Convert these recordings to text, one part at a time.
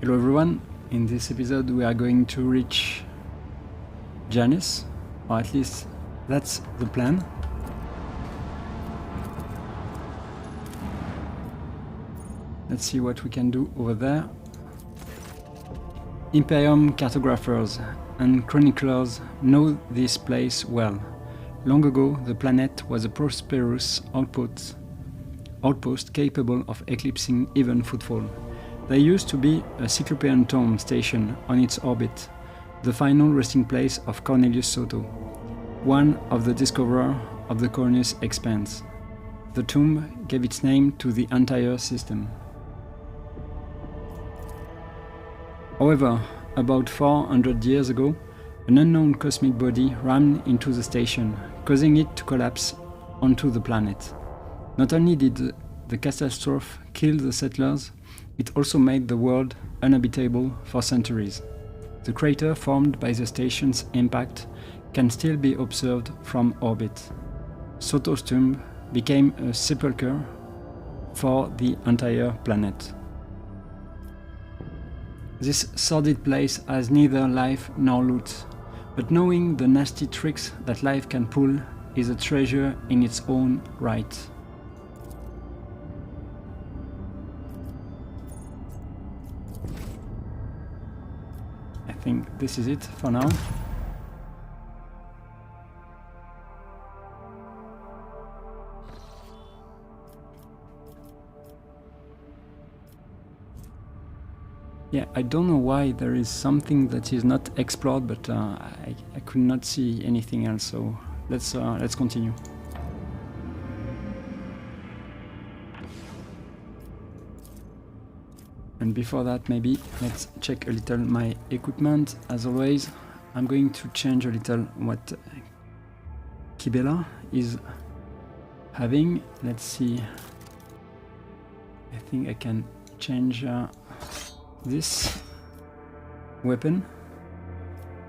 Hello everyone, in this episode we are going to reach Janus, or at least that's the plan. Let's see what we can do over there. Imperium cartographers and chroniclers know this place well. Long ago, the planet was a prosperous outpost capable of eclipsing even footfall. There used to be a Cyclopean tomb station on its orbit, the final resting place of Cornelius Sotto, one of the discoverers of the Cornus expanse. The tomb gave its name to the entire system. However, about 400 years ago, an unknown cosmic body rammed into the station, causing it to collapse onto the planet. Not only did the catastrophe kill the settlers, it also made the world uninhabitable for centuries. The crater formed by the station's impact can still be observed from orbit. Sotto's tomb became a sepulchre for the entire planet. This sordid place has neither life nor loot, but knowing the nasty tricks that life can pull is a treasure in its own right. I think this is it for now. Yeah, I don't know why there is something that is not explored, but I could not see anything else, so let's continue. And before that, maybe let's check a little my equipment. As always, I'm going to change a little what Kibela is having. Let's see. I think I can change this weapon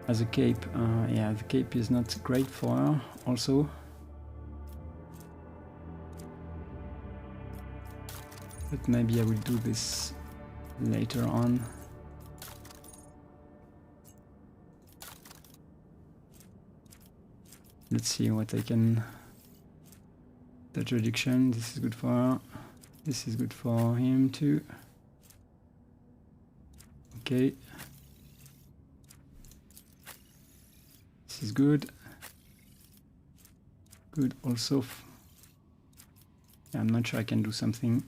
as a cape. Yeah, the cape is not great for her also. But maybe I will do this later on. Let's see what I can... Touch reduction, this is good for her. This is good for him too. Okay. This is good. Good also. I'm not sure I can do something.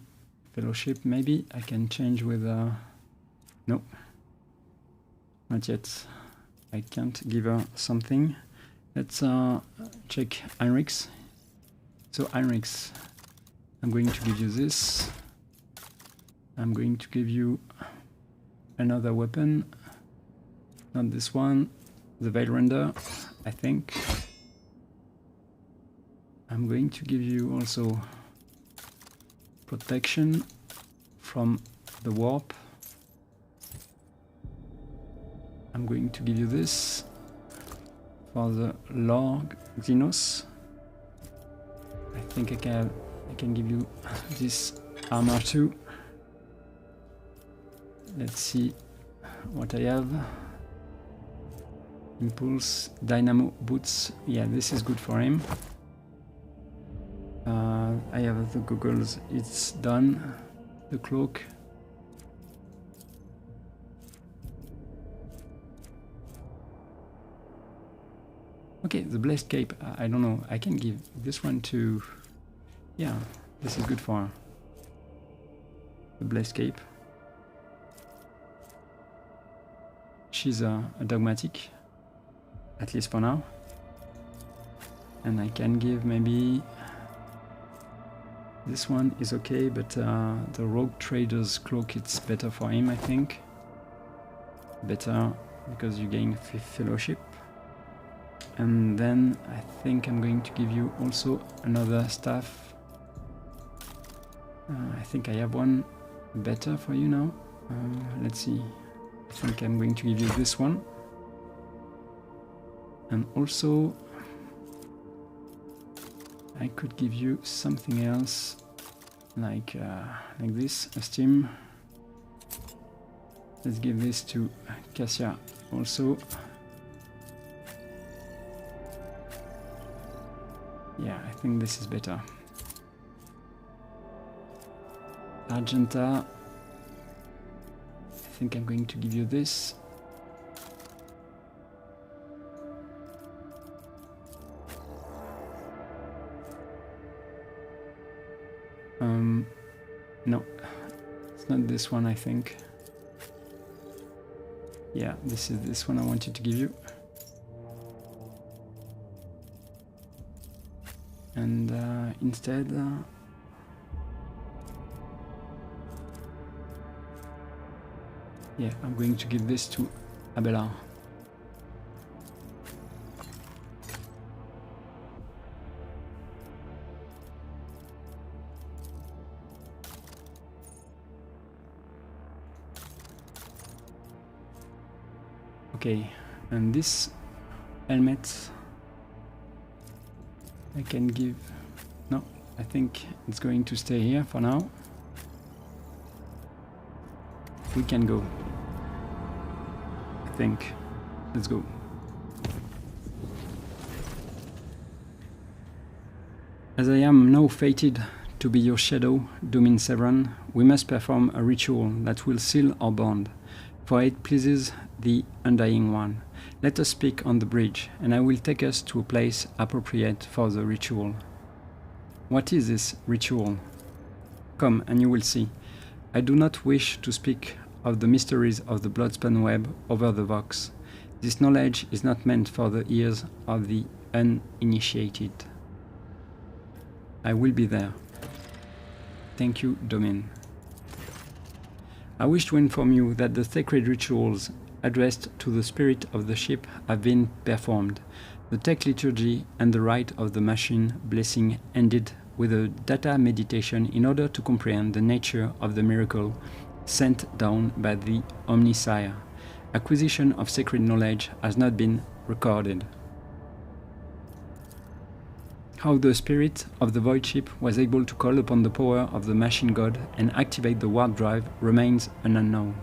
Fellowship, maybe I can change with no, not yet. I can't give her something. Let's check Heinrichs. So Heinrichs, I'm going to give you this. I'm going to give you another weapon, not this one, the Veil Render, I think. I'm going to give you also protection from the warp. I'm going to give you this for the Lord Janus. I think I can give you this armor too. Let's see what I have. Impulse, Dynamo Boots. Yeah, this is good for him. I have the goggles. It's done. The cloak. Okay, the Blessed Cape. I don't know. I can give this one to... Yeah, this is good for her. The Blessed Cape. She's a dogmatic, at least for now. And I can give maybe... This one is okay, but the Rogue Trader's Cloak, it's better for him, I think. Better because you gain Fellowship. And then I think I'm going to give you also another staff. I think I have one better for you now. Let's see. I think I'm going to give you this one. And also I could give you something else like this, a steam. Let's give this to Cassia also. Yeah, I think this is better. Argenta. I think I'm going to give you this. No, it's not this one, I think. Yeah, this is this one I wanted to give you. And instead, yeah, I'm going to give this to Abelard. Okay, and this helmet I can give... No, I think it's going to stay here for now. We can go. I think. Let's go. As I am now fated to be your shadow, Domin Severan, we must perform a ritual that will seal our bond, for it pleases the Undying One. Let us speak on the bridge, and I will take us to a place appropriate for the ritual. What is this ritual? Come, and you will see. I do not wish to speak of the mysteries of the bloodspun web over the Vox. This knowledge is not meant for the ears of the uninitiated. I will be there. Thank you, Domin. I wish to inform you that the sacred rituals addressed to the spirit of the ship have been performed. The tech liturgy and the rite of the machine blessing ended with a data meditation in order to comprehend the nature of the miracle sent down by the Omnisire. Acquisition of sacred knowledge has not been recorded. How the spirit of the void ship was able to call upon the power of the machine god and activate the warp drive remains an unknown.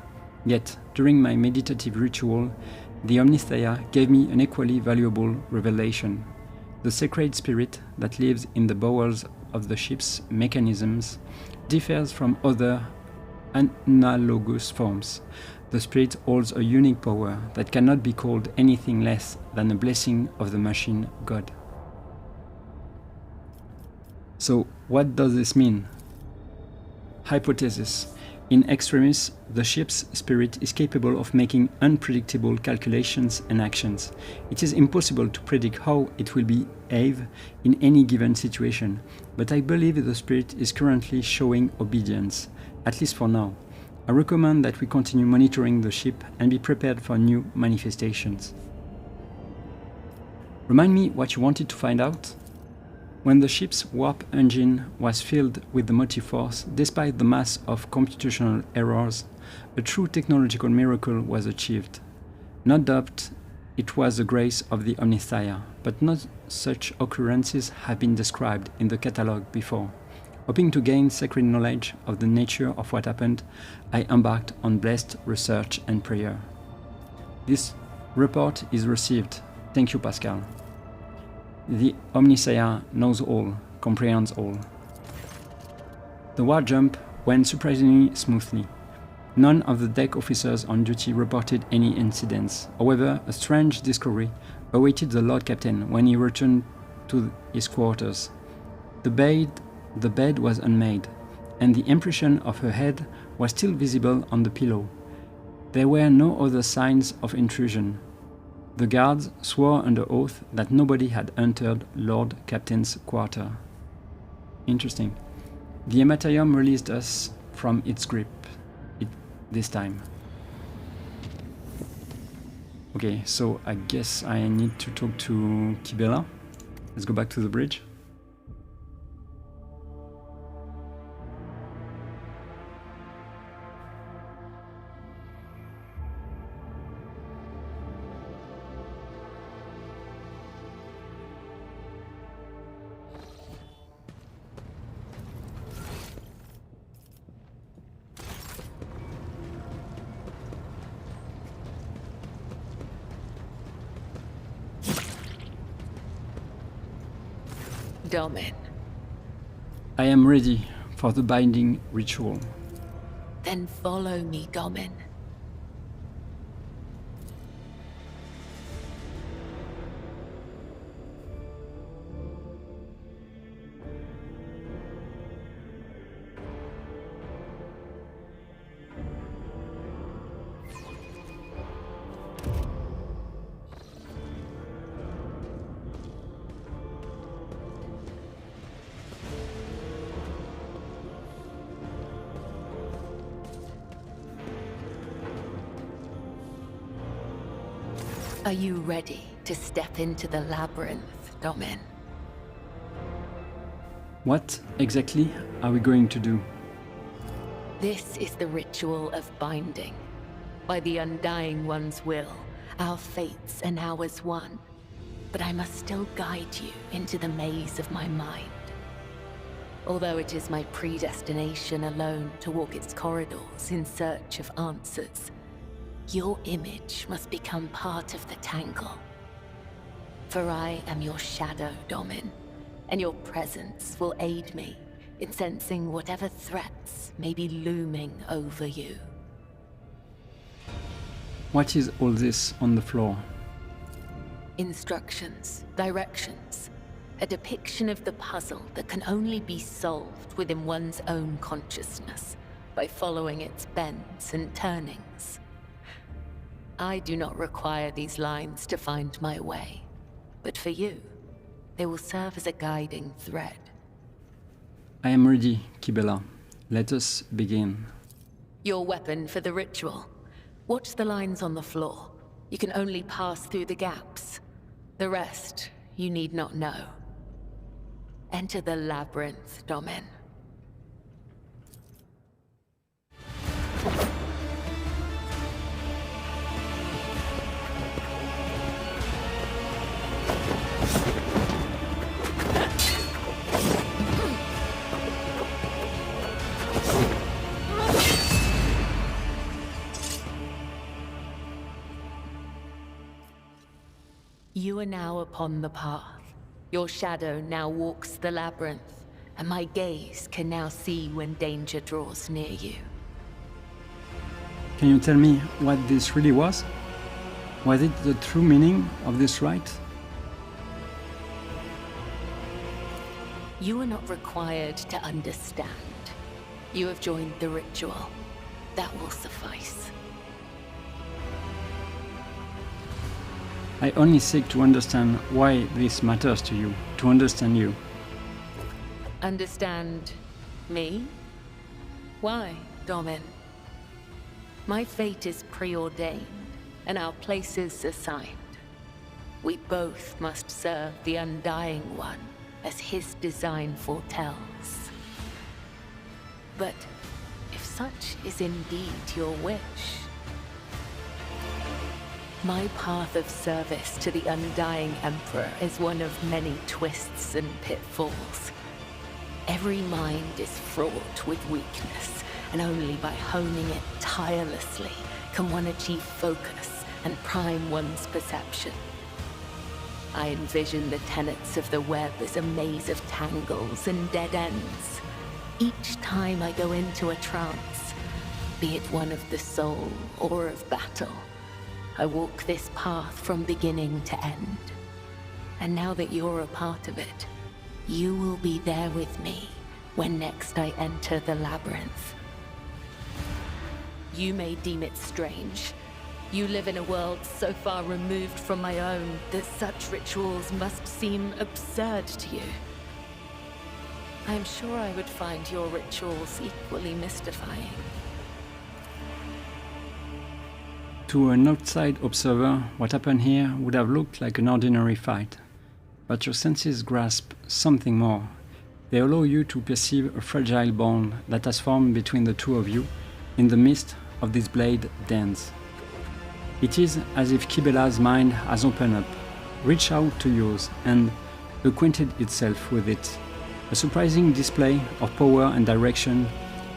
Yet, during my meditative ritual, the Omnisire gave me an equally valuable revelation. The sacred spirit that lives in the bowels of the ship's mechanisms differs from other analogous forms. The spirit holds a unique power that cannot be called anything less than a blessing of the machine god. So, what does this mean? Hypothesis. In extremis, the ship's spirit is capable of making unpredictable calculations and actions. It is impossible to predict how it will behave in any given situation, but I believe the spirit is currently showing obedience, at least for now. I recommend that we continue monitoring the ship and be prepared for new manifestations. Remind me what you wanted to find out? When the ship's warp engine was filled with the motive force, despite the mass of computational errors, a true technological miracle was achieved. No doubt it was the grace of the Omnisire, but no such occurrences have been described in the catalogue before. Hoping to gain sacred knowledge of the nature of what happened, I embarked on blessed research and prayer. This report is received. Thank you, Pascal. The Omnisire knows all, comprehends all. The war jump went surprisingly smoothly. None of the deck officers on duty reported any incidents. However, a strange discovery awaited the Lord Captain when he returned to his quarters. The bed was unmade, and the impression of her head was still visible on the pillow. There were no other signs of intrusion. The guards swore under oath that nobody had entered Lord Captain's quarter. Interesting. The hematarium released us from its grip this time. Okay, so I guess I need to talk to Kibela. Let's go back to the bridge. Domin. I am ready for the binding ritual. Then follow me, Domin. Are you ready to step into the labyrinth, Domin? What exactly are we going to do? This is the ritual of binding. By the Undying One's will, our fates and ours one. But I must still guide you into the maze of my mind. Although it is my predestination alone to walk its corridors in search of answers, your image must become part of the tangle. For I am your shadow, Domin, and your presence will aid me in sensing whatever threats may be looming over you. What is all this on the floor? Instructions, directions, a depiction of the puzzle that can only be solved within one's own consciousness by following its bends and turnings. I do not require these lines to find my way, but for you, they will serve as a guiding thread. I am ready, Kibela. Let us begin. Your weapon for the ritual. Watch the lines on the floor. You can only pass through the gaps. The rest, you need not know. Enter the labyrinth, Domin. You are now upon the path. Your shadow now walks the labyrinth, and my gaze can now see when danger draws near you. Can you tell me what this really was? Was it the true meaning of this rite? You are not required to understand. You have joined the ritual. That will suffice. I only seek to understand why this matters to you, to understand you. Understand me? Why, Domin? My fate is preordained, and our places assigned. We both must serve the Undying One, as his design foretells. But if such is indeed your wish, my path of service to the Undying Emperor is one of many twists and pitfalls. Every mind is fraught with weakness, and only by honing it tirelessly can one achieve focus and prime one's perception. I envision the tenets of the web as a maze of tangles and dead ends. Each time I go into a trance, be it one of the soul or of battle, I walk this path from beginning to end. And now that you're a part of it, you will be there with me when next I enter the labyrinth. You may deem it strange. You live in a world so far removed from my own that such rituals must seem absurd to you. I am sure I would find your rituals equally mystifying. To an outside observer, what happened here would have looked like an ordinary fight. But your senses grasp something more. They allow you to perceive a fragile bond that has formed between the two of you in the midst of this blade dance. It is as if Kibela's mind has opened up, reached out to yours, and acquainted itself with it. A surprising display of power and direction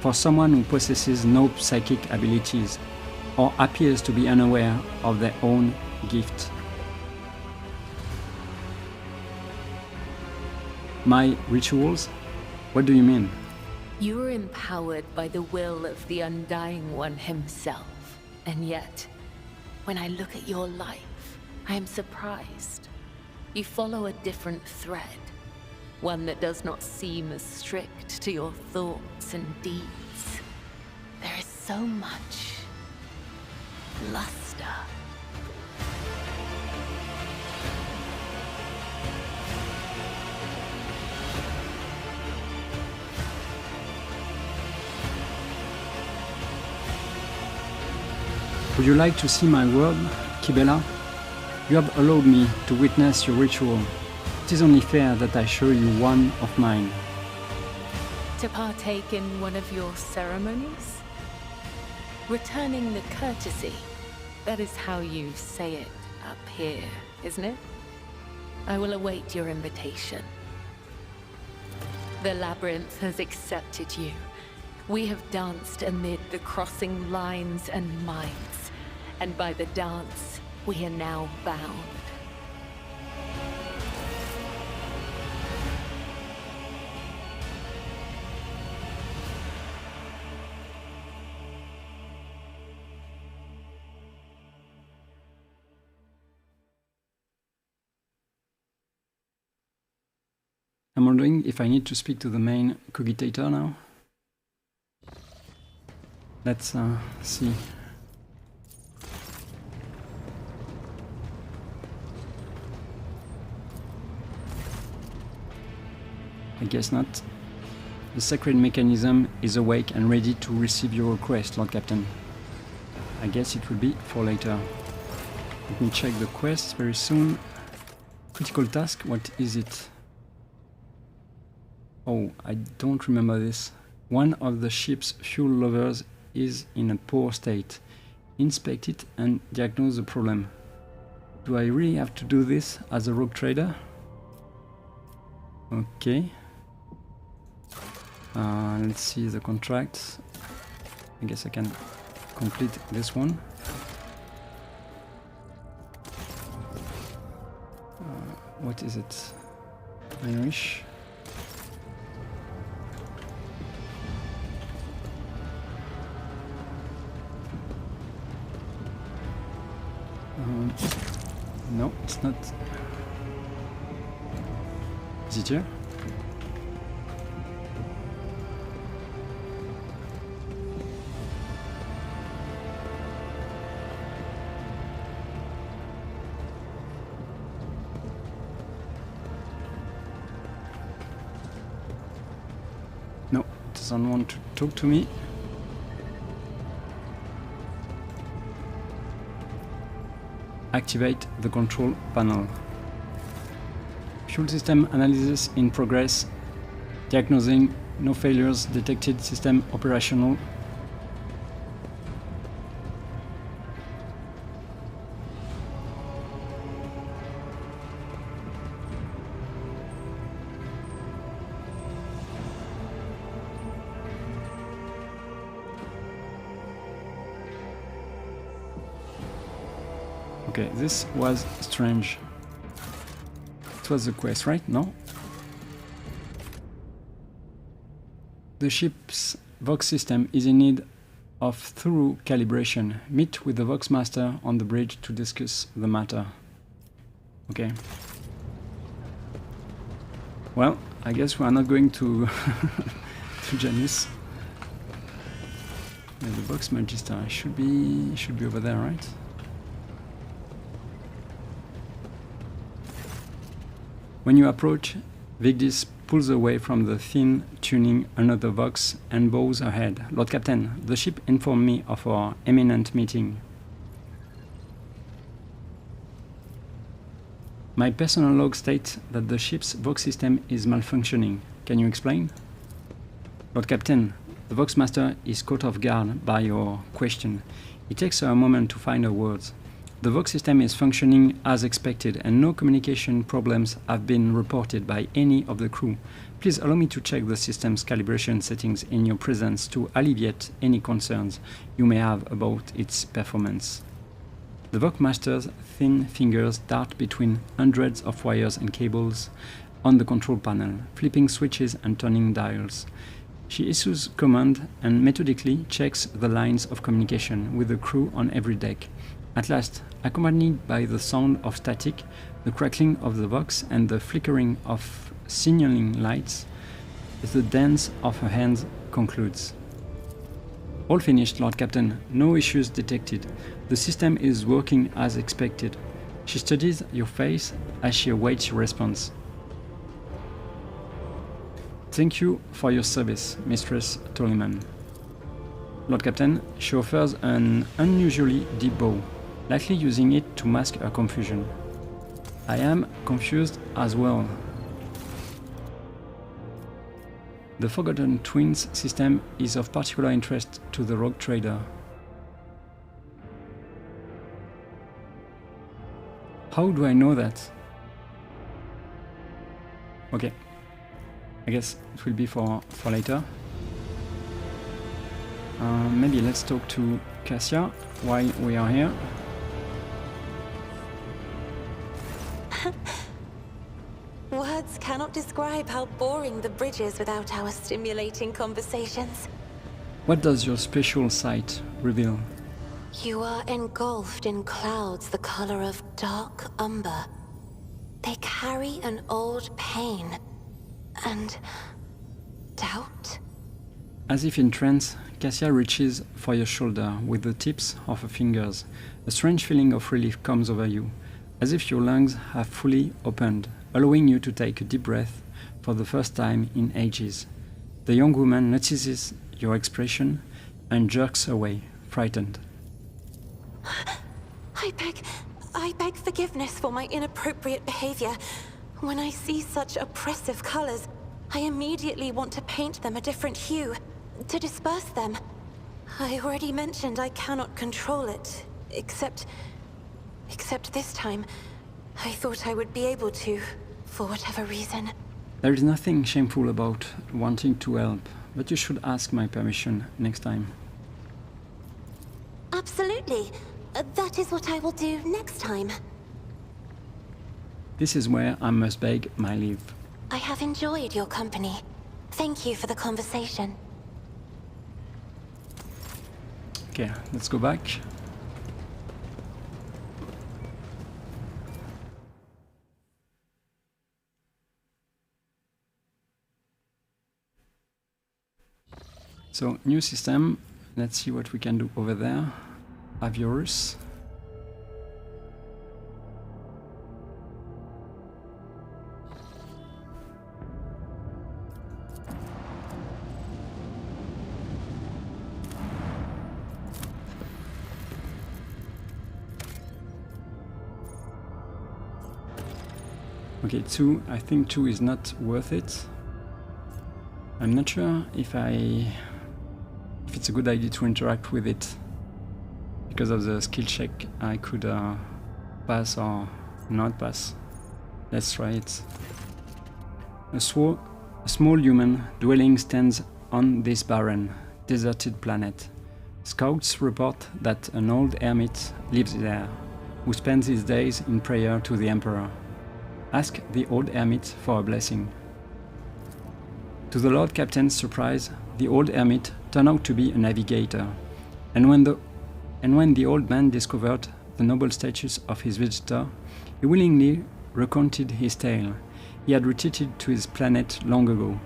for someone who possesses no psychic abilities or appears to be unaware of their own gift. My rituals? What do you mean? You are empowered by the will of the Undying One himself. And yet, when I look at your life, I am surprised. You follow a different thread. One that does not seem as strict to your thoughts and deeds. There is so much luster. Would you like to see my world, Kibela? You have allowed me to witness your ritual. It is only fair that I show you one of mine. To partake in one of your ceremonies? Returning the courtesy. That is how you say it up here, isn't it? I will await your invitation. The labyrinth has accepted you. We have danced amid the crossing lines and minds, and by the dance, we are now bound. I'm wondering if I need to speak to the main cogitator now. Let's see. I guess not. The sacred mechanism is awake and ready to receive your request, Lord Captain. I guess it will be for later. Let me check the quest very soon. Critical task, what is it? Oh, I don't remember this. One of the ship's fuel lovers is in a poor state. Inspect it and diagnose the problem. Do I really have to do this as a rogue trader? Okay. Let's see the contract. I guess I can complete this one. What is it? Irish. No, it's not. Is it here? No, it doesn't want to talk to me. Activate the control panel. Fuel system analysis in progress. Diagnosing, no failures detected, system operational. Okay, this was strange. It was the quest, right? No? The ship's Vox system is in need of thorough calibration. Meet with the Vox Master on the bridge to discuss the matter. Okay. Well, I guess we are not going to to Janus. Yeah, the Vox Magister should be over there, right? When you approach, Vigdis pulls away from the thin tuning another Vox and bows ahead. Lord Captain, the ship informed me of our imminent meeting. My personal log states that the ship's Vox system is malfunctioning. Can you explain? Lord Captain, the Vox Master is caught off guard by your question. It takes her a moment to find her words. The Vox system is functioning as expected and no communication problems have been reported by any of the crew. Please allow me to check the system's calibration settings in your presence to alleviate any concerns you may have about its performance. The Vogue-master's thin fingers dart between hundreds of wires and cables on the control panel, flipping switches and turning dials. She issues command and methodically checks the lines of communication with the crew on every deck. At last, accompanied by the sound of static, the crackling of the Vox and the flickering of signaling lights, the dance of her hands concludes. All finished, Lord Captain. No issues detected. The system is working as expected. She studies your face as she awaits your response. Thank you for your service, Mistress Tolliman. Lord Captain, she offers an unusually deep bow, likely using it to mask her confusion. I am confused as well. The Forgotten Twins system is of particular interest to the rogue trader. How do I know that? Okay, I guess it will be for later. Maybe let's talk to Cassia while we are here. Words cannot describe how boring the bridge is without our stimulating conversations. What does your special sight reveal? You are engulfed in clouds the color of dark umber. They carry an old pain and doubt. As if in trance, Cassia reaches for your shoulder with the tips of her fingers. A strange feeling of relief comes over you, as if your lungs have fully opened, allowing you to take a deep breath for the first time in ages. The young woman notices your expression and jerks away, frightened. I beg forgiveness for my inappropriate behavior. When I see such oppressive colors, I immediately want to paint them a different hue, to disperse them. I already mentioned I cannot control it, except this time. I thought I would be able to, for whatever reason. There is nothing shameful about wanting to help, but you should ask my permission next time. Absolutely. That is what I will do next time. This is where I must beg my leave. I have enjoyed your company. Thank you for the conversation. Okay, let's go back. So, new system. Let's see what we can do over there. Aviorus. Okay, 2. I think 2 is not worth it. I'm not sure if it's a good idea to interact with it. Because of the skill check, I could pass or not pass. Let's try it. A small human dwelling stands on this barren, deserted planet. Scouts report that an old hermit lives there, who spends his days in prayer to the Emperor. Ask the old hermit for a blessing. To the Lord Captain's surprise, the old hermit turned out to be a navigator, and when the old man discovered the noble status of his visitor, he willingly recounted his tale. He had retreated to his planet long ago,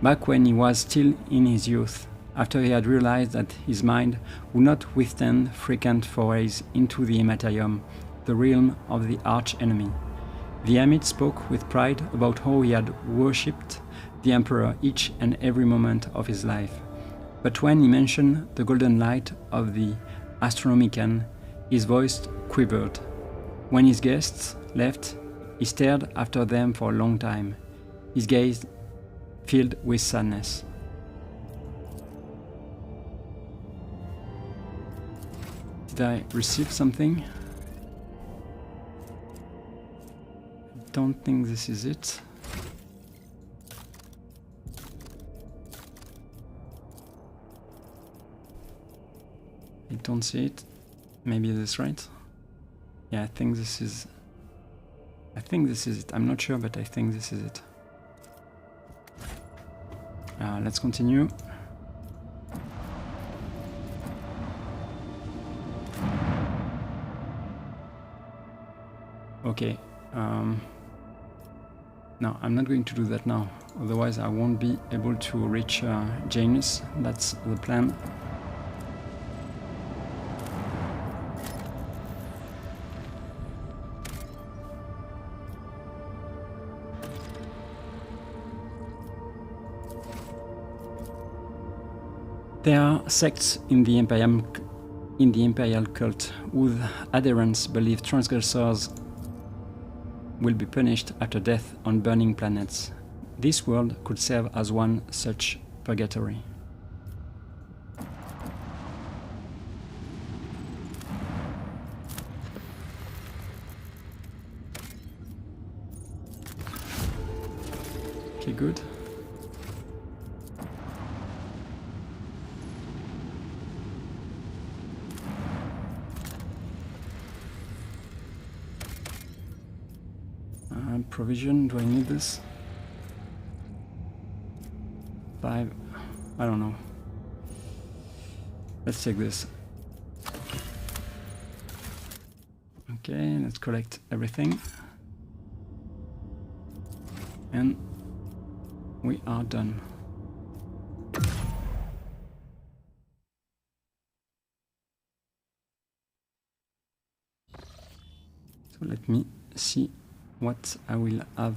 back when he was still in his youth, after he had realized that his mind would not withstand frequent forays into the Hematarium, the realm of the arch-enemy. The hermit spoke with pride about how he had worshipped the Emperor each and every moment of his life. But when he mentioned the golden light of the Astronomicon, his voice quivered. When his guests left, he stared after them for a long time, his gaze filled with sadness. Did I receive something? I don't think this is it. I don't see it. Maybe that's right. Yeah, I think this is it. I'm not sure, but I think this is it. Let's continue. Okay. No, I'm not going to do that now. Otherwise, I won't be able to reach Janus. That's the plan. There are sects in the imperial cult whose adherents believe transgressors will be punished after death on burning planets. This world could serve as one such purgatory. Okay, good. Provision, do I need this? 5, I don't know. Let's take this. Okay, let's collect everything. And we are done. So let me see what I will have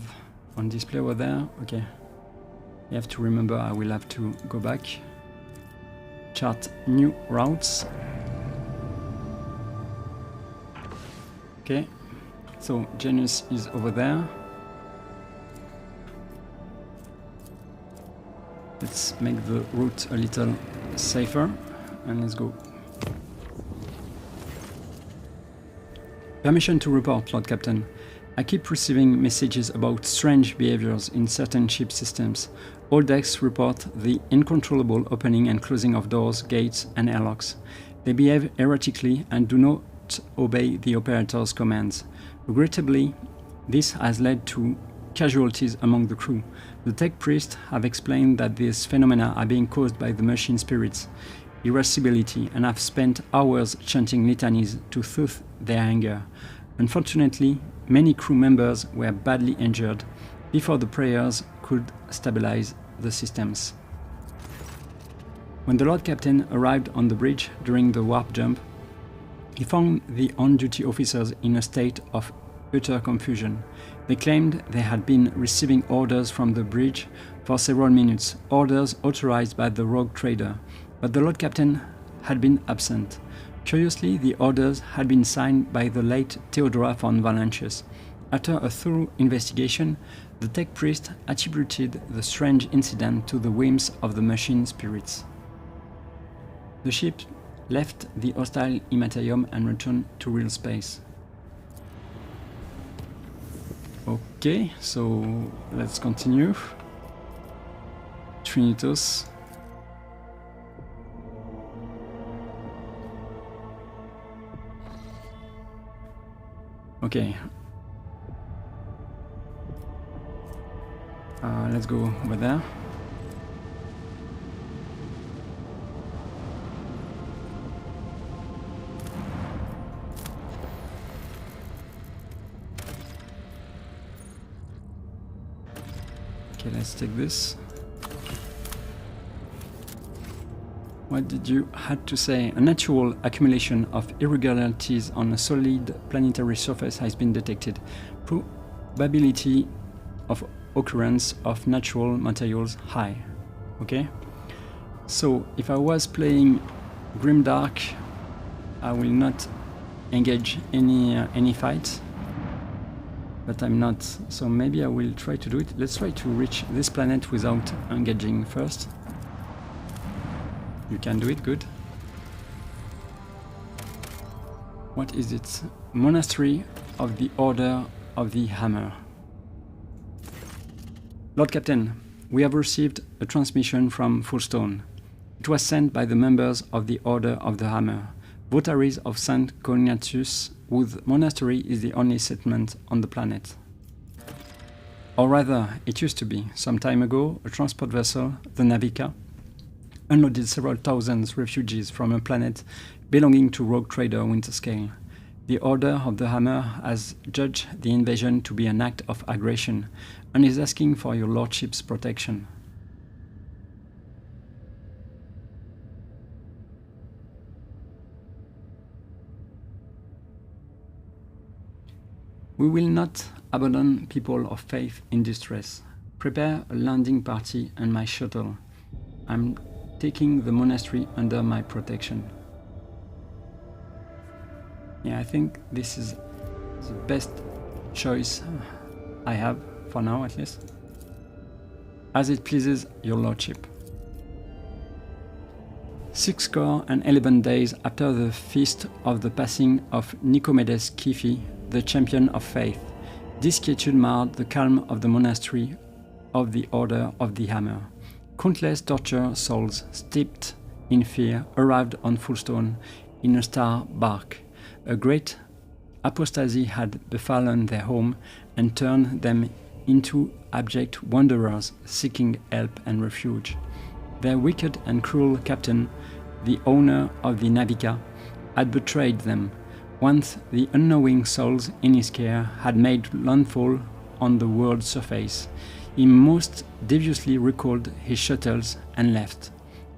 on display over there. Okay, you have to remember I will have to go back, chart new routes. Okay, so Janus is over there. Let's make the route a little safer and let's go. Permission to report, Lord Captain. I keep receiving messages about strange behaviors in certain ship systems. All decks report the uncontrollable opening and closing of doors, gates, and airlocks. They behave erratically and do not obey the operator's commands. Regrettably, this has led to casualties among the crew. The tech priests have explained that these phenomena are being caused by the machine spirits' irascibility and have spent hours chanting litanies to soothe their anger. Unfortunately, many crew members were badly injured before the prayers could stabilize the systems. When the Lord Captain arrived on the bridge during the warp jump, he found the on-duty officers in a state of utter confusion. They claimed they had been receiving orders from the bridge for several minutes, orders authorized by the rogue trader, but the Lord Captain had been absent. Curiously, the orders had been signed by the late Theodora von Valancius. After a thorough investigation, the tech priest attributed the strange incident to the whims of the machine spirits. The ship left the hostile Immaterium and returned to real space. Okay, so let's continue. Trinnitos. Okay. Let's go over there. Okay, let's take this. What did you had to say? A natural accumulation of irregularities on a solid planetary surface has been detected. Probability of occurrence of natural materials high. Okay? So if I was playing Grimdark, I will not engage any fight. But I'm not, so maybe I will try to do it. Let's try to reach this planet without engaging first. You can do it, good. What is it? Monastery of the Order of the Hammer. Lord Captain, we have received a transmission from Fullstone. It was sent by the members of the Order of the Hammer, votaries of St. Cognatus, whose monastery is the only settlement on the planet. Or rather, it used to be. Some time ago, a transport vessel, the Navica, unloaded several thousand refugees from a planet belonging to rogue trader Winterscale. The Order of the Hammer has judged the invasion to be an act of aggression and is asking for your lordship's protection. We will not abandon people of faith in distress. Prepare a landing party and my shuttle. I'm taking the monastery under my protection. Yeah, I think this is the best choice I have, for now at least. As it pleases your lordship. 611 days after the feast of the passing of Nicomedes Kiphi, the champion of faith, this quietude marred the calm of the monastery of the Order of the Hammer. Countless tortured souls, steeped in fear, arrived on Fullstone in a star bark. A great apostasy had befallen their home and turned them into abject wanderers seeking help and refuge. Their wicked and cruel captain, the owner of the Navica, had betrayed them. Once the unknowing souls in his care had made landfall on the world's surface, he most deviously recalled his shuttles and left,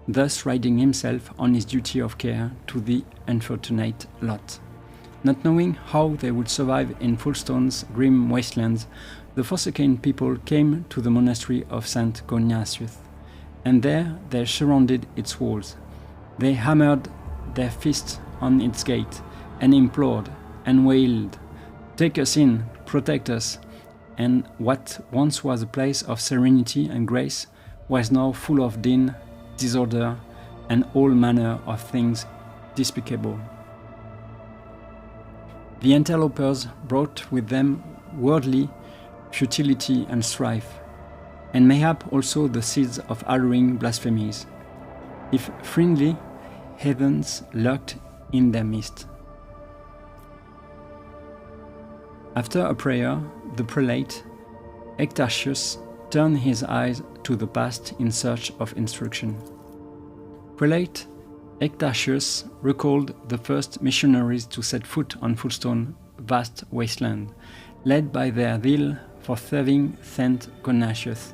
thus riding himself on his duty of care to the unfortunate lot. Not knowing how they would survive in Fullstone's grim wastelands, the Forsaken people came to the monastery of St. Cognacius, and there they surrounded its walls. They hammered their fists on its gate, and implored and wailed, "Take us in, protect us," and what once was a place of serenity and grace was now full of din, disorder, and all manner of things despicable. The interlopers brought with them worldly futility and strife, and mayhap also the seeds of alluring blasphemies, if friendly heathens lurked in their midst. After a prayer, the prelate, Ectatius, turned his eyes to the past in search of instruction. Prelate Ectatius recalled the first missionaries to set foot on Fullstone vast wasteland, led by their zeal for serving St. Cognacius,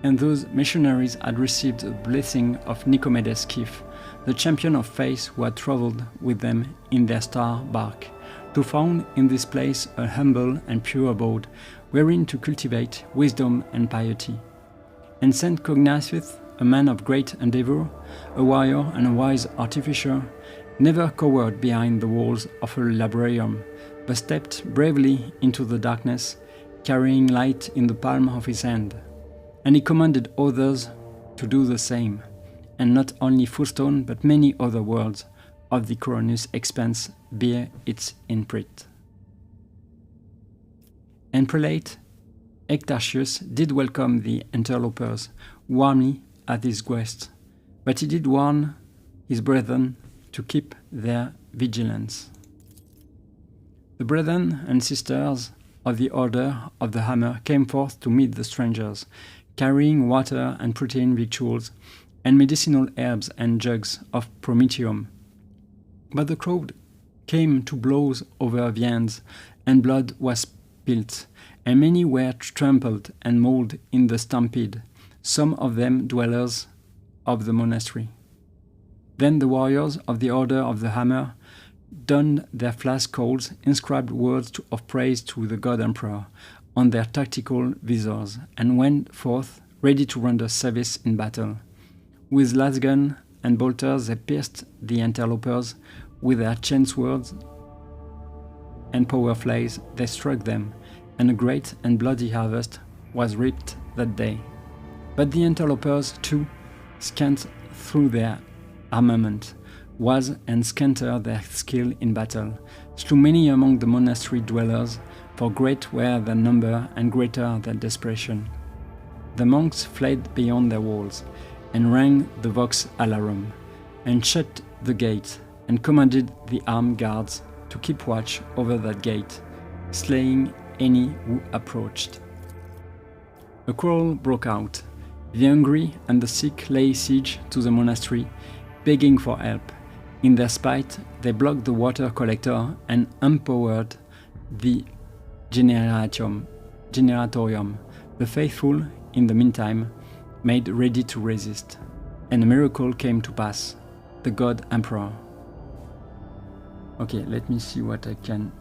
and those missionaries had received the blessing of Nicomedes Kiphi, the champion of faith who had travelled with them in their star bark, to found in this place a humble and pure abode, wherein to cultivate wisdom and piety. And St. Cognacius, a man of great endeavour, a warrior and a wise artificer, never cowered behind the walls of a librarium, but stepped bravely into the darkness, carrying light in the palm of his hand. And he commanded others to do the same, and not only Fullstone but many other worlds of the Coronus expanse bear its imprint. And Prelate Ectatius did welcome the interlopers warmly at his guest, but he did warn his brethren to keep their vigilance. The brethren and sisters of the Order of the Hammer came forth to meet the strangers, carrying water and protein victuals, and medicinal herbs and jugs of promethium. But the crowd came to blows over viands, and blood was spilt, and many were trampled and mauled in the stampede, some of them dwellers of the monastery. Then the warriors of the Order of the Hammer donned their flask coals, inscribed words of praise to the God Emperor on their tactical visors, and went forth ready to render service in battle. With lasgun and bolters they pierced the interlopers, with their chainswords and power flails they struck them, and a great and bloody harvest was reaped that day. But the interlopers, too, scant through their armament, was and scanter their skill in battle, slew many among the monastery dwellers, for great were their number and greater their desperation. The monks fled beyond their walls, and rang the vox alarum, and shut the gate, and commanded the armed guards to keep watch over that gate, slaying any who approached. A quarrel broke out. The hungry and the sick lay siege to the monastery, begging for help. In their spite, they blocked the water collector and empowered the generatorium. The faithful, in the meantime, made ready to resist. And a miracle came to pass. The God Emperor. Okay, let me see what I can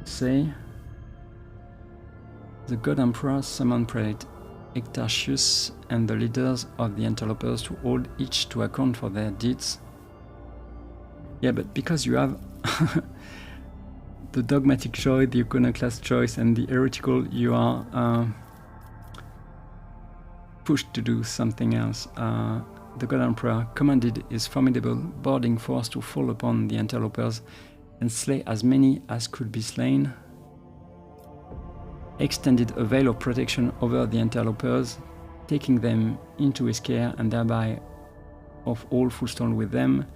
say. The God Emperor summoned Prelate Ectarchius and the leaders of the interlopers to hold each to account for their deeds. Yeah, but because you have the dogmatic choice, the iconoclast choice, and the heretical, you are pushed to do something else. The God Emperor commanded his formidable boarding force to fall upon the interlopers and slay as many as could be slain, extended a veil of protection over the interlopers, taking them into his care and thereby of all Fullstone with them,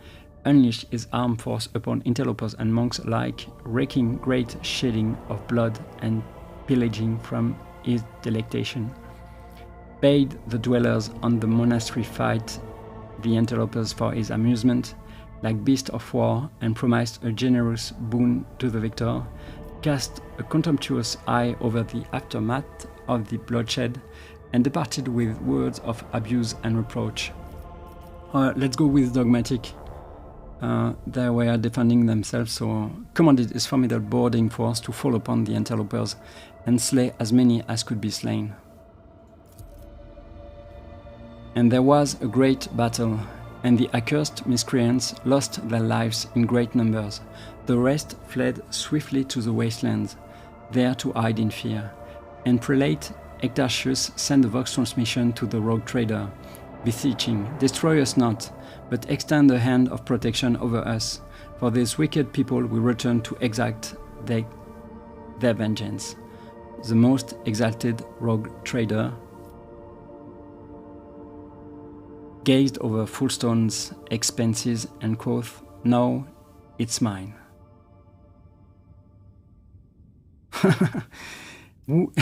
unleashed his armed force upon interlopers and monks alike, wreaking great shedding of blood and pillaging from his delectation, bade the dwellers on the monastery fight the interlopers for his amusement, like beasts of war, and promised a generous boon to the victor, cast a contemptuous eye over the aftermath of the bloodshed, and departed with words of abuse and reproach. Let's go with dogmatic. They were defending themselves, so commanded his formidable boarding force to fall upon the interlopers and slay as many as could be slain. And there was a great battle, and the accursed miscreants lost their lives in great numbers. The rest fled swiftly to the wastelands, there to hide in fear. And Prelate Ectarchius sent a vox transmission to the rogue trader, beseeching, "Destroy us not, but extend a hand of protection over us. For these wicked people will return to exact their vengeance." The most exalted rogue trader gazed over Fullstone's expenses and quoth, "Now it's mine." Who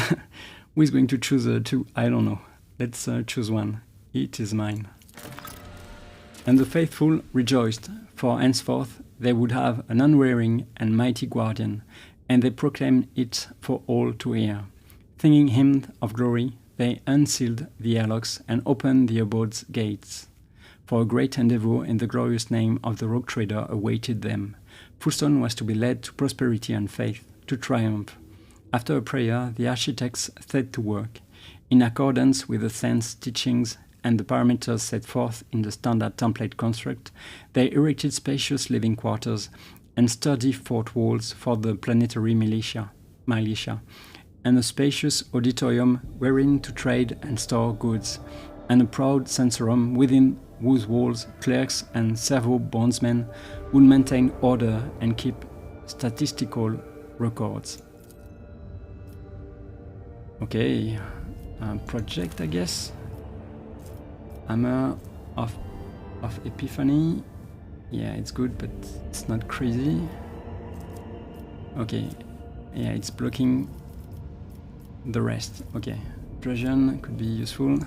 is going to choose two? I don't know. Let's choose one. It is mine. And the faithful rejoiced, for henceforth they would have an unwearying and mighty guardian, and they proclaimed it for all to hear. Thinking him of glory, they unsealed the airlocks and opened the abode's gates. For a great endeavour in the glorious name of the rogue trader awaited them. Fullstone was to be led to prosperity and faith, to triumph. After a prayer, the architects set to work. In accordance with the saint's teachings and the parameters set forth in the standard template construct, they erected spacious living quarters and sturdy fort walls for the planetary militia, and a spacious auditorium wherein to trade and store goods, and a proud censorum within whose walls clerks and servo-bondsmen would maintain order and keep statistical records. Okay, project, I guess. Hammer of Epiphany. Yeah, it's good, but it's not crazy. Okay, yeah, it's blocking the rest. Okay, Trajan could be useful.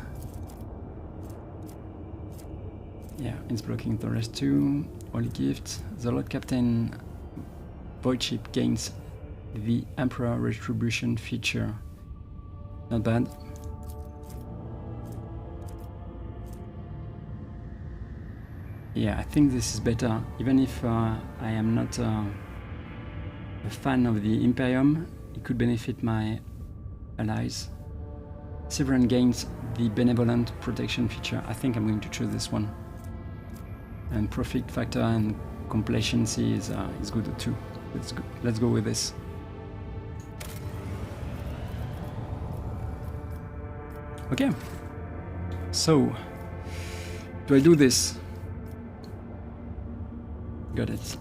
Yeah, it's blocking the rest too. Holy Gift. The Lord Captain Void Ship gains the Emperor Retribution feature. Not bad. Yeah, I think this is better, even if I am not a fan of the Imperium. It could benefit my allies. Severin gains the Benevolent Protection feature. I think I'm going to choose this one. And profit factor and complacency is good too. Let's go with this. Okay. So, do I do this? Got it.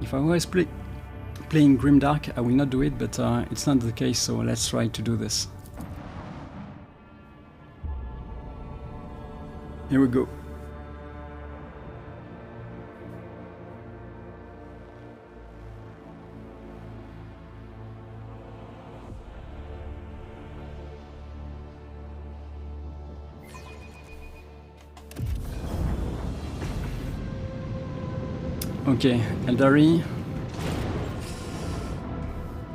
If I was playing Grimdark, I will not do it, but it's not the case, so let's try to do this. Here we go. Okay, Eldari.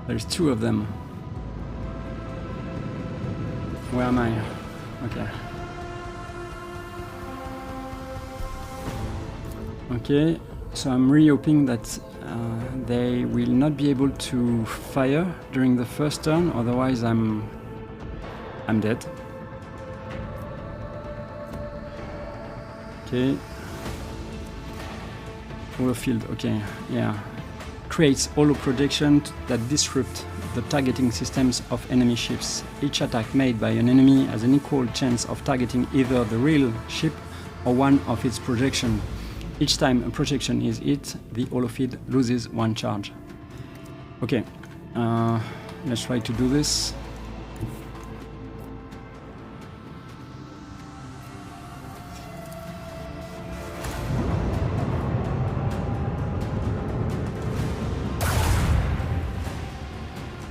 There's 2 of them. Where am I? Okay. Okay, so I'm really hoping that they will not be able to fire during the first turn, otherwise I'm dead. Okay. Field, okay, yeah. Creates holo projection that disrupt the targeting systems of enemy ships. Each attack made by an enemy has an equal chance of targeting either the real ship or one of its projection. Each time a projection is hit, the holofield loses 1 charge. Okay, let's try to do this.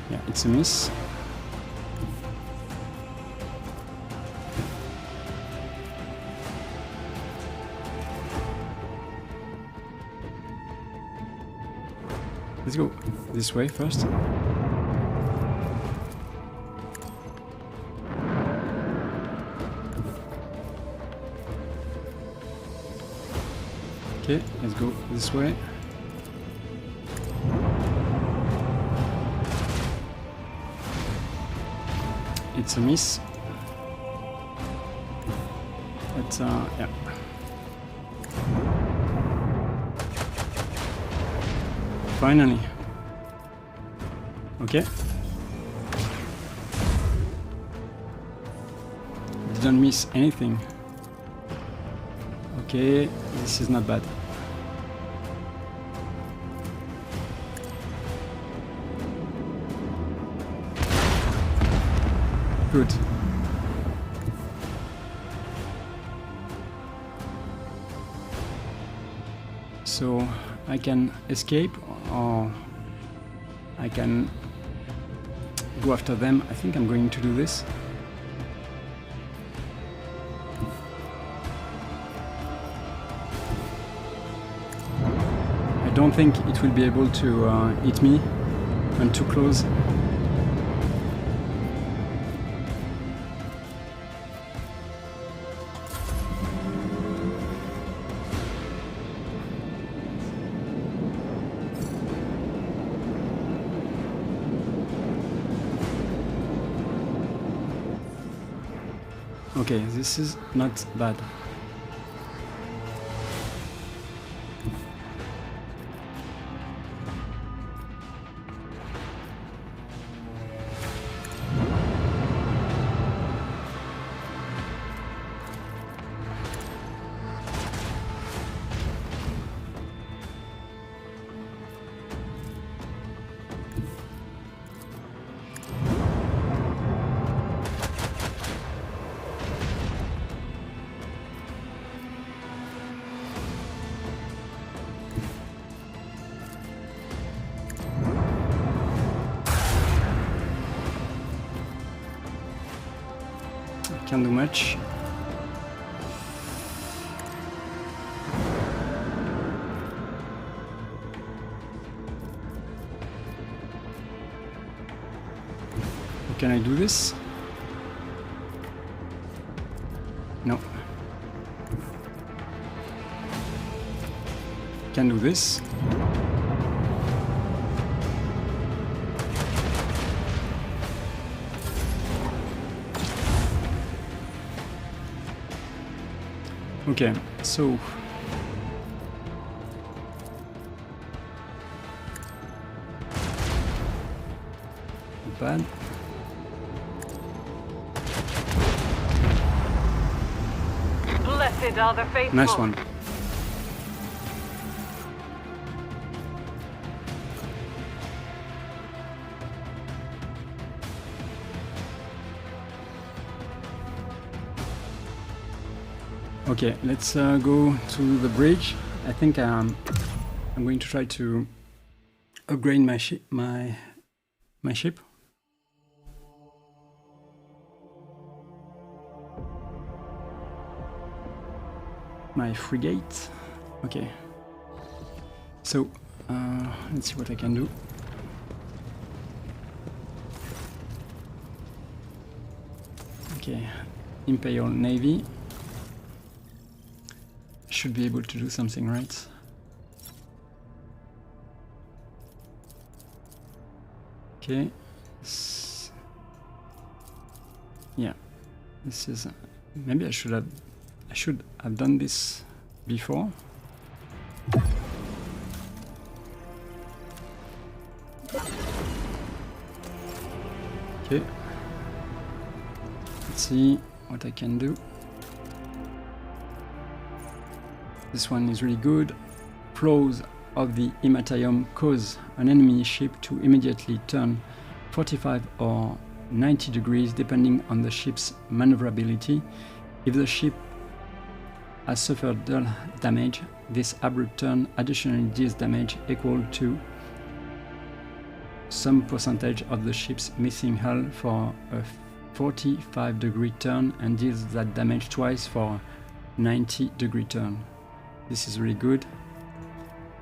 Yeah, it's a miss. Let's go this way first. Okay, let's go this way. It's a miss. But yeah. Finally. Okay. Didn't miss anything. Okay, this is not bad. Good. So I can escape or I can go after them. I think I'm going to do this. I don't think it will be able to hit me when too close. Okay, this is not bad. Can't do much. Can I do this? No. Can do this. Okay, so not bad. Blessed are the faithful. Nice one. Okay, let's go to the bridge. I think I'm going to try to upgrade my ship. My ship. My frigate. Okay. So, let's see what I can do. Okay, Imperial Navy. Should be able to do something, right? Okay. Yeah, this is. Maybe I should have done this before. Okay. Let's see what I can do. This one is really good. Flows of the hemathium cause an enemy ship to immediately turn 45 or 90 degrees depending on the ship's maneuverability. If the ship has suffered dull damage, this abrupt turn additionally deals damage equal to some percentage of the ship's missing hull for a 45-degree turn and deals that damage twice for a 90-degree turn. This is really good.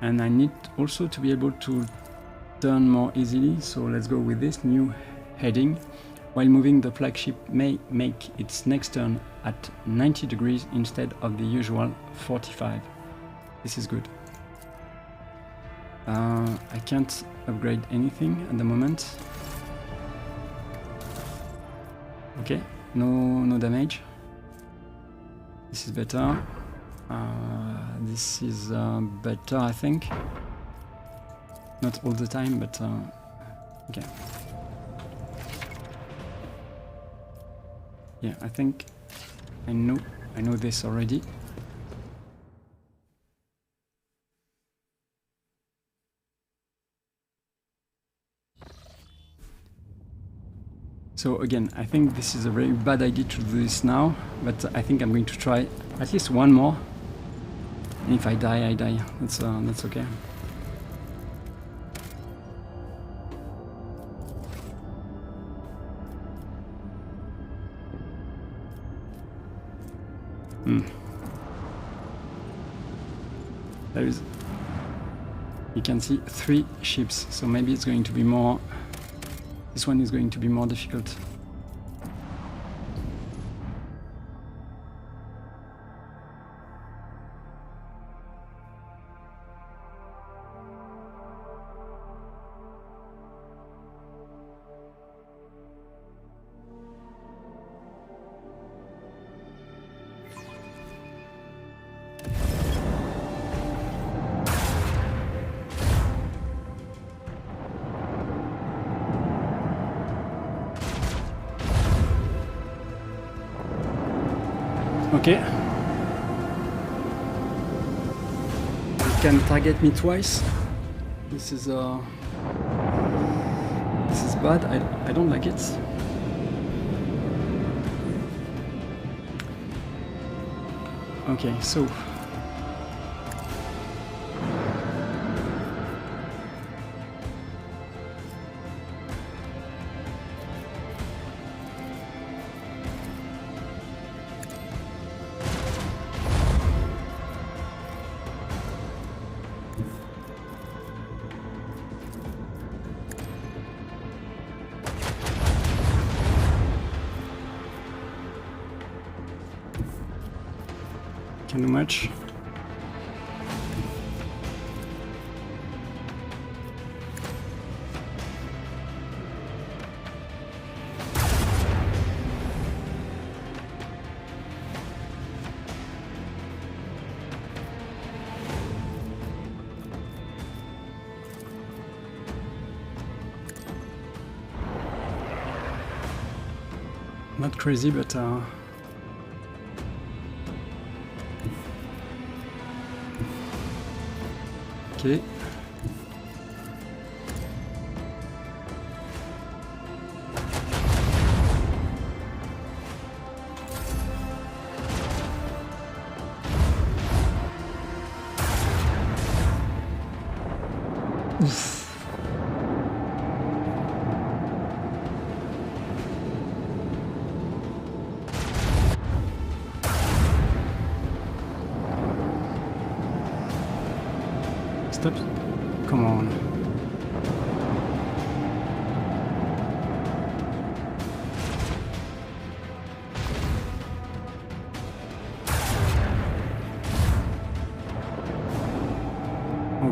And I need also to be able to turn more easily, so let's go with this new heading. While moving, the flagship may make its next turn at 90 degrees instead of the usual 45. This is good. I can't upgrade anything at the moment. Okay, no damage. This is better. This is better, I think. Not all the time, but okay. Yeah, I think I know this already. So again, I think this is a very bad idea to do this now, but I think I'm going to try at least one more. And if I die, I die. That's okay. There is, you can see 3 ships, so maybe it's going to be more, this one is going to be more difficult. Okay. It can target me twice. This is bad. I don't like it. Okay, so can do much. Not crazy, but okay. Oof. Stop. Come on.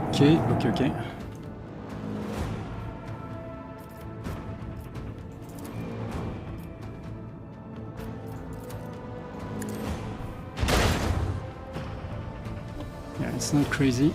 Okay. Yeah, it's not crazy.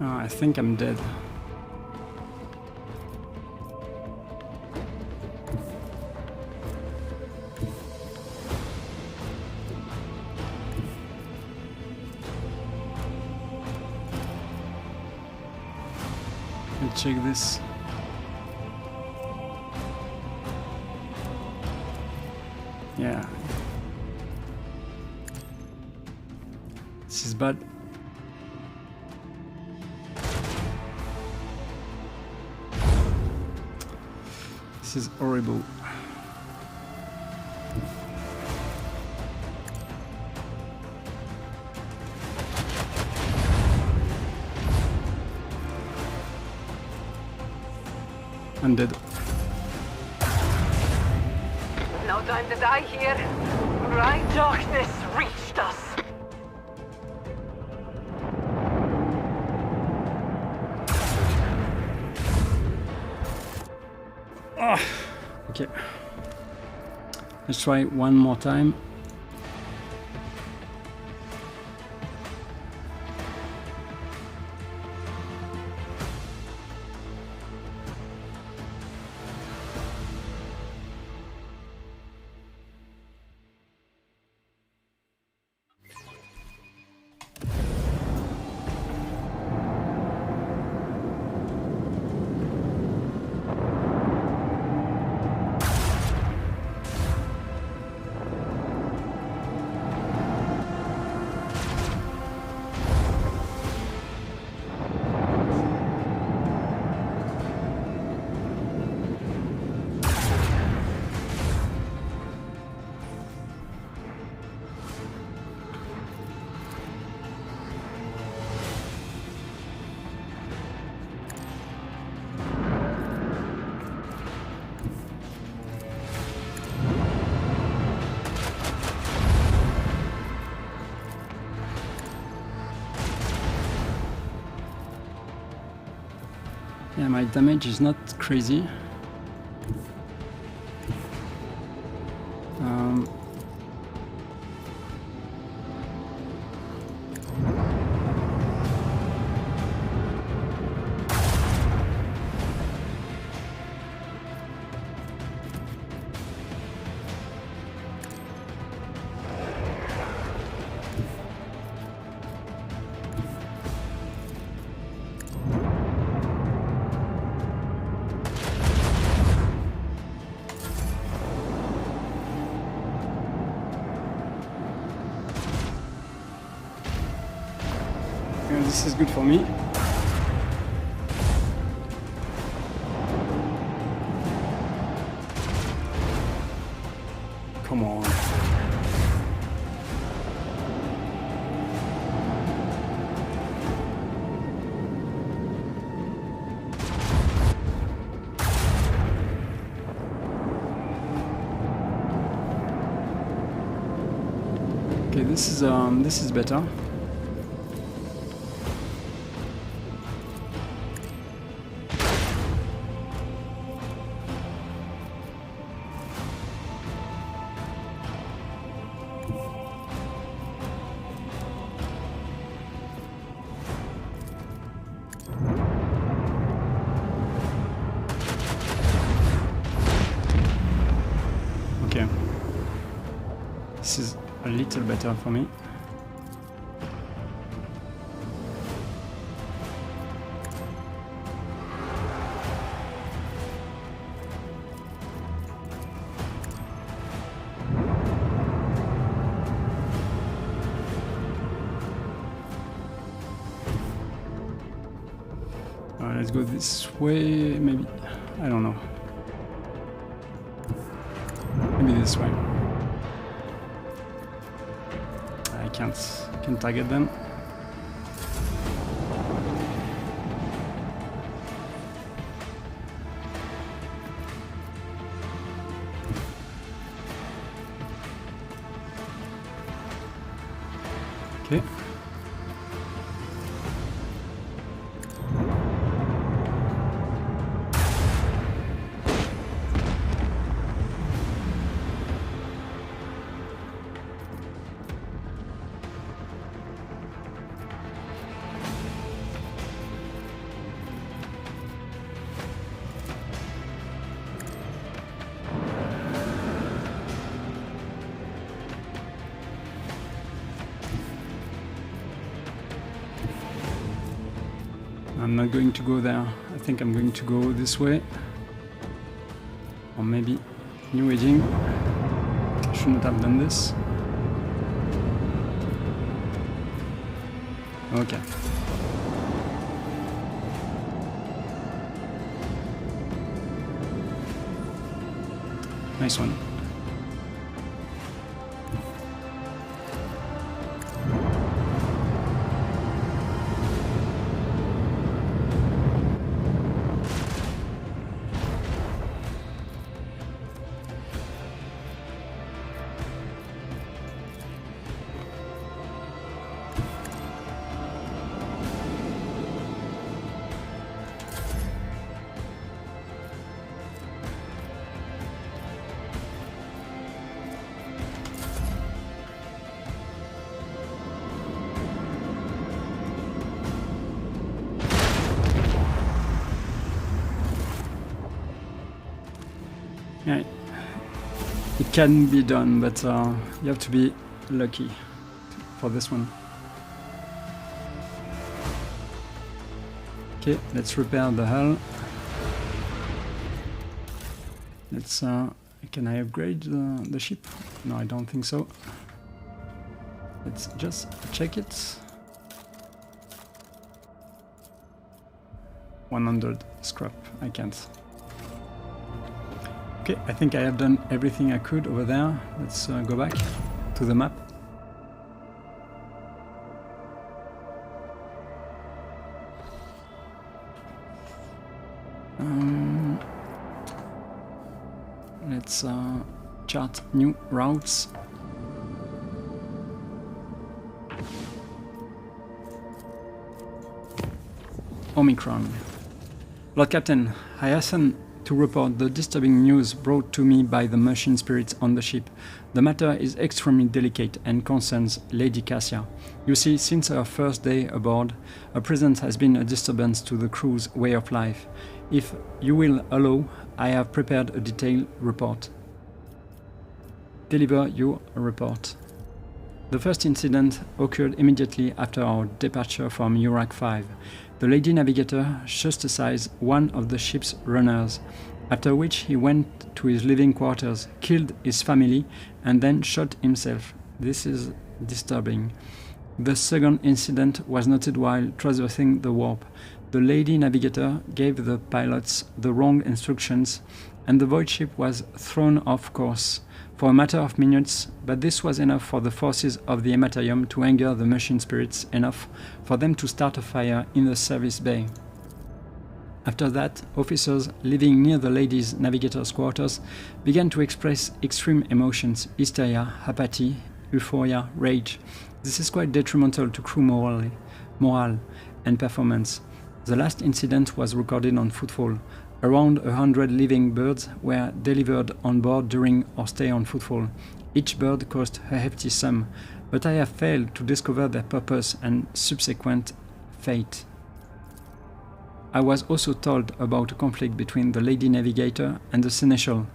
I think I'm dead. Let's check this. Yeah. This is bad. This is horrible. I'm dead. No time to die here. Right darkness reached us. Okay. Let's try one more time. Yeah, my damage is not crazy. This is good for me. Come on. Okay, this is better. This is a little better for me. let's go this way, maybe. I don't know. Maybe this way. I can't target them. Okay. I'm not going to go there. I think I'm going to go this way. Or maybe new aging. Shouldn't have done this. Okay. Nice one. Yeah, it can be done, but you have to be lucky for this one. Okay, let's repair the hull. Let's. Can I upgrade the ship? No, I don't think so. Let's just check it. 100 scrap. I can't. Okay, I think I have done everything I could over there. Let's go back to the map. Let's chart new routes. Omicron. Lord Captain, I hasten to report the disturbing news brought to me by the machine spirits on the ship. The matter is extremely delicate and concerns Lady Cassia. You see, since her first day aboard, her presence has been a disturbance to the crew's way of life. If you will allow, I have prepared a detailed report. Deliver your report. The first incident occurred immediately after our departure from Urak 5. The Lady Navigator chastised one of the ship's runners, after which he went to his living quarters, killed his family, and then shot himself. This is disturbing. The second incident was noted while traversing the warp. The Lady Navigator gave the pilots the wrong instructions, and the void ship was thrown off course for a matter of minutes, but this was enough for the forces of the Hematerium to anger the machine spirits enough for them to start a fire in the service bay. After that, officers living near the Lady Navigator's quarters began to express extreme emotions: hysteria, apathy, euphoria, rage. This is quite detrimental to crew morale and performance. The last incident was recorded on Footfall. Around 100 living birds were delivered on board during our stay on Footfall. Each bird cost a hefty sum, but I have failed to discover their purpose and subsequent fate. I was also told about a conflict between the Lady Navigator and the Seneschal,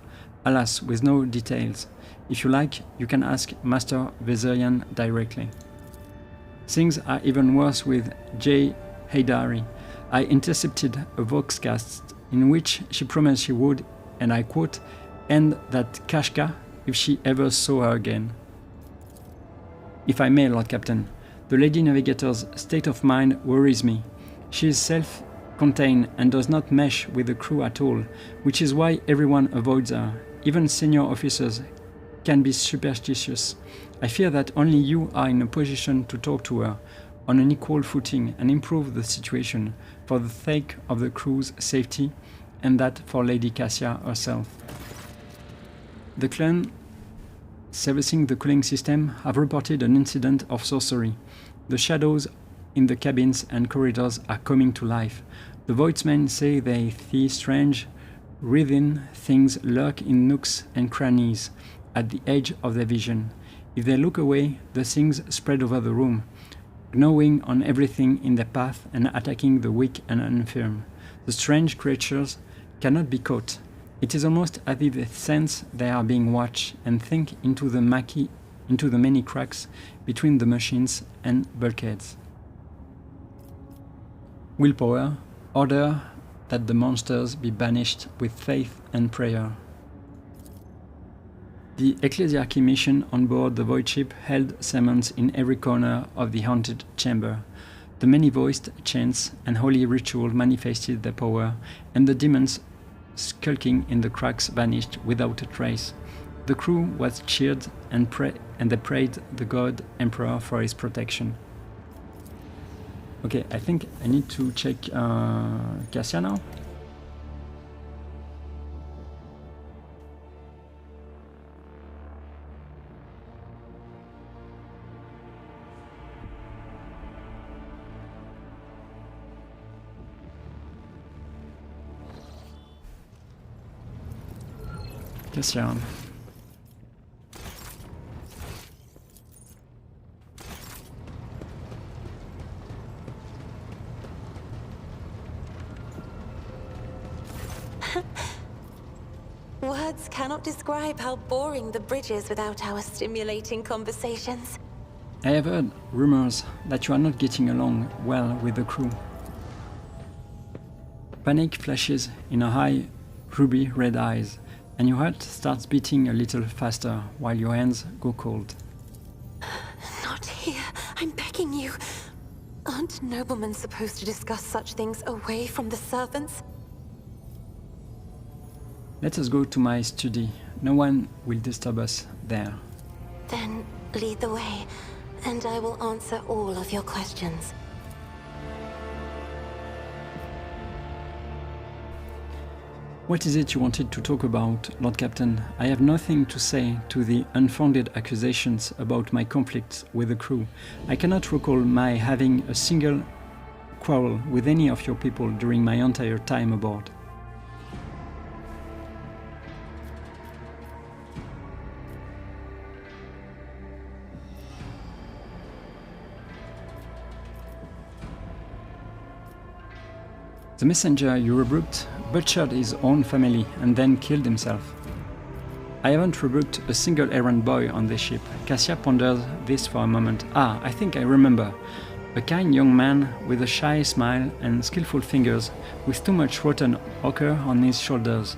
alas, with no details. If you like, you can ask Master Vezerian directly. Things are even worse with J. Haydari. I intercepted a voxcast in which she promised she would, and I quote, end that Kashka if she ever saw her again. If I may, Lord Captain, the Lady Navigator's state of mind worries me. She is contain and does not mesh with the crew at all, which is why everyone avoids her. Even senior officers can be superstitious. I fear that only you are in a position to talk to her on an equal footing and improve the situation for the sake of the crew's safety and that for Lady Cassia herself. The clan servicing the cooling system have reported an incident of sorcery. The shadows in the cabins and corridors are coming to life. The voidsmen say they see strange, writhing things lurk in nooks and crannies at the edge of their vision. If they look away, the things spread over the room, gnawing on everything in their path and attacking the weak and infirm. The strange creatures cannot be caught. It is almost as if they sense they are being watched and think into the many cracks between the machines and bulkheads. Willpower, order that the monsters be banished with faith and prayer. The Ecclesiarchy mission on board the Void ship held sermons in every corner of the haunted chamber. The many-voiced chants and holy ritual manifested their power, and the demons skulking in the cracks vanished without a trace. The crew was cheered and they prayed the god Emperor for his protection. Okay, I think I need to check Cassia now. Cassia. Words cannot describe how boring the bridge is without our stimulating conversations. I have heard rumors that you are not getting along well with the crew. Panic flashes in her high, ruby red eyes, and your heart starts beating a little faster while your hands go cold. Not here. I'm begging you. Aren't noblemen supposed to discuss such things away from the servants? Let us go to my study. No one will disturb us there. Then lead the way, and I will answer all of your questions. What is it you wanted to talk about, Lord Captain? I have nothing to say to the unfounded accusations about my conflicts with the crew. I cannot recall my having a single quarrel with any of your people during my entire time aboard. The messenger you rebuked butchered his own family and then killed himself. I haven't rebuked a single errand boy on this ship. Cassia ponders this for a moment. Ah, I think I remember. A kind young man with a shy smile and skillful fingers, with too much rotten ochre on his shoulders.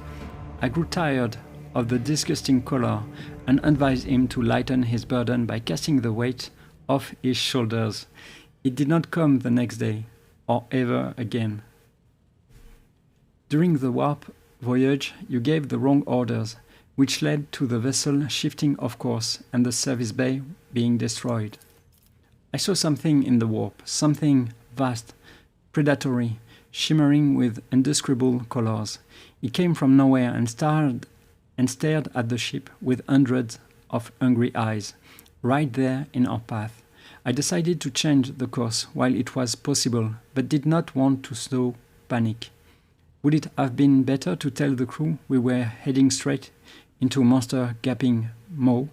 I grew tired of the disgusting color and advised him to lighten his burden by casting the weight off his shoulders. It did not come the next day, or ever again. During the warp voyage, you gave the wrong orders, which led to the vessel shifting off course and the service bay being destroyed. I saw something in the warp, something vast, predatory, shimmering with indescribable colors. It came from nowhere and stared at the ship with hundreds of hungry eyes, right there in our path. I decided to change the course while it was possible, but did not want to sow panic. Would it have been better to tell the crew we were heading straight into a monster gaping maw?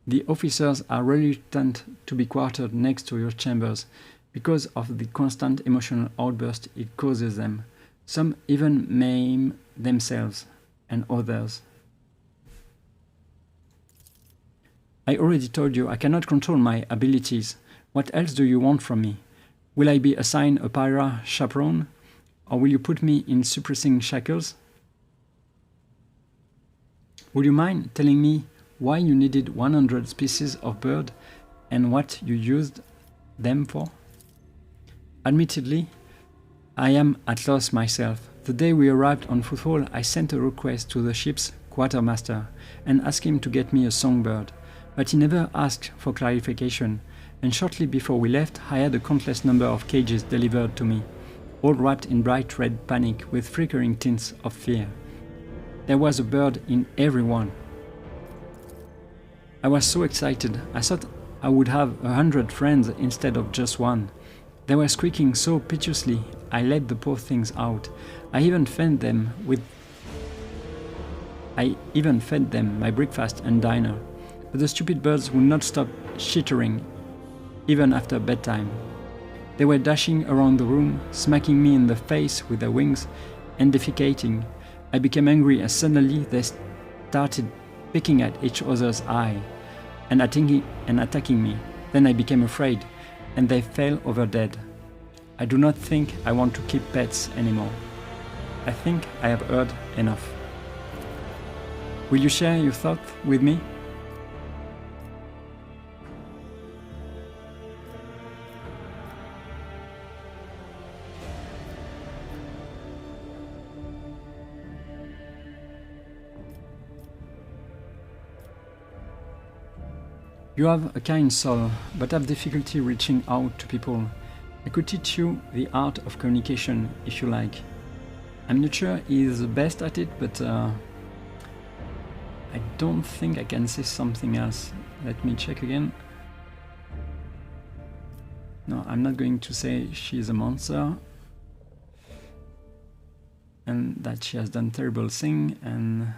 The officers are reluctant to be quartered next to your chambers because of the constant emotional outburst it causes them. Some even maim themselves and others. I already told you I cannot control my abilities. What else do you want from me? Will I be assigned a Pyra chaperone? Or will you put me in suppressing shackles? Would you mind telling me why you needed 100 species of bird and what you used them for? Admittedly, I am at loss myself. The day we arrived on Footfall, I sent a request to the ship's quartermaster and asked him to get me a songbird, but he never asked for clarification, and shortly before we left, I had a countless number of cages delivered to me, all wrapped in bright red panic with flickering tints of fear. There was a bird in every one. I was so excited, I thought I would have 100 friends instead of just one. They were squeaking so piteously, I let the poor things out. I even fed them my breakfast and dinner, but the stupid birds would not stop chittering, even after bedtime. They were dashing around the room, smacking me in the face with their wings, and defecating. I became angry as suddenly they started picking at each other's eye and attacking me. Then I became afraid, and they fell over dead. I do not think I want to keep pets anymore. I think I have heard enough. Will you share your thoughts with me? You have a kind soul, but have difficulty reaching out to people. I could teach you the art of communication if you like. I'm not sure he is the best at it, but I don't think I can say something else. Let me check again. No, I'm not going to say she is a monster and that she has done terrible thing, and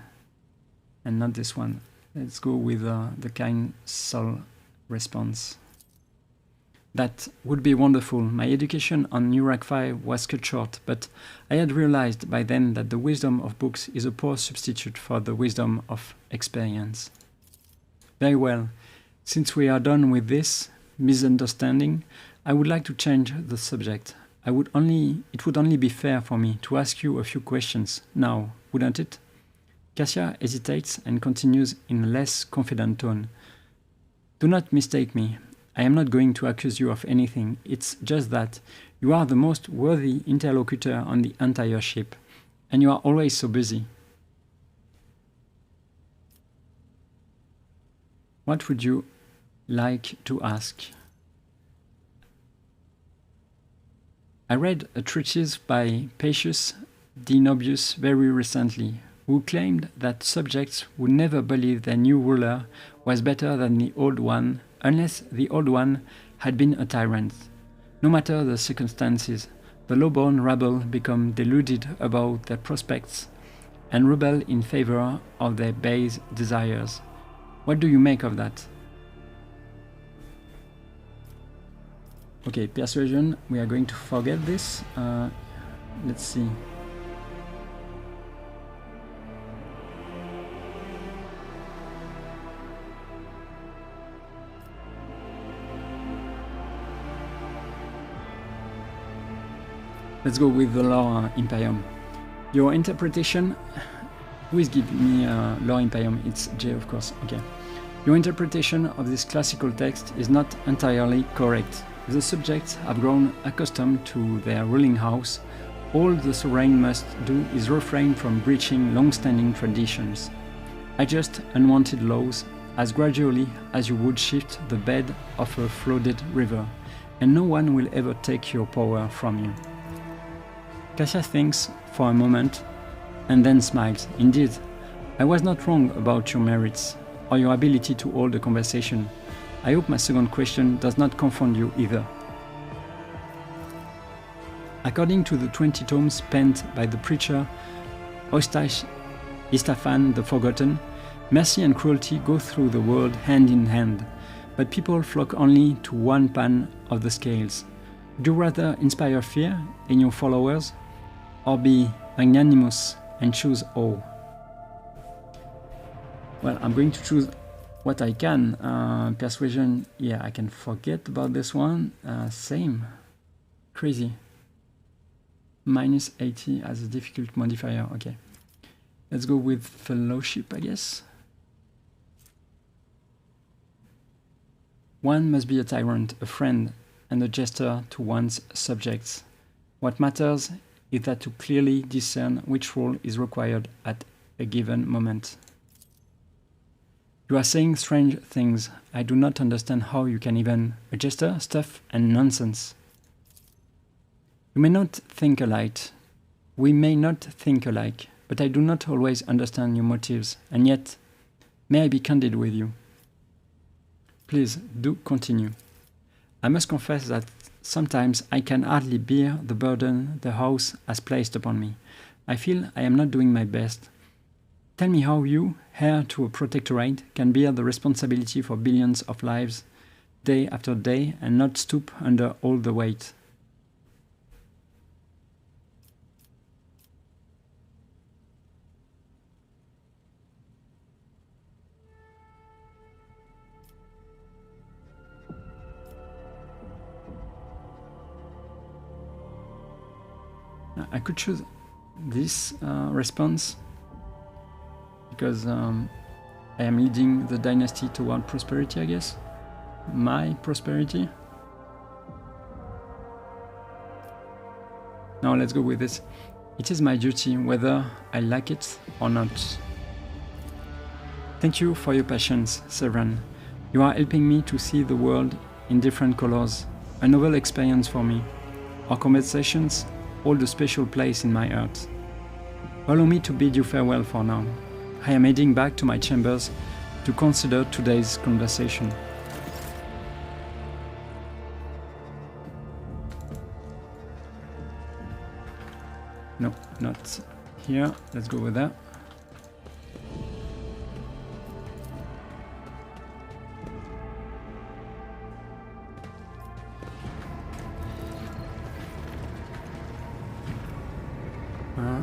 not this one. Let's go with the kind soul response. That would be wonderful. My education on Nurak was cut short, but I had realized by then that the wisdom of books is a poor substitute for the wisdom of experience. Very well. Since we are done with this misunderstanding, I would like to change the subject. It would only be fair for me to ask you a few questions now, wouldn't it? Cassia hesitates and continues in a less confident tone. Do not mistake me. I am not going to accuse you of anything. It's just that you are the most worthy interlocutor on the entire ship, and you are always so busy. What would you like to ask? I read a treatise by Pacius Dinobius very recently, who claimed that subjects would never believe their new ruler was better than the old one unless the old one had been a tyrant. No matter the circumstances, the low-born rabble become deluded about their prospects and rebel in favor of their base desires. What do you make of that? Okay, persuasion, we are going to forget this. Let's see. Let's go with the lore Imperium. Your interpretation... Who is giving me lore Imperium? It's Jay, of course. Okay. Your interpretation of this classical text is not entirely correct. The subjects have grown accustomed to their ruling house. All the sovereign must do is refrain from breaching long-standing traditions. Adjust unwanted laws as gradually as you would shift the bed of a flooded river, and no one will ever take your power from you. Cassia thinks for a moment and then smiles. Indeed, I was not wrong about your merits or your ability to hold a conversation. I hope my second question does not confound you either. According to the 20 tomes penned by the preacher Istaphan the Forgotten, mercy and cruelty go through the world hand in hand, but people flock only to one pan of the scales. Do you rather inspire fear in your followers, or be magnanimous and choose awe? Well, I'm going to choose what I can. Persuasion, yeah, I can forget about this one. Same. Crazy. Minus 80 as a difficult modifier. Okay. Let's go with fellowship, I guess. One must be a tyrant, a friend, and a jester to one's subjects. What matters is that to clearly discern which role is required at a given moment. You are saying strange things. I do not understand how you can even register stuff and nonsense. You may not think alike. We may not think alike, but I do not always understand your motives, and yet, may I be candid with you? Please, do continue. I must confess that sometimes I can hardly bear the burden the house has placed upon me. I feel I am not doing my best. Tell me how you, heir to a protectorate, can bear the responsibility for billions of lives, day after day, and not stoop under all the weight. I could choose this response because I am leading the dynasty toward prosperity, I guess. My prosperity. Now let's go with this. It is my duty whether I like it or not. Thank you for your patience, Severan. You are helping me to see the world in different colors, a novel experience for me. Our conversations hold a special place in my heart. Allow me to bid you farewell for now. I am heading back to my chambers to consider today's conversation. No, not here. Let's go with that.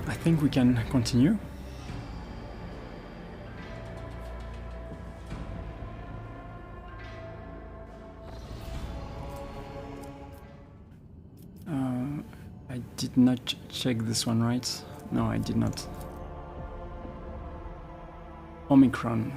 I think we can continue. I did not check this one, right? No, I did not. Omicron.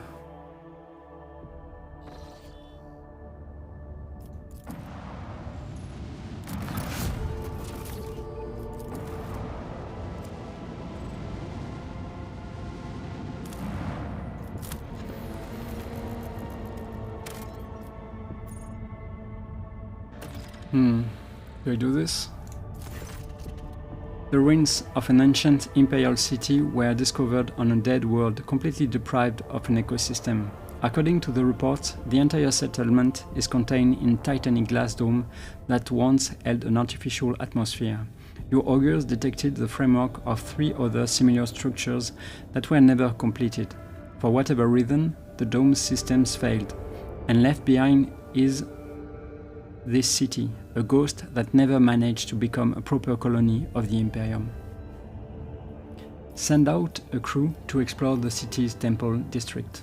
Do I do this? The ruins of an ancient imperial city were discovered on a dead world, completely deprived of an ecosystem. According to the report, the entire settlement is contained in titanic glass dome that once held an artificial atmosphere. Your augurs detected the framework of 3 other similar structures that were never completed. For whatever reason, the dome systems failed, and left behind is this city, a ghost that never managed to become a proper colony of the Imperium. Send out a crew to explore the city's temple district.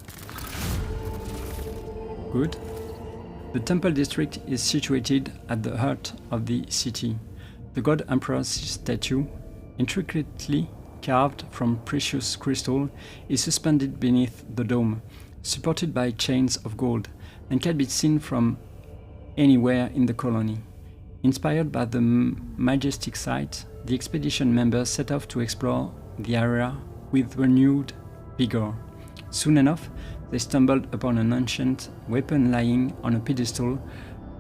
Good. The temple district is situated at the heart of the city. The God Emperor's statue, intricately carved from precious crystal, is suspended beneath the dome, supported by chains of gold, and can be seen from anywhere in the colony. Inspired by the majestic sight, the expedition members set off to explore the area with renewed vigor. Soon enough, they stumbled upon an ancient weapon lying on a pedestal,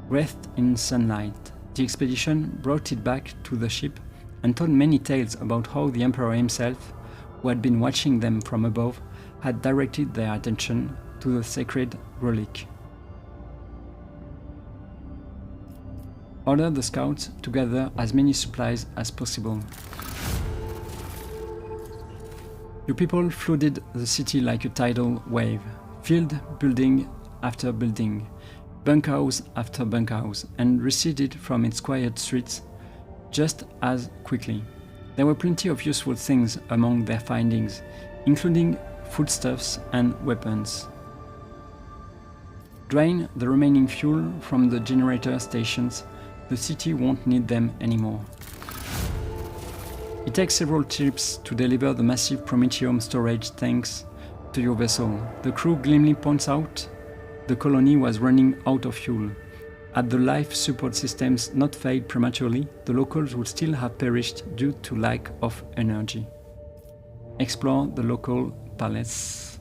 wreathed in sunlight. The expedition brought it back to the ship and told many tales about how the Emperor himself, who had been watching them from above, had directed their attention to the sacred relic. Order the scouts to gather as many supplies as possible. Your people flooded the city like a tidal wave, filled building after building, bunkhouse after bunkhouse, and receded from its quiet streets just as quickly. There were plenty of useful things among their findings, including foodstuffs and weapons. Drain the remaining fuel from the generator stations. The city won't need them anymore. It takes several trips to deliver the massive Prometheum storage tanks to your vessel. The crew grimly points out the colony was running out of fuel. Had the life support systems not failed prematurely, the locals would still have perished due to lack of energy. Explore the local palace.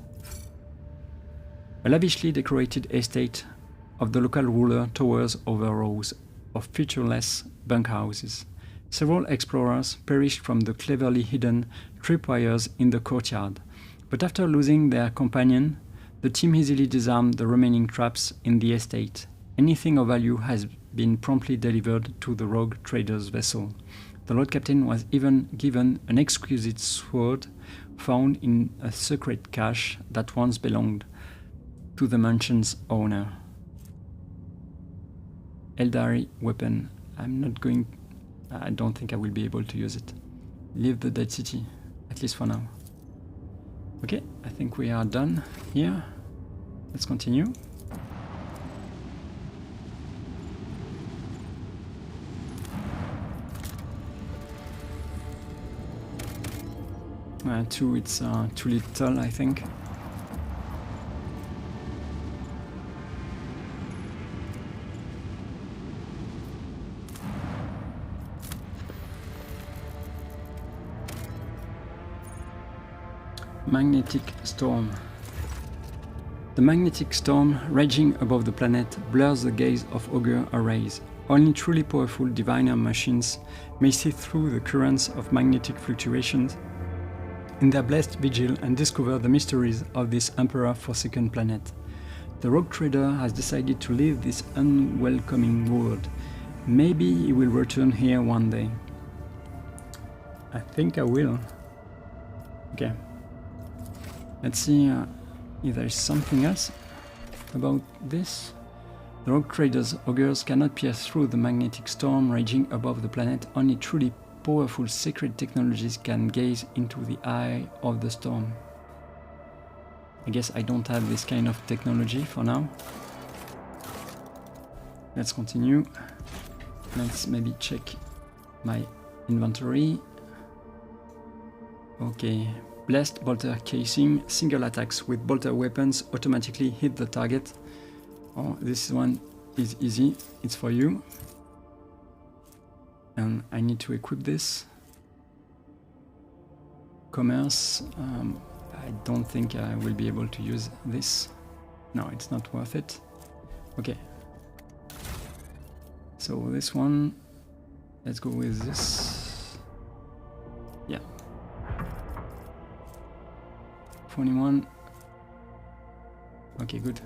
A lavishly decorated estate of the local ruler towers over rows of featureless bunkhouses. Several explorers perished from the cleverly hidden tripwires in the courtyard, but after losing their companion, the team easily disarmed the remaining traps in the estate. Anything of value has been promptly delivered to the rogue trader's vessel. The Lord Captain was even given an exquisite sword found in a secret cache that once belonged to the mansion's owner. Eldari weapon. I don't think I will be able to use it. Leave the Dead City, at least for now. Okay, I think we are done here. Let's continue. Two, it's too little, I think. Magnetic storm. The magnetic storm raging above the planet blurs the gaze of augur arrays. Only truly powerful diviner machines may see through the currents of magnetic fluctuations in their blessed vigil and discover the mysteries of this emperor-forsaken planet. The rogue trader has decided to leave this unwelcoming world. Maybe he will return here one day. I think I will. Okay. Let's see if there is something else about this. The rogue trader's augurs cannot pierce through the magnetic storm raging above the planet. Only truly powerful secret technologies can gaze into the eye of the storm. I guess I don't have this kind of technology for now. Let's continue. Let's maybe check my inventory. Okay. Blessed bolter casing. Single attacks with bolter weapons automatically hit the target. Oh, this one is easy. It's for you. And I need to equip this. Commerce. I don't think I will be able to use this. No, it's not worth it. Okay. So this one, let's go with this. Yeah. 21. Okay, good.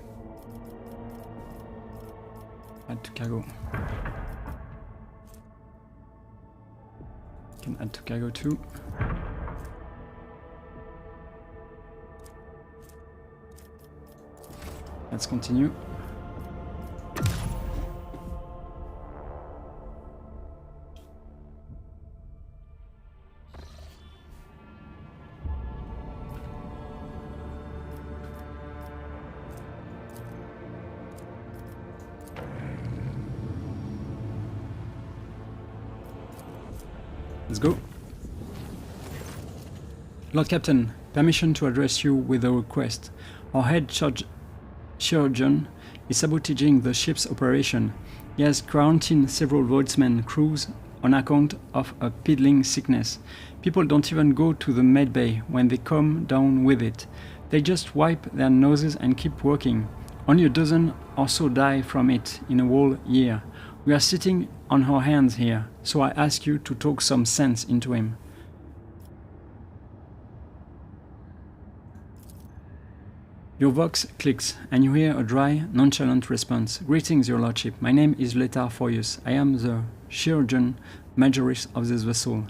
Add to cargo. Can add to cargo too. Let's continue. Let's go. Lord Captain, permission to address you with a request. Our head chirurgeon is sabotaging the ship's operation. He has quarantined several Voidsman crews on account of a piddling sickness. People don't even go to the med bay when they come down with it. They just wipe their noses and keep working. Only a dozen or so die from it in a whole year. We are sitting on our hands here, so I ask you to talk some sense into him. Your vox clicks, and you hear a dry, nonchalant response. Greetings, your lordship. My name is Letar Foyus. I am the chirurgeon majoris of this vessel.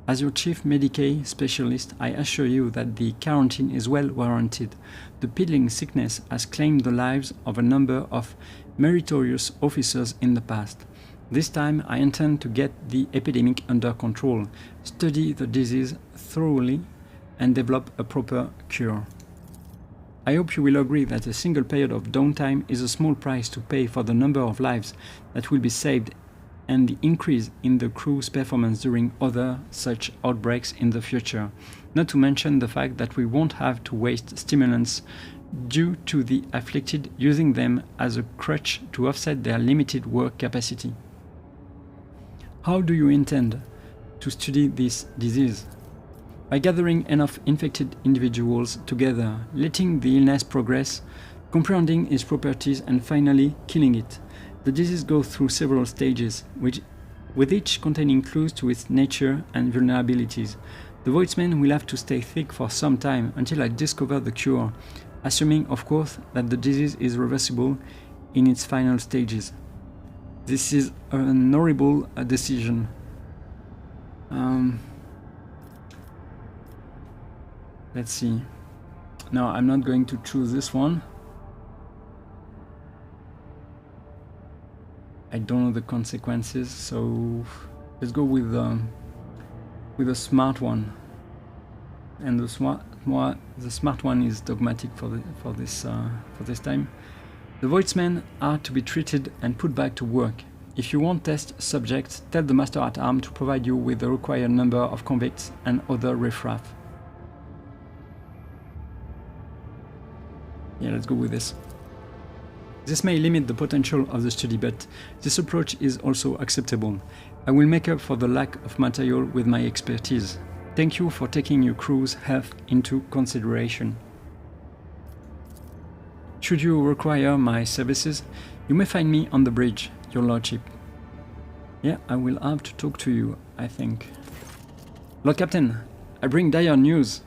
As your chief medicae specialist, I assure you that the quarantine is well warranted. The piddling sickness has claimed the lives of a number of meritorious officers in the past. This time I intend to get the epidemic under control, study the disease thoroughly, and develop a proper cure. I hope you will agree that a single period of downtime is a small price to pay for the number of lives that will be saved and the increase in the crew's performance during other such outbreaks in the future. not to mention the fact that we won't have to waste stimulants due to the afflicted using them as a crutch to offset their limited work capacity. How do you intend to study this disease? By gathering enough infected individuals together, letting the illness progress, comprehending its properties, and finally killing it. The disease goes through several stages, with each containing clues to its nature and vulnerabilities. The Voidsman will have to stay thick for some time until I discover the cure, assuming, of course, that the disease is reversible in its final stages. This is an horrible decision. Let's see. No, I'm not going to choose this one. I don't know the consequences, so let's go with a smart one. And the smart one is dogmatic for this time. The Voidsmen are to be treated and put back to work. If you want test subjects, tell the Master at Arms to provide you with the required number of convicts and other riffraff. Yeah, let's go with this. This may limit the potential of the study, but this approach is also acceptable. I will make up for the lack of material with my expertise. Thank you for taking your crew's health into consideration. Should you require my services, you may find me on the bridge, your lordship. Yeah, I will have to talk to you, I think. Lord Captain, I bring dire news.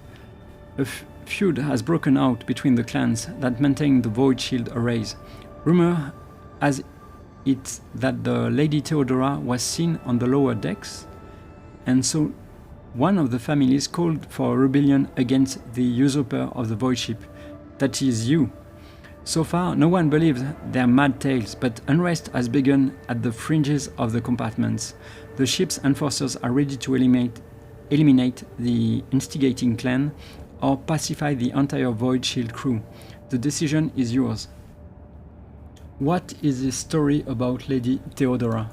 A feud has broken out between the clans that maintain the Void Shield arrays. Rumor has it that the Lady Theodora was seen on the lower decks, and so one of the families called for a rebellion against the usurper of the Void Ship. That is you. So far, no one believes their mad tales, but unrest has begun at the fringes of the compartments. The ship's enforcers are ready to eliminate the instigating clan or pacify the entire Void Shield crew. The decision is yours. What is this story about Lady Theodora?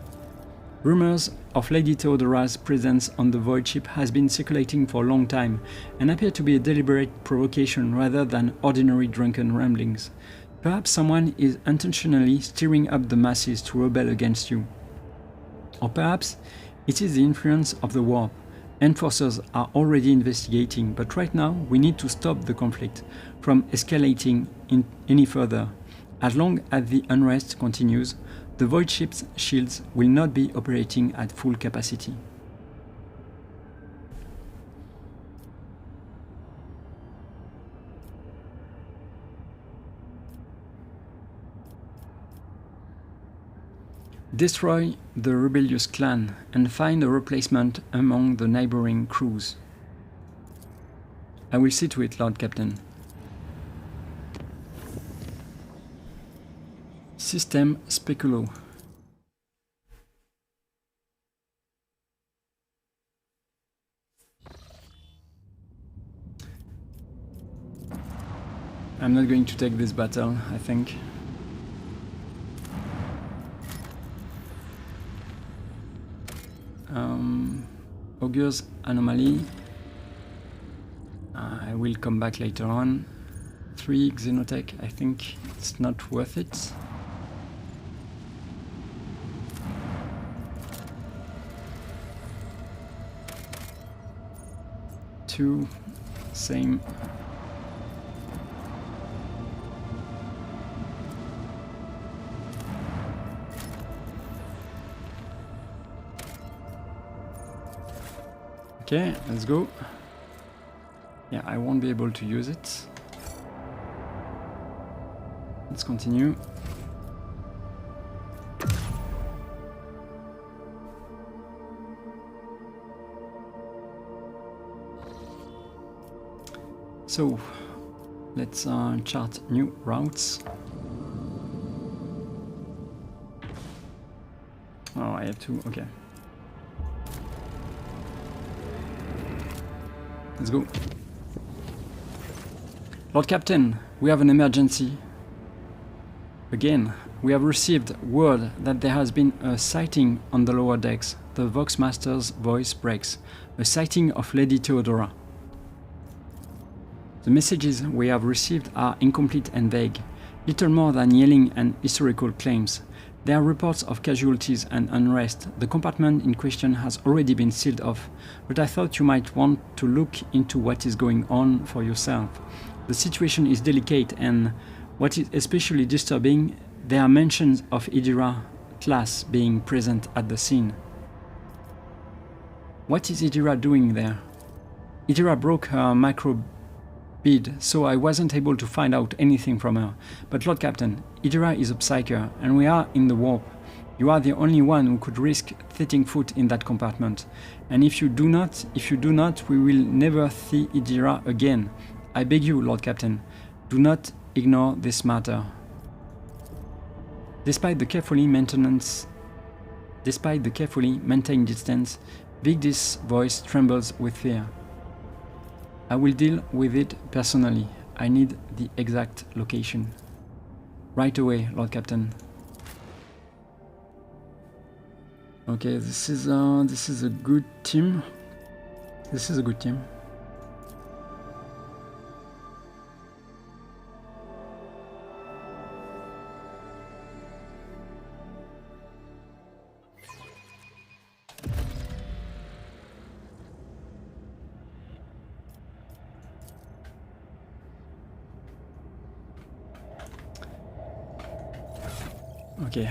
Rumors of Lady Theodora's presence on the Void Ship has been circulating for a long time and appear to be a deliberate provocation rather than ordinary drunken ramblings. Perhaps someone is intentionally stirring up the masses to rebel against you. Or perhaps it is the influence of the warp. Enforcers are already investigating, but right now we need to stop the conflict from escalating any further. As long as the unrest continues, the Void Ship's shields will not be operating at full capacity. Destroy the rebellious clan and find a replacement among the neighboring crews. I will see to it, Lord Captain. System Speculo. I'm not going to take this battle, I think. Augur's Anomaly. I will come back later on. 3 Xenotech, I think it's not worth it. Two, same. Okay, let's go. Yeah, I won't be able to use it. Let's continue. So, let's chart new routes. Oh, I have to, okay. Let's go. Lord Captain, we have an emergency. Again, we have received word that there has been a sighting on the lower decks. The Voxmaster's voice breaks. A sighting of Lady Theodora. The messages we have received are incomplete and vague, little more than yelling and historical claims. There are reports of casualties and unrest. The compartment in question has already been sealed off, but I thought you might want to look into what is going on for yourself. The situation is delicate, and what is especially disturbing, there are mentions of Idira class being present at the scene. What is Idira doing there? Idira broke her micro bead, so I wasn't able to find out anything from her. But Lord Captain, Idira is a psyker, and we are in the warp. You are the only one who could risk setting foot in that compartment. And if you do not, we will never see Idira again. I beg you, Lord Captain, do not ignore this matter. Despite the carefully maintained distance, Vigdis' voice trembles with fear. I will deal with it personally. I need the exact location. Right away, Lord Captain. Okay, this is a good team. This is a good team. Okay.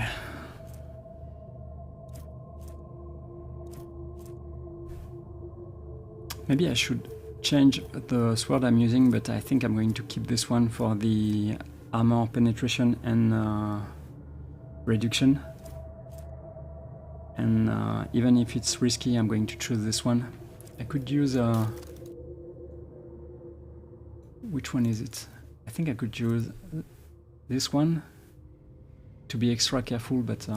Maybe I should change the sword I'm using, but I think I'm going to keep this one for the armor penetration and reduction. And even if it's risky, I'm going to choose this one. I could use which one is it? I think I could use this one to be extra careful, but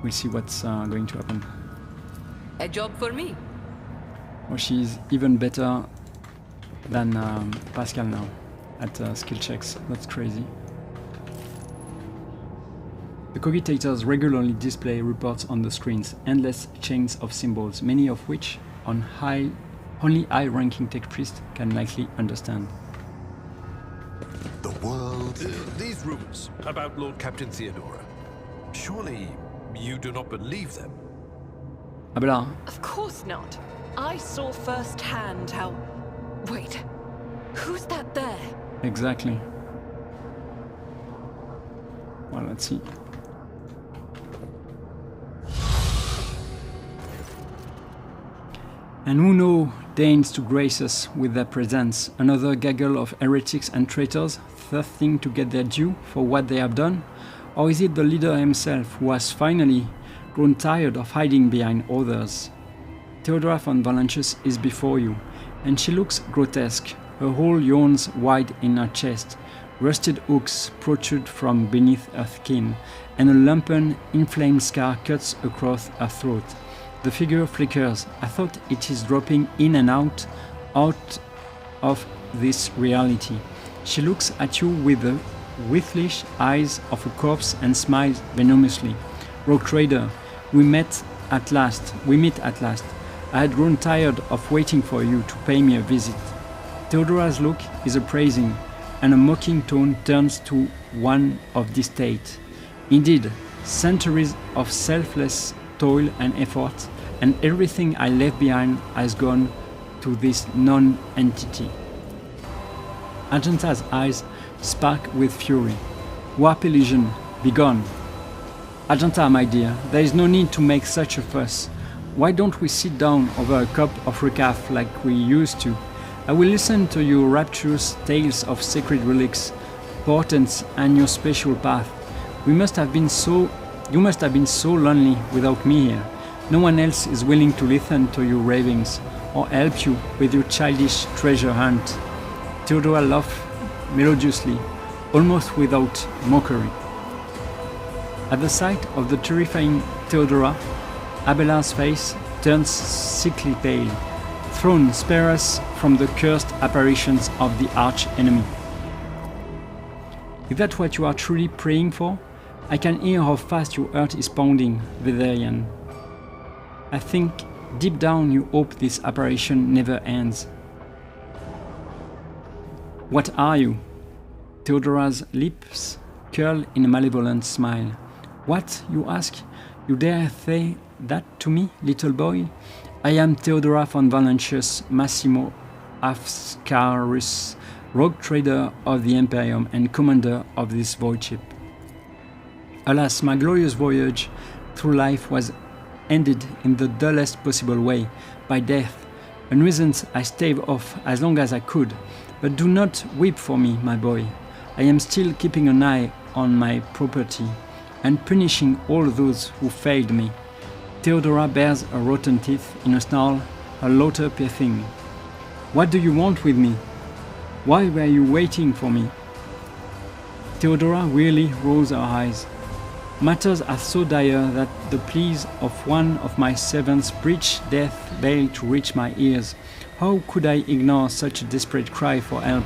we'll see what's going to happen. A job for me. Oh, she's even better than Pascal now at skill checks. That's crazy. The cogitators regularly display reports on the screens, endless chains of symbols, many of which only high-ranking tech priests can likely understand. The world... These rumors about Lord Captain Theodora, surely you do not believe them? Abelard. Of course not. I saw firsthand how... Wait, who's that there? Exactly. Well, let's see. And who deigns to grace us with their presence? Another gaggle of heretics and traitors thirsting to get their due for what they have done? Or is it the leader himself who has finally grown tired of hiding behind others? Theodora von Valancius is before you, and she looks grotesque. Her hole yawns wide in her chest, rusted hooks protrude from beneath her skin, and a lumpen, inflamed scar cuts across her throat. The figure flickers. I thought it is dropping in and out of this reality. She looks at you with the wittlish eyes of a corpse and smiles venomously. Rogue Trader, we meet at last. I had grown tired of waiting for you to pay me a visit. Theodora's look is appraising, and a mocking tone turns to one of distaste. Indeed, centuries of selfless toil and effort, and everything I left behind has gone to this non-entity. Argenta's eyes spark with fury. Warp illusion, begone. Argenta, my dear, there is no need to make such a fuss. Why don't we sit down over a cup of recaf like we used to? I will listen to your rapturous tales of sacred relics, portents, and your special path. You must have been so lonely without me here. No one else is willing to listen to your ravings or help you with your childish treasure hunt. Theodora laughed melodiously, almost without mockery. At the sight of the terrifying Theodora, Abelard's face turns sickly pale. Throne, spare us from the cursed apparitions of the arch-enemy. Is that what you are truly praying for? I can hear how fast your heart is pounding, Vederian. I think deep down you hope this apparition never ends. What are you? Theodora's lips curl in a malevolent smile. What, you ask? You dare say that to me, little boy? I am Theodora von Valentius Massimo Ascarus, rogue trader of the Imperium and commander of this void ship. Alas, my glorious voyage through life was ended in the dullest possible way, by death. A nuisance I staved off as long as I could. But do not weep for me, my boy. I am still keeping an eye on my property, and punishing all those who failed me. Theodora bears a rotten teeth in a snarl, her laughter piercing. What do you want with me? Why were you waiting for me? Theodora wearily rolls her eyes. Matters are so dire that the pleas of one of my servants breach death veil to reach my ears. How could I ignore such a desperate cry for help,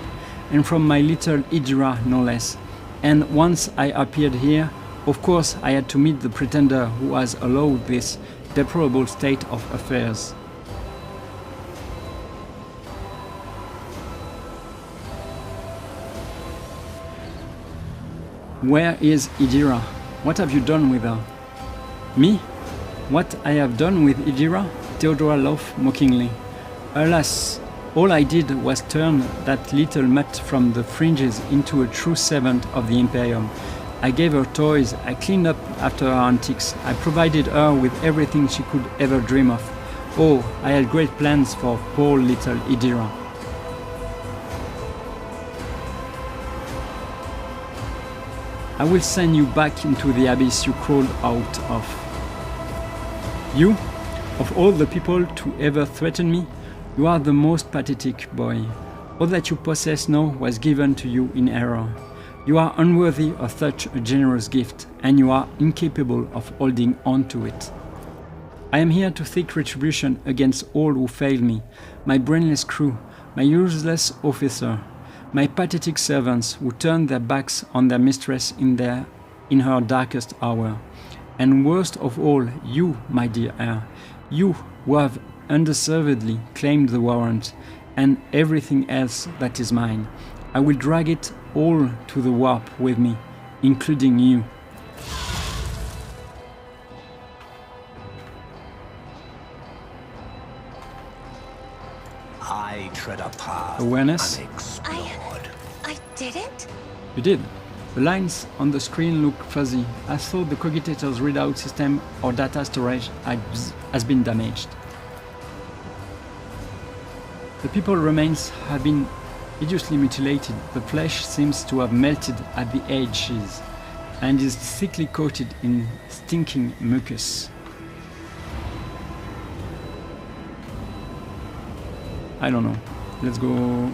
and from my little Idira no less? And once I appeared here, of course I had to meet the pretender who has allowed this deplorable state of affairs. Where is Idira? What have you done with her? Me? What I have done with Idira? Theodora laughed mockingly. Alas, all I did was turn that little mutt from the fringes into a true servant of the Imperium. I gave her toys, I cleaned up after her antics, I provided her with everything she could ever dream of. Oh, I had great plans for poor little Idira. I will send you back into the abyss you crawled out of. You, of all the people to ever threaten me, you are the most pathetic boy. All that you possess now was given to you in error. You are unworthy of such a generous gift, and you are incapable of holding on to it. I am here to seek retribution against all who failed me, my brainless crew, my useless officer, my pathetic servants who turned their backs on their mistress in her darkest hour. And worst of all, you, my dear heir, you who have undeservedly claimed the warrant, and everything else that is mine. I will drag it all to the warp with me, including you. I tread a path Awareness? unexplored. I didn't? You did. The lines on the screen look fuzzy, as though the Cogitator's readout system or data storage has been damaged. The people's remains have been hideously mutilated. The flesh seems to have melted at the edges and is thickly coated in stinking mucus. I don't know. Let's go...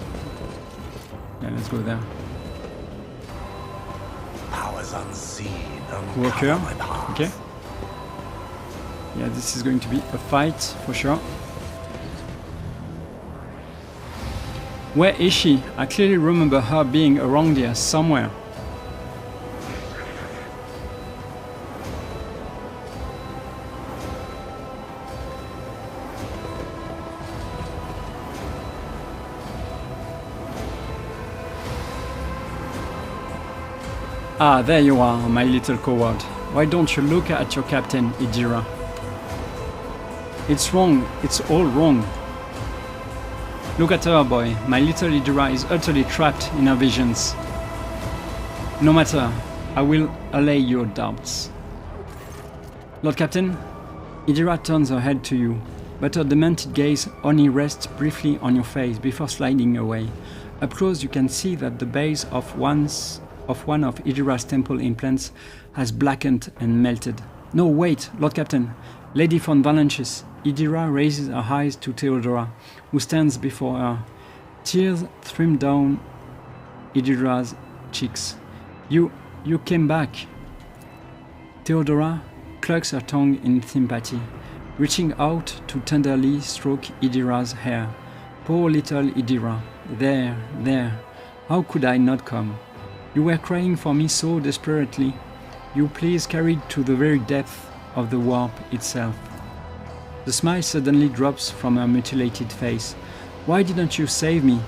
Yeah, let's go there. Powers unseen Worker. uncover my path. Okay. Yeah, this is going to be a fight for sure. Where is she? I clearly remember her being around here somewhere. Ah, there you are, my little coward. Why don't you look at your captain, Idira? It's wrong, it's all wrong. Look at her, boy. My little Idira is utterly trapped in her visions. No matter, I will allay your doubts. Lord Captain, Idira turns her head to you, but her demented gaze only rests briefly on your face before sliding away. Up close you can see that the base of one of Idira's temple implants has blackened and melted. No, wait, Lord Captain. Lady von Valentius. Idira raises her eyes to Theodora, who stands before her. Tears stream down Idira's cheeks. You came back. Theodora clucks her tongue in sympathy, reaching out to tenderly stroke Idira's hair. Poor little Idira. There. How could I not come? You were crying for me so desperately. You please carried to the very depth of the warp itself. The smile suddenly drops from her mutilated face. Why didn't you save me?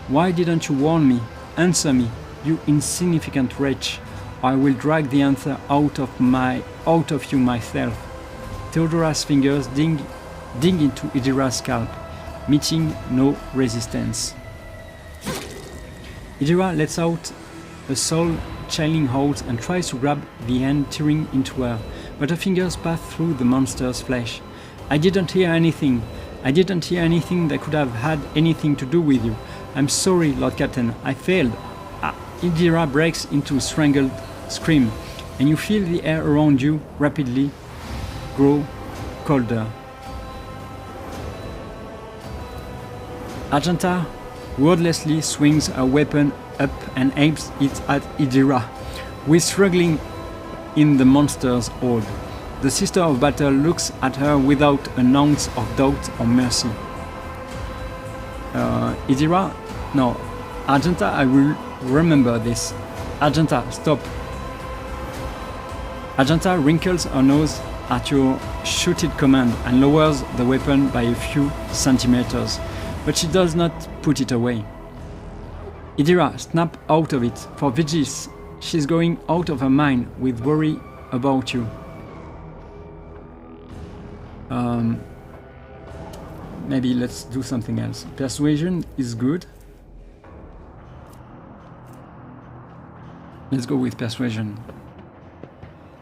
Why didn't you warn me? Answer me, you insignificant wretch. I will drag the answer out of you myself. Theodora's fingers dig into Idira's scalp, meeting no resistance. Idira lets out a soul-chilling howl and tries to grab the hand tearing into her, but her fingers pass through the monster's flesh. I didn't hear anything. I didn't hear anything that could have had anything to do with you. I'm sorry, Lord Captain. I failed. Idira breaks into a strangled scream, and you feel the air around you rapidly grow colder. Argenta wordlessly swings her weapon up and aims it at Idira, who is struggling in the monster's hold. The Sister of Battle looks at her without an ounce of doubt or mercy. Idira? No. Argenta, I will remember this. Argenta, stop. Argenta wrinkles her nose at your shooted command and lowers the weapon by a few centimeters, but she does not put it away. Idira, snap out of it. For Vigis, she's going out of her mind with worry about you. Maybe let's do something else. Persuasion is good. Let's go with persuasion.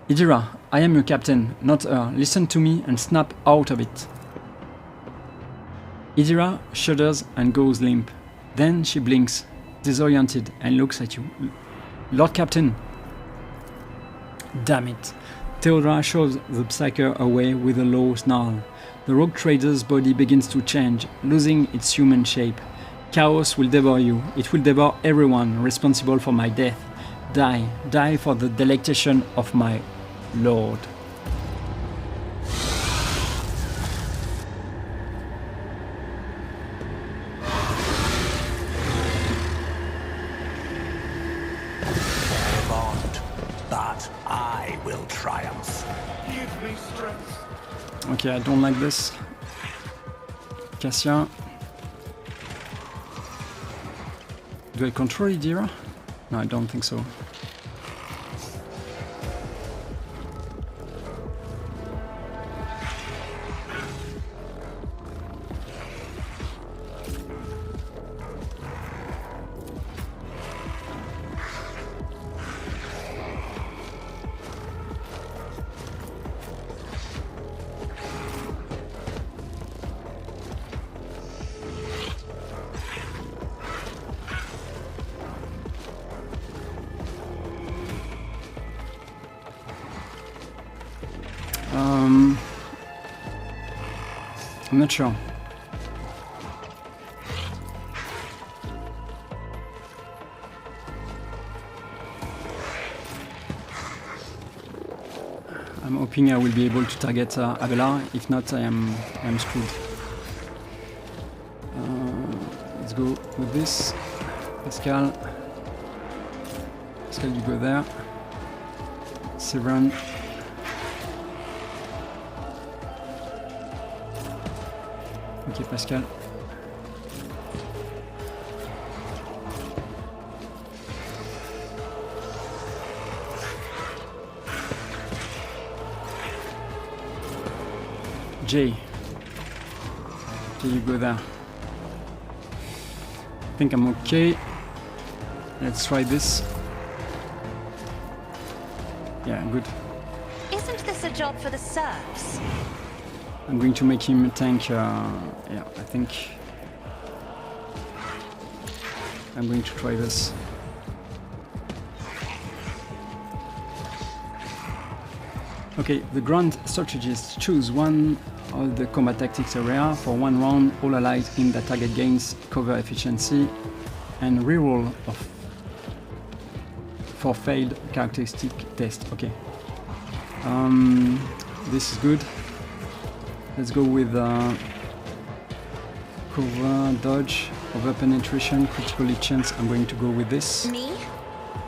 Idira, I am your captain, not her. Listen to me and snap out of it. Idira shudders and goes limp. Then she blinks, disoriented, and looks at you. Lord Captain! Damn it. Theodora shoves the Psyker away with a low snarl. The rogue trader's body begins to change, losing its human shape. Chaos will devour you. It will devour everyone responsible for my death. Die. Die for the delectation of my Lord. But I will triumph. Give me strength. Okay, I don't like this. Cassia. Do I control Idira? No, I don't think so. I'm not sure. I'm hoping I will be able to target Abelard. If not, I'm screwed. Let's go with this. Pascal. Pascal, you go there. Severin. Ok, Pascal. Jay. Okay, you go there. I think I'm okay. Let's try this. Yeah, good. Isn't this a job for the serfs? I'm going to make him a tank. Yeah, I think I'm going to try this. Okay, the grand strategist. Choose one of the combat tactics area for one round. All allies in the target gains cover efficiency and reroll for failed characteristic test. Okay. This is good. Let's go with cover, dodge, over penetration, critical hit chance. I'm going to go with this. Me?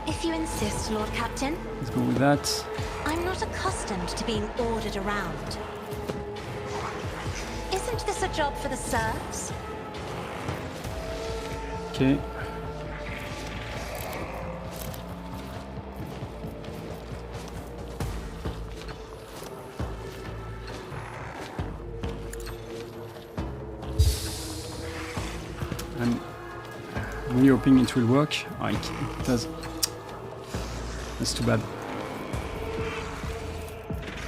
If you insist, Lord Captain. Let's go with that. I'm not accustomed to being ordered around. Isn't this a job for the serfs? Okay. I'm really hoping it will work. Oh, it does. That's too bad.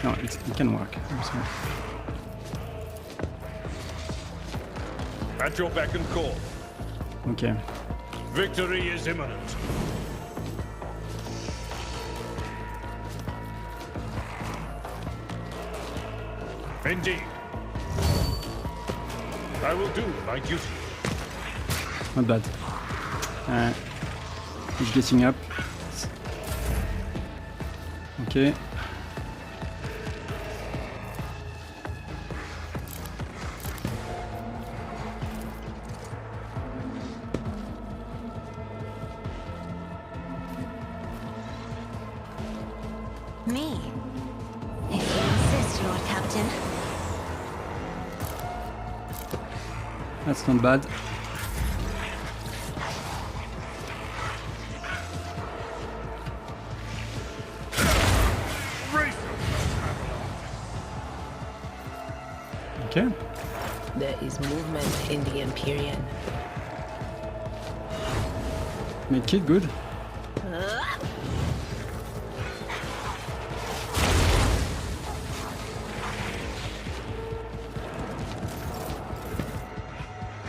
No, it can work. I'm sorry. At your beck and call. Okay. Victory is imminent. Indeed. I will do my duty. Not bad. It's getting up. Okay. Me? If you insist, Lord Captain. That's not bad. Okay. There is movement in the Empyrean. Make it good.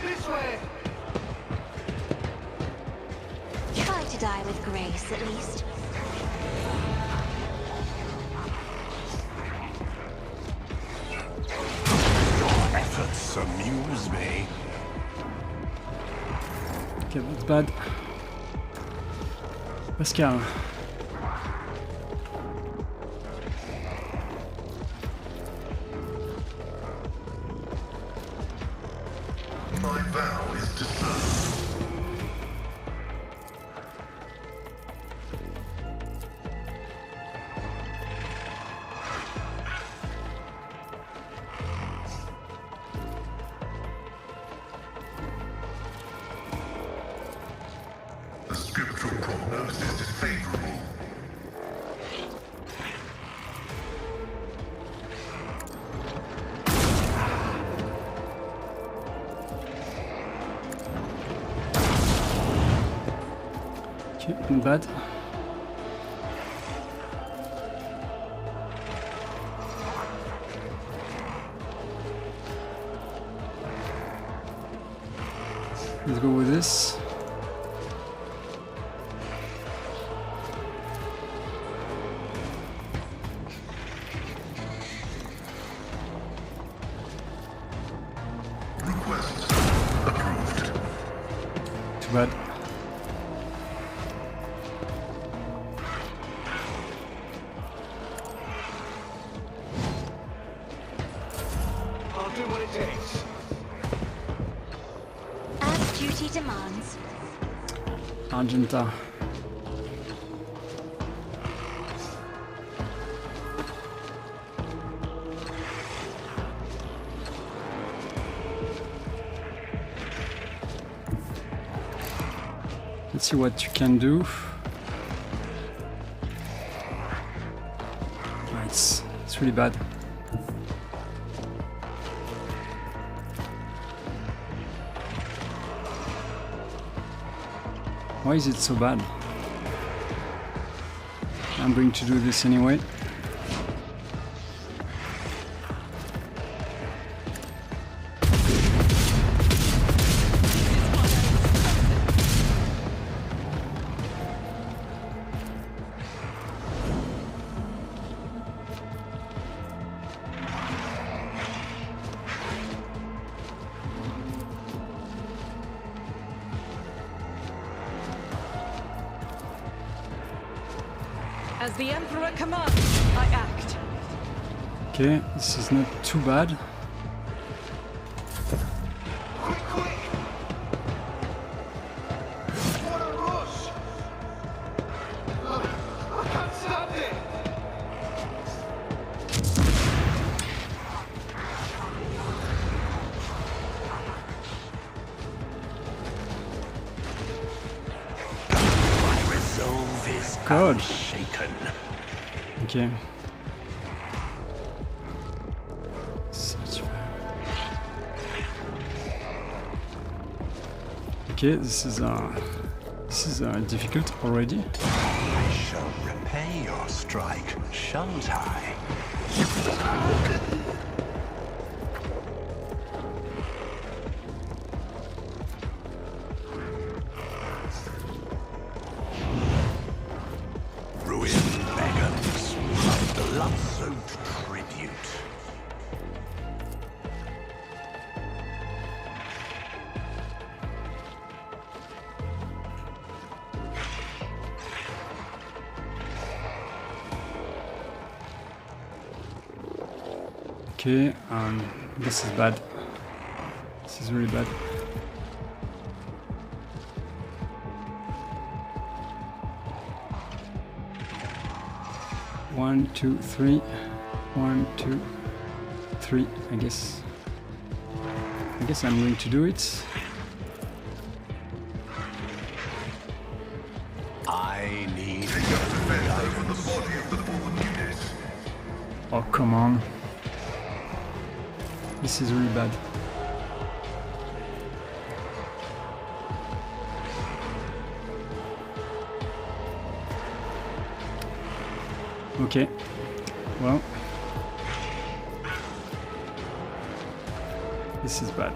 This way! Try to die with grace, at least. Your efforts amuse me. Okay, that's bad. Pascal. My vow is to serve. The scriptural prognosis is favorable. Okay, not bad. Let's go with this. Request approved. Too bad. I'll do what it takes. As duty demands. Argenta. Let's see what you can do. It's really bad. Why is it so bad? I'm going to do this anyway. As the Emperor commands, I act. Okay, this is not too bad. Quick, quick! What a rush! I can't stand it! God. Shaken. Okay. Such okay, this is difficult already. I shall repay your strike, shan't I? Ruin beckons, my blood-soaked tribute. Okay, this is bad. This is really bad. One, two, three. 1, 2, 3. I guess I'm going to do it. I need Oh, come on. This is really bad. Okay. Well. This is bad.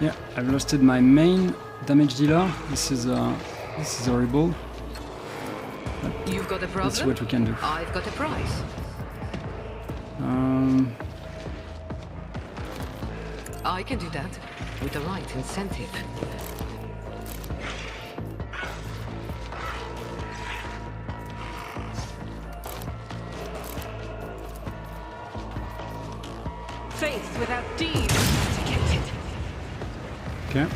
Yeah, I've lost my main damage dealer. This is horrible. But You've got a problem? that's what we can do. I've got a price. I can do that with the right incentive. Faith without deeds. Okay.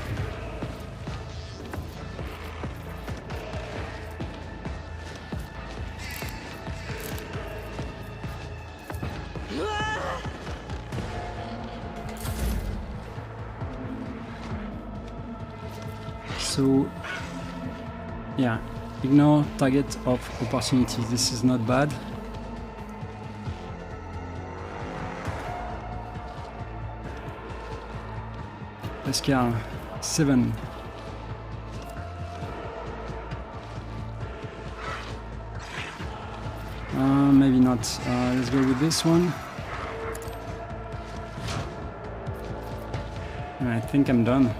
So, yeah, ignore target of opportunity. This is not bad. Pascal, 7. Maybe not. Let's go with this one. I think I'm done.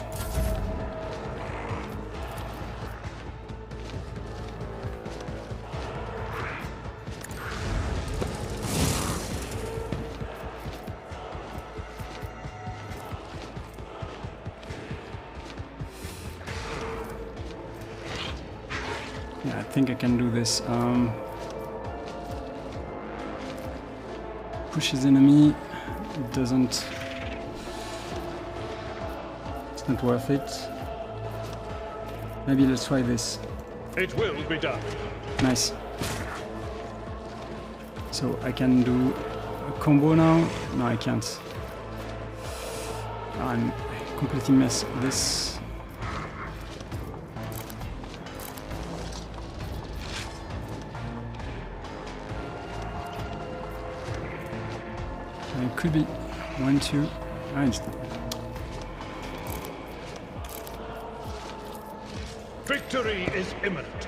Yeah, I think I can do this. Pushes enemy. It doesn't. It's not worth it. Maybe let's try this. It will be done. Nice. So I can do a combo now. No, I can't. I'm completely messed this. It could be 1, 2. I understand. Victory is imminent.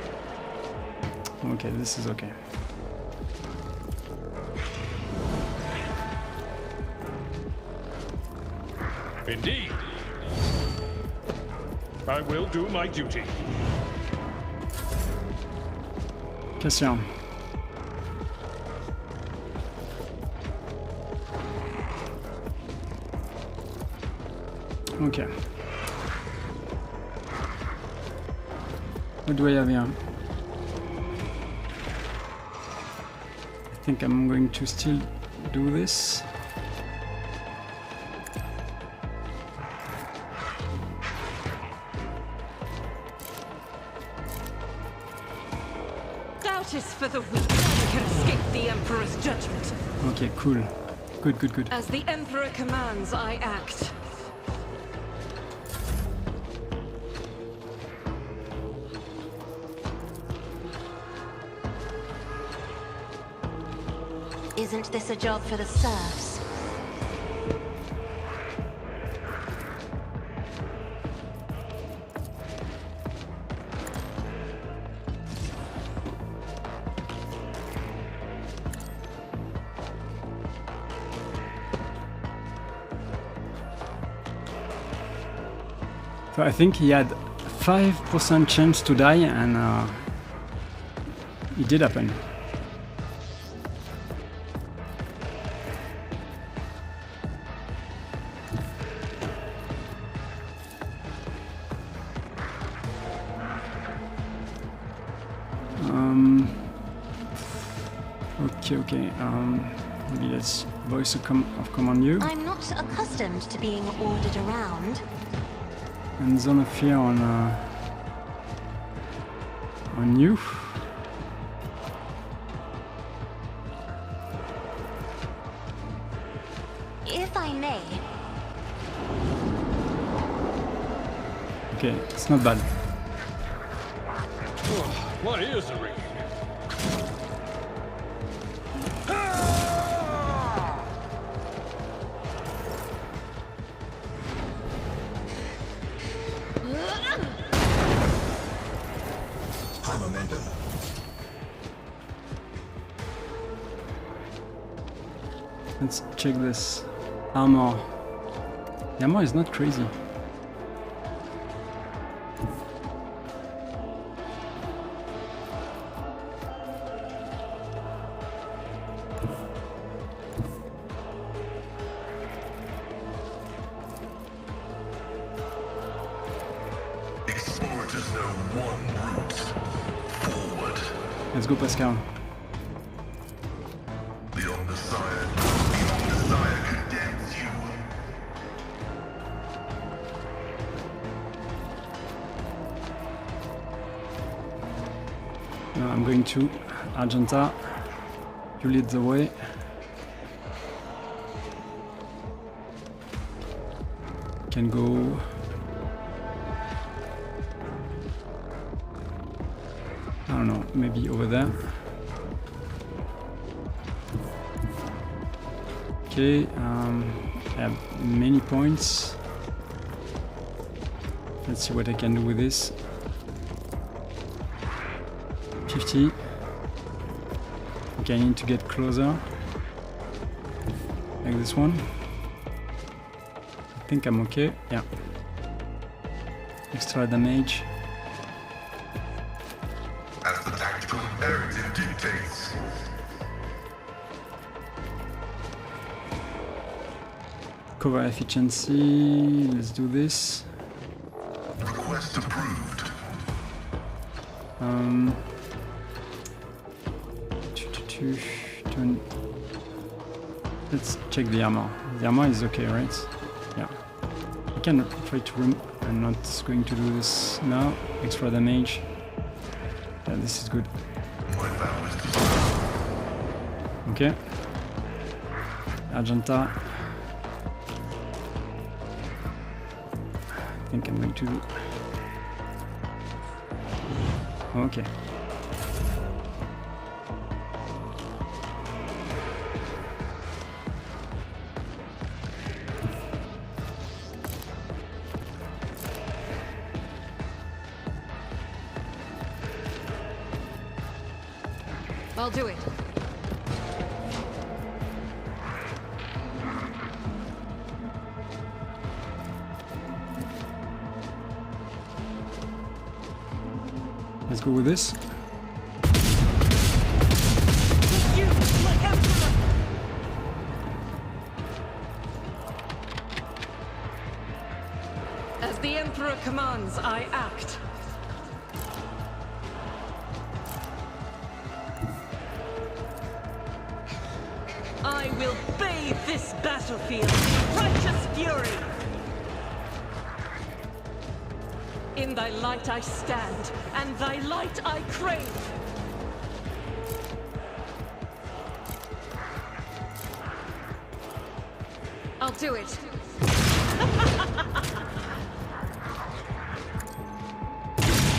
Okay, this is okay. Indeed. I will do my duty. Cassian. Okay. What do I have here? I think I'm going to still do this. Art is for the weak. You can escape the Emperor's judgment. Okay, cool. Good. As the Emperor commands, I act. Isn't this a job for the serfs? So I think he had 5% chance to die, and it did happen. Okay. Maybe let's voice of command you. I'm not accustomed to being ordered around. And zone of fear on you. If I may. Okay, it's not bad. Oh, my ears are ringing. High momentum. Let's check this armor. The armor is not crazy. Explorers know one route. Forward. Let's go, Pascal. The Omnissiah condemns you. Now I'm going to Argenta. You lead the way. Can go. I don't know, maybe over there. Okay, I have many points. Let's see what I can do with this. 50. Okay, I need to get closer. Like this one. I think I'm okay, yeah. Extra damage. As the tactical imperative dictates. Cover efficiency, let's do this. Request approved. Let's check the armor. The armor is okay, right? Yeah. I can try to room. I'm not going to do this now. Extra damage. Yeah, this is good. My vow is to Okay. Argenta. I think I'm going to do. Okay. I'll do it. Let's go with this. You, my Emperor! As the Emperor commands, I act. I will bathe this battlefield in righteous fury. In thy light I stand, and thy light I crave. I'll do it.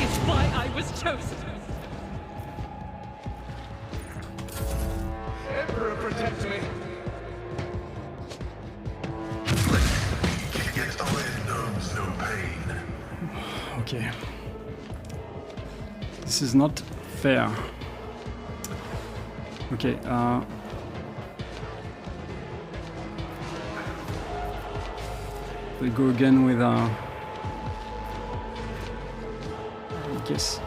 It's why I was chosen. Emperor, protect me. Yet iron knows no pain. Okay. This is not fair. Okay, we go again with I guess.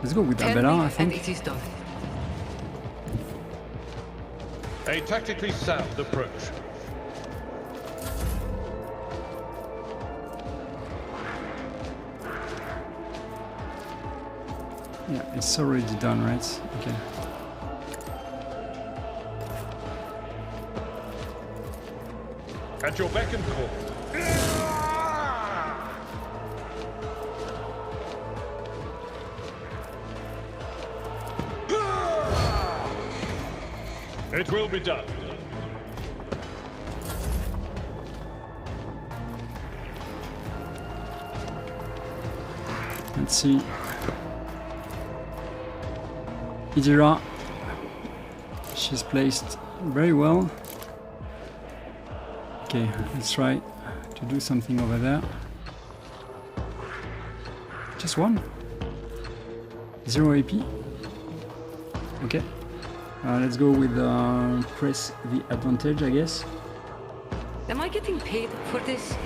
Let's go with Abella, I think. And it is done. A tactically sound approach. Yeah, it's already done, right? Okay. At your beck and call. It will be done. Let's see. Idira. She's placed very well. Okay, let's try to do something over there. Just one. 0 AP. Okay. Let's go with press the advantage, I guess. Am I getting paid for this?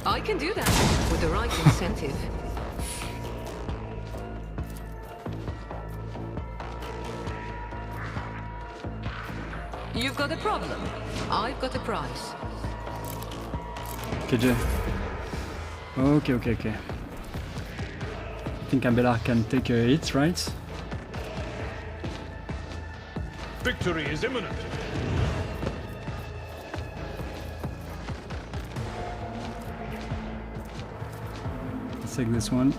I can do that with the right incentive. You've got a problem. I've got a prize. Okay, Jay. Okay. I think Abella can take a hit, right? Victory is imminent. Let's take this one.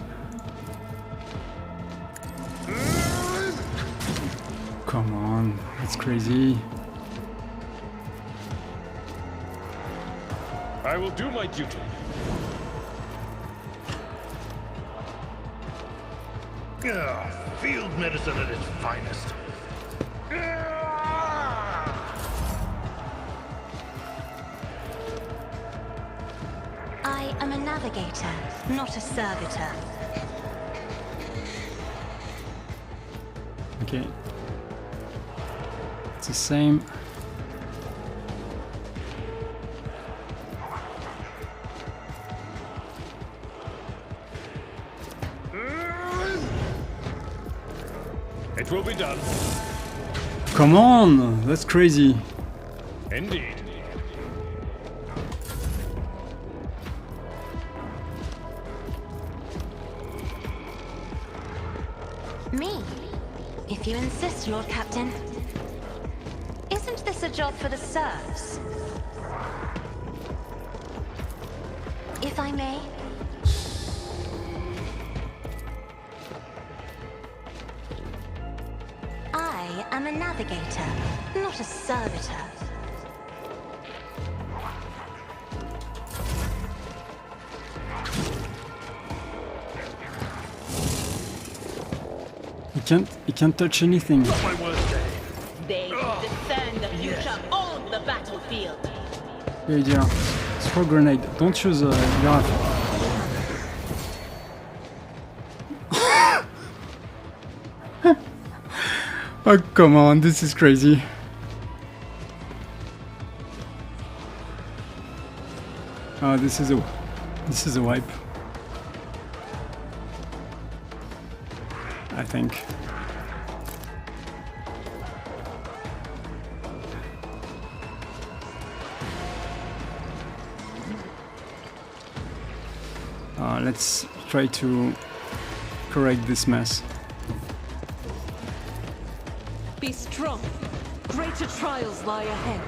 Come on, that's crazy. I will do my duty. Field medicine at its finest. I am a navigator, not a servitor. Okay. It's the same. It will be done. Come on! That's crazy. Indeed. Me? If you insist, Lord Captain. Isn't this a job for the serfs? If I may? I am a navigator, not a servitor. He can't touch anything. Not my worst day. They discern the future on the battlefield. Good idea. Throw grenade. Don't use Vyatt. Oh come on, this is crazy. Oh, this is a wipe. I think. Let's try to correct this mess. Be strong. Greater trials lie ahead.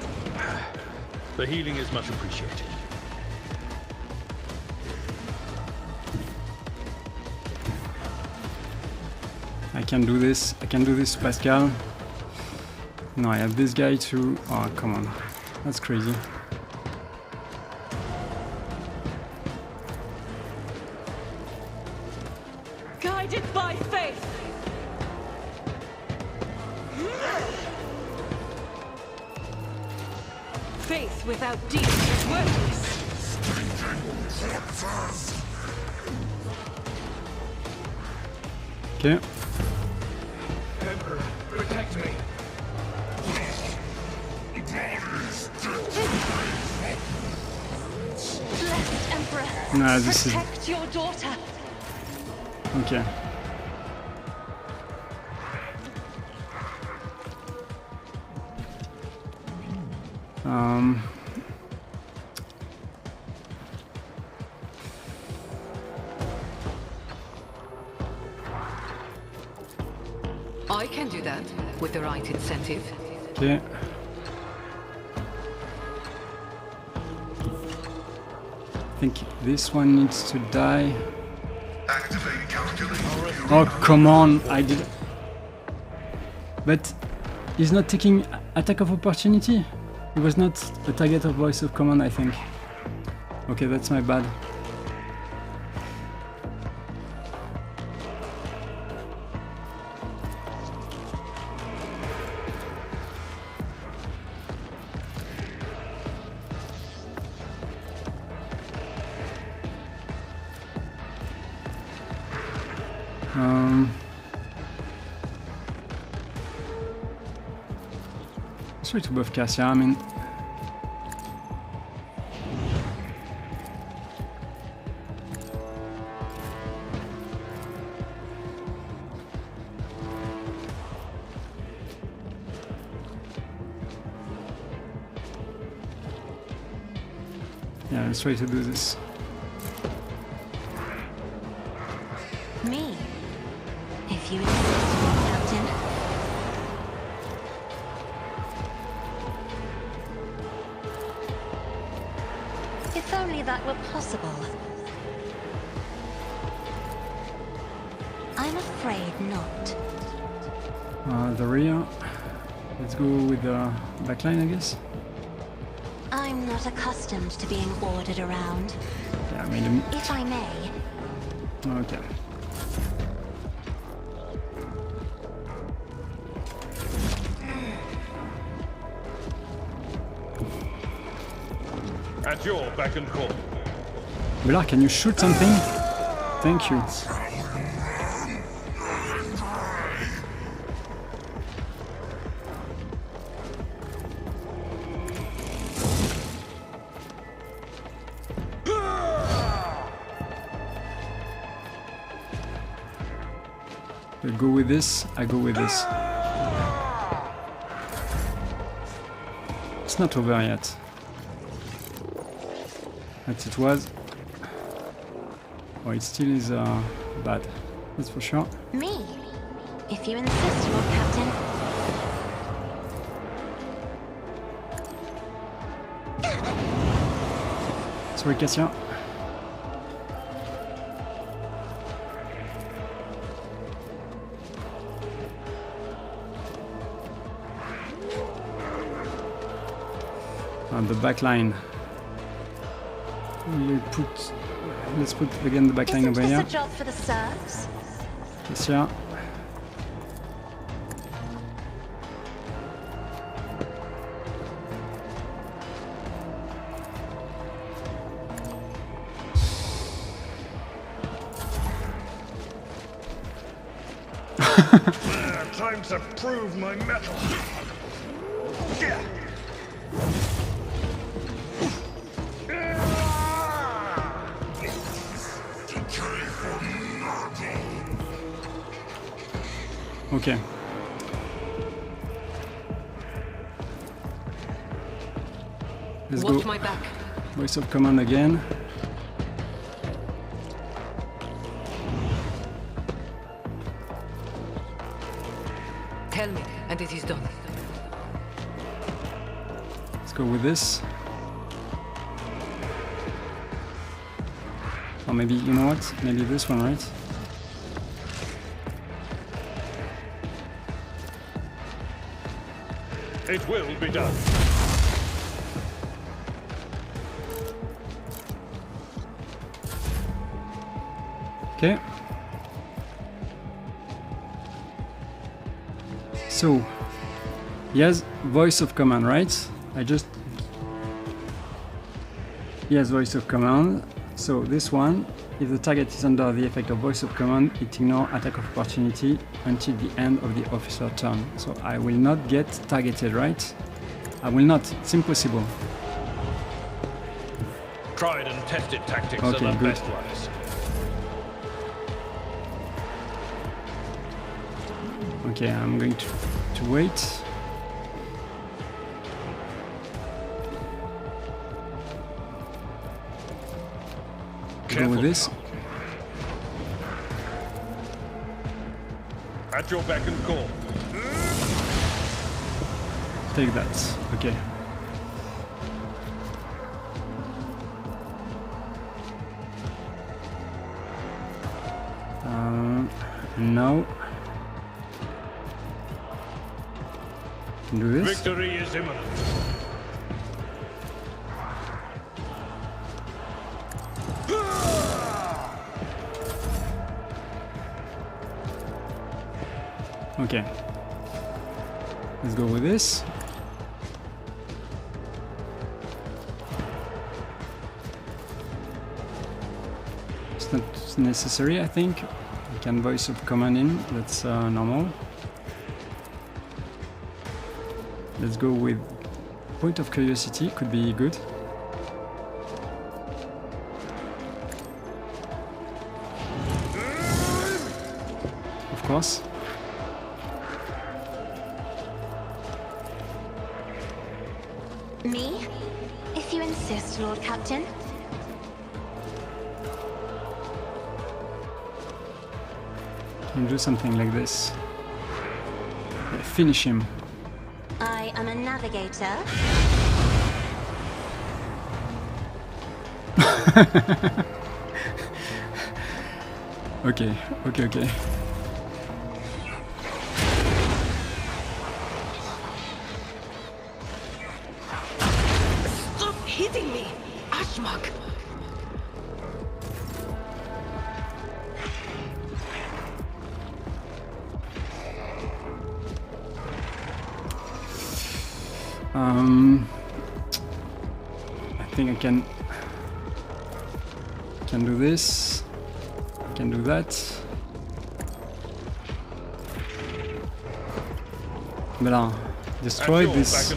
The healing is much appreciated. I can do this. I can do this, Pascal. No, I have this guy too. Oh, come on. That's crazy. Guided by faith. Faith without deeds is worthless. Okay. Emperor, protect me. Blessed Emperor, Nah, this is protect your daughter. okay. I can do that with the right incentive. Okay. I think this one needs to die. Activate calculation. Oh, come on, I did. But he's not taking attack of opportunity. He was not a target of voice of command, I think. Okay, that's my bad. Let's try to buff Cassia, I mean. Yeah, let's try to do this. Me, if you insist, Captain. If only that were possible. I'm afraid not. The rear. Let's go with the backline, I guess. I'm not accustomed to being ordered around. Yeah, I made him. If I may. Okay. At your beck and call. Bella, can you shoot something? Thank you. I go with this, I go with this. It's not over yet. As it was. Oh, it still is bad. That's for sure. Me, if you insist, Lord Captain. Sorry, Cassia. The back line. Let's put again the back line over here. Isn't this a job for the serfs? Yes, yeah. Time to prove my mettle. Yeah. Okay. Let's Watch go. my back. Voice of command again. Tell me, and it is done. Let's go with this. maybe, you know what? Maybe this one, right? It will be done. Okay. So, he has voice of command, right? He has voice of command. So this one, if the target is under the effect of voice of command, it ignores attack of opportunity until the end of the officer turn. So I will not get targeted, right? I will not. It's impossible. Tried and tested tactics Okay, are the good. best ones. Okay, I'm going to wait. Go with this. At your beck and call. Take that. Okay. Now. Do this. Victory is imminent. Okay. Let's go with this. It's not necessary, I think. I can voice of command in. That's normal. Let's go with point of curiosity. Could be good. Of course. Me? If you insist, Lord Captain. Can do something like this. Yeah, finish him. I am a navigator. Okay. Stop hitting me, Ashmak! I think I can do this. I can do that. But destroy this.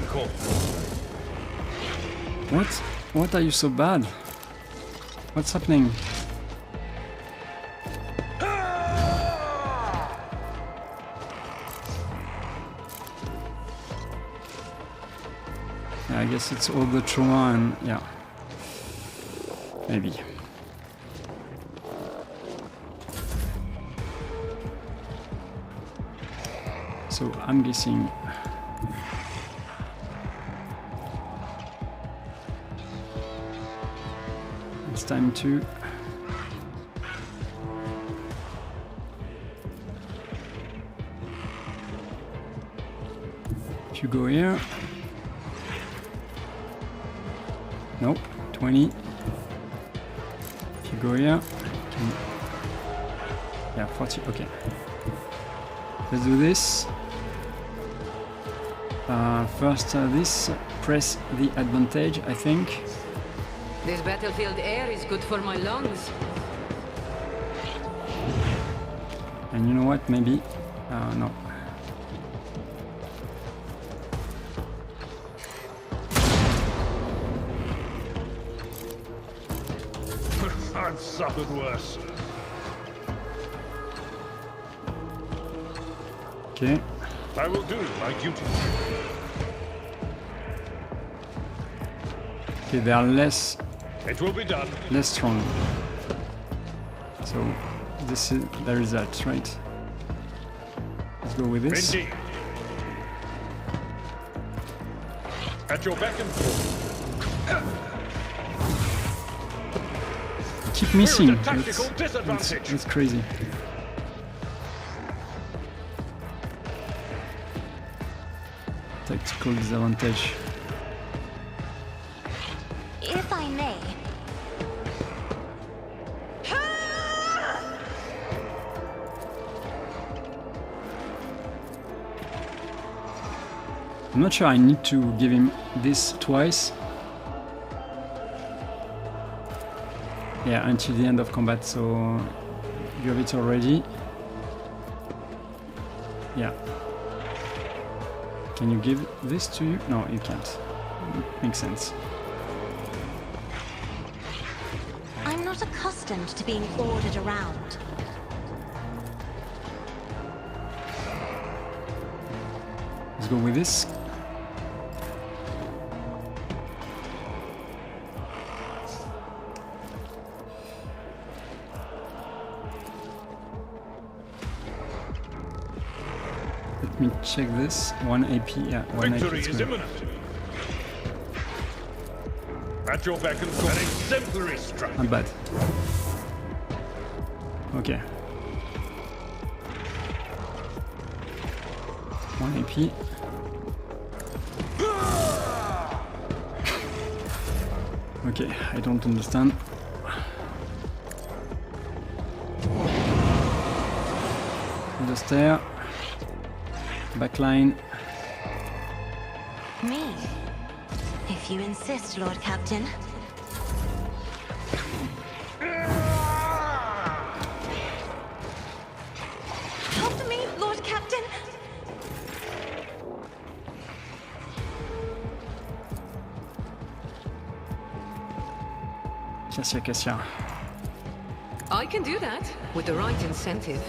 What are you so bad? What's happening? I guess it's all the trauma and yeah. Maybe. So I'm guessing it's time to if you go here. Nope, 20. If you go here, yeah, 40. Okay. Let's do this. First, this. Press the advantage, I think. This battlefield air is good for my lungs. And you know what? Maybe. No. I've suffered worse. Okay. I will do my duty. Okay, they are less. It will be done. Less strong. So this is the result, right? Let's go with this. Indeed. At your beck and call. keep missing. Here's a tactical disadvantage. It's crazy. Tactical disadvantage. If I may. I'm not sure I need to give him this twice. Yeah, until the end of combat, so you have it already. Yeah. Can you give this to you? No, you can't. Makes sense. I'm not accustomed to being ordered around. Let's go with this. Let me check this. 1 AP, yeah, 1 AP. Victory is imminent. At your beck and call. An exemplary strike. Not bad. Okay. 1 AP. Okay, I don't understand. The stair. Backline. Me? If you insist, Lord Captain. Help me, Lord Captain! Cassia. I can do that with the right incentive.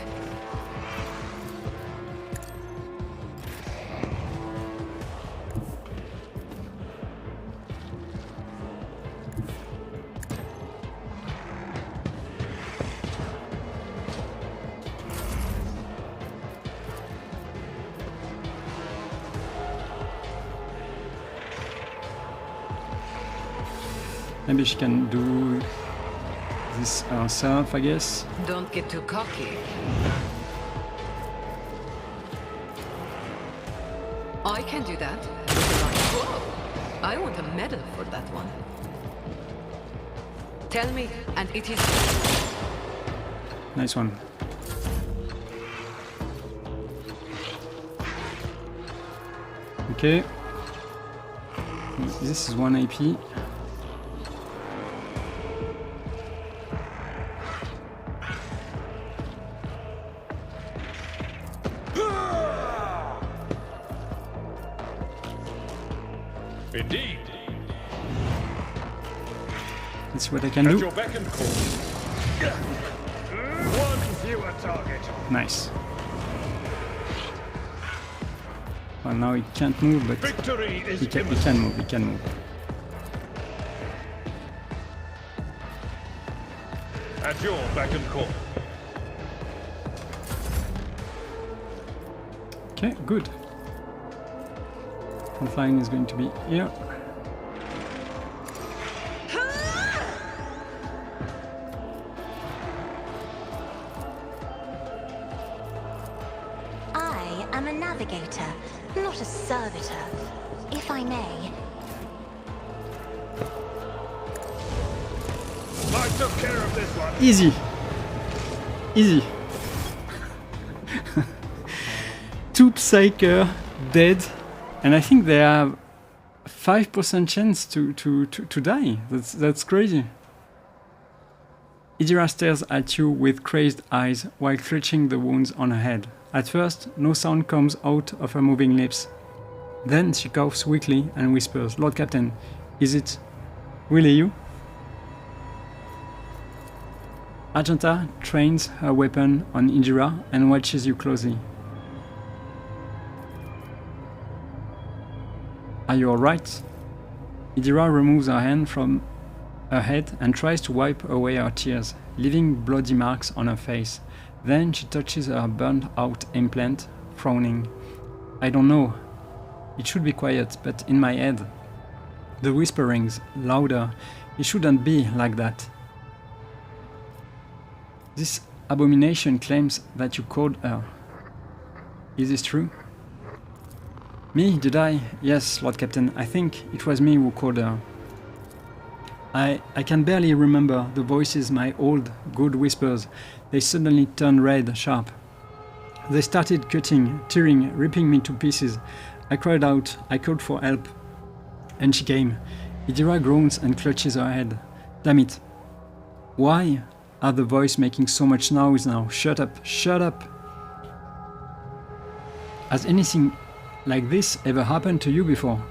Maybe she can do this herself, I guess. Don't get too cocky. I can do that. Whoa! I want a medal for that one. Tell me, and it is... Nice one. Okay. This is 1 AP. Indeed. That's what I can At do. your beck and call. One fewer target. Nice. Well, now he can't move, but Victory is he can move. He can move. At your beck and call. Okay, good. Front line is going to be here. I am a navigator, not a servitor, if I may. I took care of this one. Easy. Easy. Two Psyker dead. And I think they have 5% chance to die. That's crazy. Idira stares at you with crazed eyes while clutching the wounds on her head. At first, no sound comes out of her moving lips. Then she coughs weakly and whispers, "Lord Captain, is it really you?" Argenta trains her weapon on Idira and watches you closely. "Are you alright?" Idira removes her hand from her head and tries to wipe away her tears, leaving bloody marks on her face. Then she touches her burned-out implant, frowning. "I don't know. It should be quiet, but in my head, the whisperings louder. It shouldn't be like that." This abomination claims that you called her. Is this true? Me, did I? Yes, Lord Captain, I think it was me who called her. I can barely remember the voices, my old, good whispers. They suddenly turned red, sharp. They started cutting, tearing, ripping me to pieces. I cried out, I called for help. And she came. Idira groans and clutches her head. Damn it. Why are the voices making so much noise now? Shut up, shut up. Has anything like this ever happened to you before?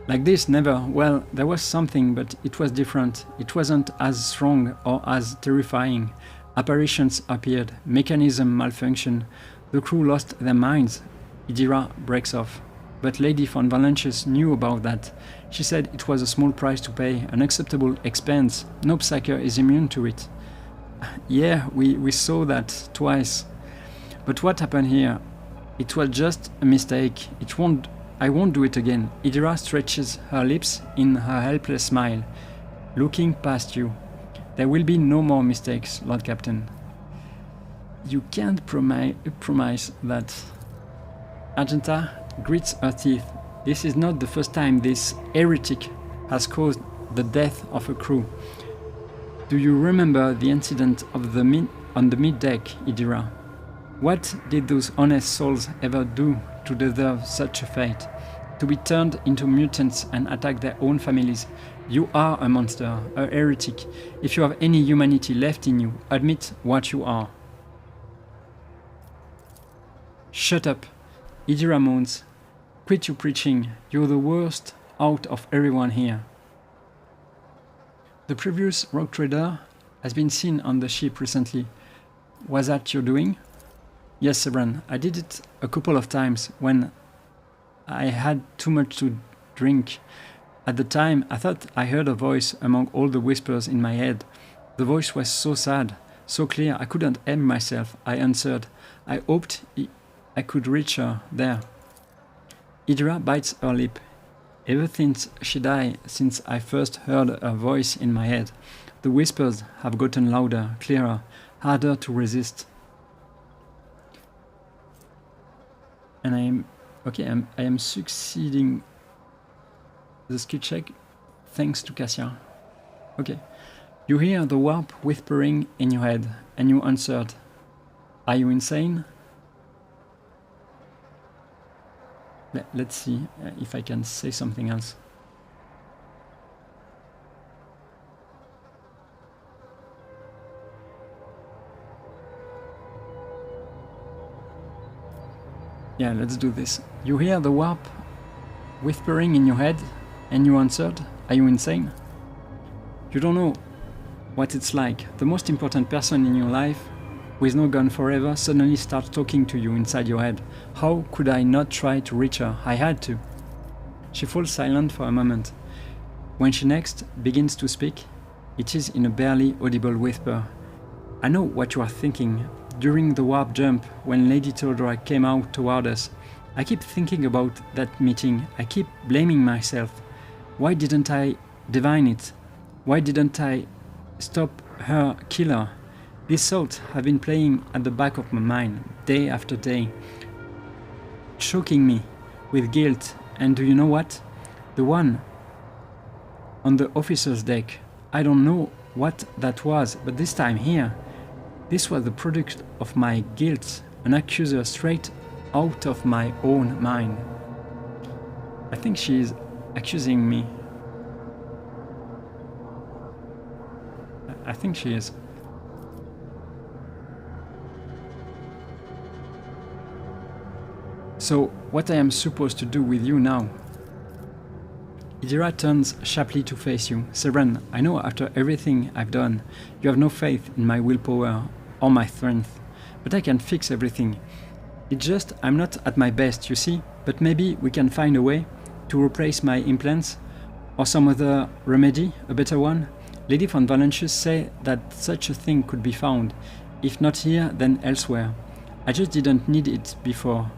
Like this, never. Well, there was something, but it was different. It wasn't as strong or as terrifying. Apparitions appeared, mechanism malfunctioned, the crew lost their minds. Idira breaks off. But Lady von Valentius knew about that. She said it was a small price to pay, an acceptable expense. No psyker is immune to it. Yeah, we saw that twice. But what happened here? It was just a mistake. I won't do it again. Idira stretches her lips in her helpless smile, looking past you. There will be no more mistakes, Lord Captain. You can't promise that. Argenta grits her teeth. This is not the first time this heretic has caused the death of a crew. Do you remember the incident of on the mid-deck, Idira? What did those honest souls ever do to deserve such a fate? To be turned into mutants and attack their own families? You are a monster, a heretic. If you have any humanity left in you, admit what you are. Shut up. Idira moans. Quit your preaching. You're the worst out of everyone here. The previous rogue trader has been seen on the ship recently. Was that your doing? Yes, Sebran. I did it a couple of times when I had too much to drink. At the time, I thought I heard a voice among all the whispers in my head. The voice was so sad, so clear, I couldn't help myself. I answered. I hoped I could reach her there. Idira bites her lip. Ever since she died, since I first heard her voice in my head, the whispers have gotten louder, clearer, harder to resist. And I am succeeding the skill check thanks to Cassia. Okay. You hear the warp whispering in your head, and you answered. Are you insane? Let's see if I can say something else. Yeah, let's do this. You hear the warp whispering in your head, and you answered, are you insane? You don't know what it's like. The most important person in your life, who is not gone forever, suddenly starts talking to you inside your head. How could I not try to reach her? I had to. She falls silent for a moment. When she next begins to speak, it is in a barely audible whisper. I know what you are thinking. During the warp jump, when Lady Theodora came out toward us, I keep thinking about that meeting. I keep blaming myself. Why didn't I divine it? Why didn't I stop her, kill her? These thoughts have been playing at the back of my mind, day after day, choking me with guilt. And do you know what? The one on the officer's deck, I don't know what that was, but this time here, this was the product of my guilt, an accuser straight out of my own mind. I think she is accusing me. I think she is. So, what I am supposed to do with you now? Idira turns sharply to face you. Seren, I know after everything I've done, you have no faith in my willpower or my strength, but I can fix everything. It's just I'm not at my best, you see, but maybe we can find a way to replace my implants or some other remedy, a better one. Lady von Valentius said that such a thing could be found, if not here, then elsewhere. I just didn't need it before.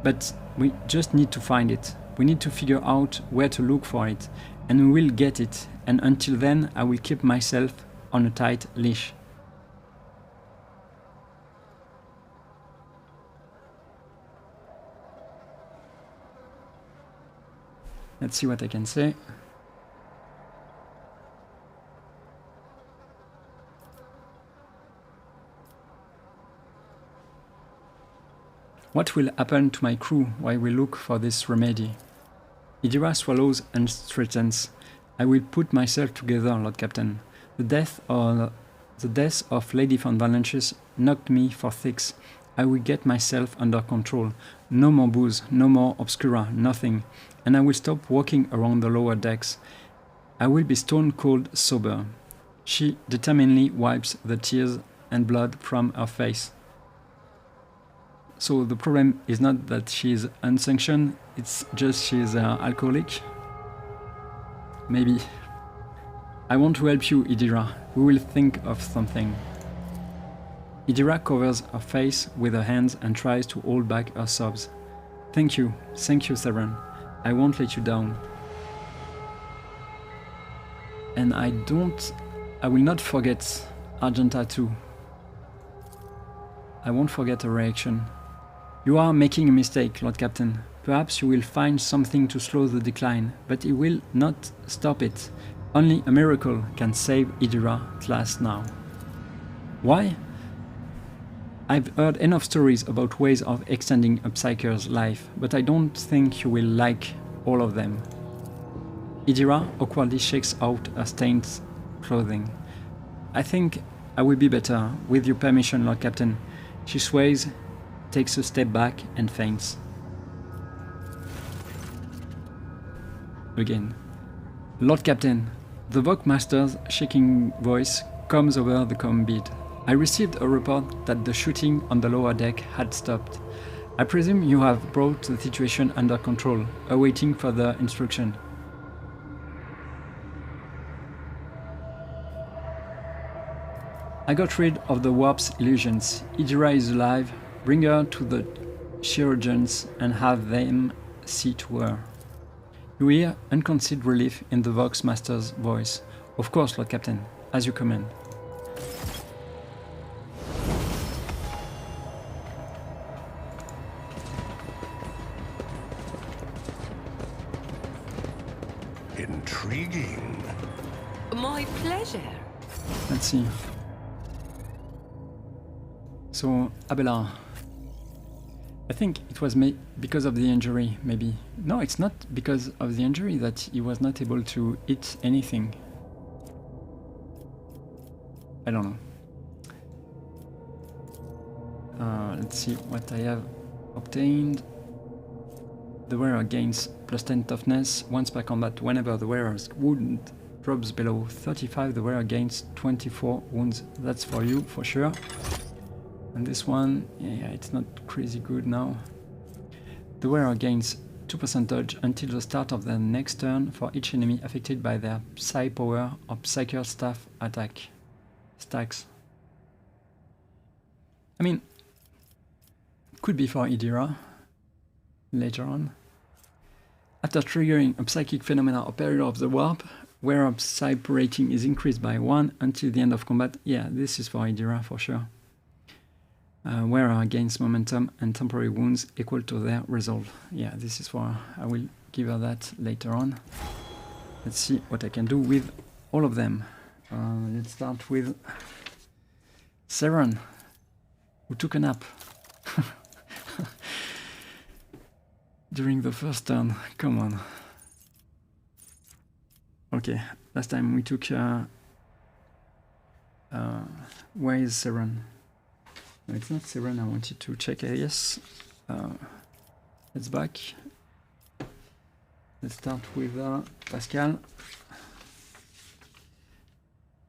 But we just need to find it. We need to figure out where to look for it, and we will get it, and until then I will keep myself on a tight leash. Let's see what I can say. What will happen to my crew while we look for this remedy? Idira swallows and threatens. I will put myself together, Lord Captain. The death of Lady von Valentius knocked me for six. I will get myself under control. No more booze, no more obscura, nothing. And I will stop walking around the lower decks. I will be stone cold sober. She determinedly wipes the tears and blood from her face. So the problem is not that she is unsanctioned, it's just she is alcoholic. Maybe. I want to help you, Idira. We will think of something. Idira covers her face with her hands and tries to hold back her sobs. Thank you, Seren. I won't let you down. And I will not forget Argenta too. I won't forget her reaction. You are making a mistake, Lord Captain. Perhaps you will find something to slow the decline, but it will not stop it. Only a miracle can save Idira at last now. Why? I've heard enough stories about ways of extending a Psyker's life, but I don't think you will like all of them. Idira awkwardly shakes out her stained clothing. I think I will be better, with your permission, Lord Captain. She sways, takes a step back and faints. Again. Lord Captain, the Vogue-master's shaking voice comes over the comm bead. I received a report that the shooting on the lower deck had stopped. I presume you have brought the situation under control, awaiting further instruction. I got rid of the warp's illusions. Idira is alive. Bring her to the chirurgeons and have them see to her. You hear unconcealed relief in the Vogue-master's voice. Of course, Lord Captain, as you command. Intriguing. My pleasure. Let's see. So, Abelard. I think it was because of the injury, maybe. No, it's not because of the injury that he was not able to eat anything. I don't know. Let's see what I have obtained. The wearer gains +10 toughness once per combat. Whenever the wearer's wound drops below 35, the wearer gains 24 wounds. That's for you, for sure. And this one, yeah, it's not crazy good now. The wearer gains 2% dodge until the start of their next turn for each enemy affected by their Psy power or Psyker staff attack. Stacks. I mean, could be for Idira later on. After triggering a psychic phenomena or period of the warp, wearer Psy rating is increased by 1 until the end of combat. Yeah, this is for Idira for sure. Wearer gains momentum and temporary wounds equal to their resolve. Yeah, this is for... I will give her that later on. Let's see what I can do with all of them. Let's start with Seren, who took a nap during the first turn. Come on. Okay, last time we took... where is Seren? No, it's not Seren, I wanted to check AS. It's back. Let's start with Pascal.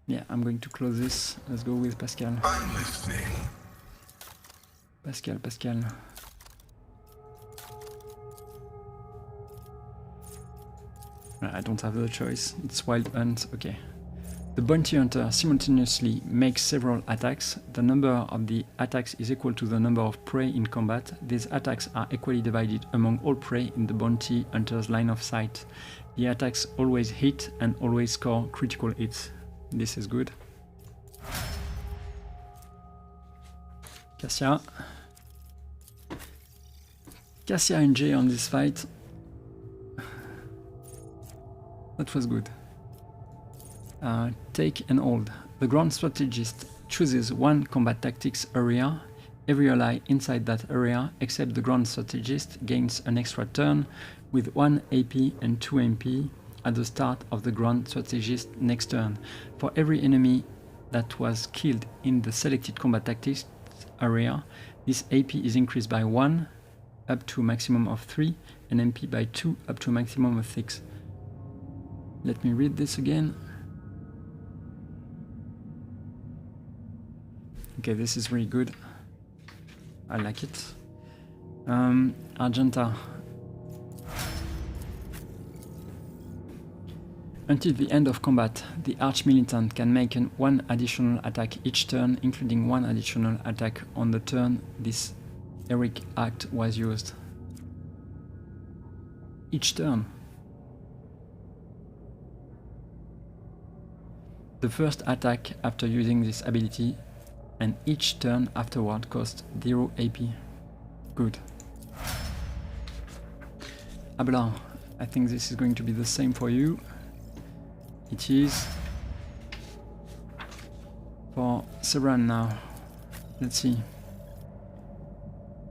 Yeah, I'm going to close this. Let's go with Pascal. I'm listening. Pascal. I don't have the choice. It's Wild Hunt. Okay. The bounty hunter simultaneously makes several attacks. The number of the attacks is equal to the number of prey in combat. These attacks are equally divided among all prey in the bounty hunter's line of sight. The attacks always hit and always score critical hits. This is good. Cassia. Cassia and Jay on this fight. That was good. Take and hold. The Grand Strategist chooses one combat tactics area. Every ally inside that area, except the Grand Strategist, gains an extra turn with 1 AP and 2 MP at the start of the Grand Strategist next turn. For every enemy that was killed in the selected combat tactics area, this AP is increased by 1 up to a maximum of 3 and MP by 2 up to a maximum of 6. Let me read this again. Okay, this is really good. I like it. Argenta. Until the end of combat, the Arch-Militant can make one additional attack each turn, including one additional attack on the turn this heroic act was used. Each turn. The first attack after using this ability and each turn afterward costs 0 AP. Good. Abelard, I think this is going to be the same for you. It is. For Sebran now. Let's see.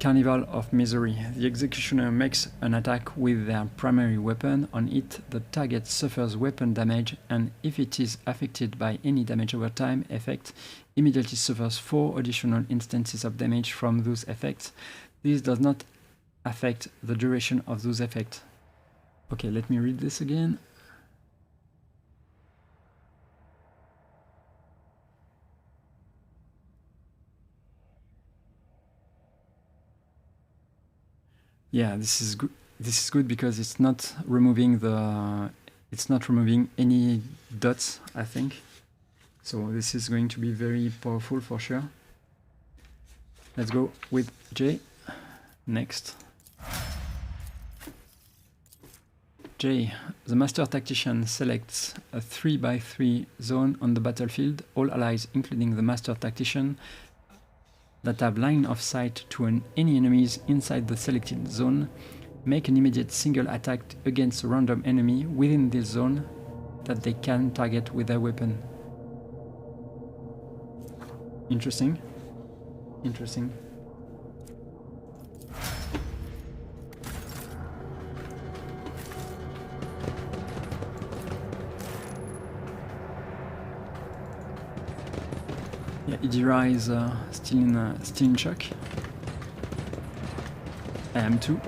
Carnival of Misery. The Executioner makes an attack with their primary weapon. On it, the target suffers weapon damage, and if it is affected by any damage over time effect, immediately suffers 4 additional instances of damage from those effects. This does not affect the duration of those effects. Okay, let me read this again. Yeah, this is good. This is good because it's not removing any dots, I think. So this is going to be very powerful for sure. Let's go with Jay. Next. Jay, the Master Tactician selects a 3x3 zone on the battlefield. All allies, including the Master Tactician, that have line of sight to any enemies inside the selected zone, make an immediate single attack against a random enemy within this zone that they can target with their weapon. Interesting. Interesting. Yeah, Idira is still in shock. I am too.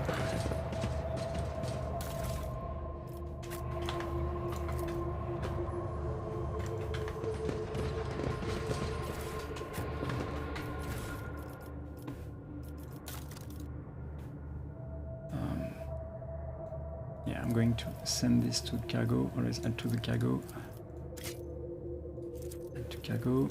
Yeah, I'm going to send this to cargo. Always add to the cargo. Add to cargo.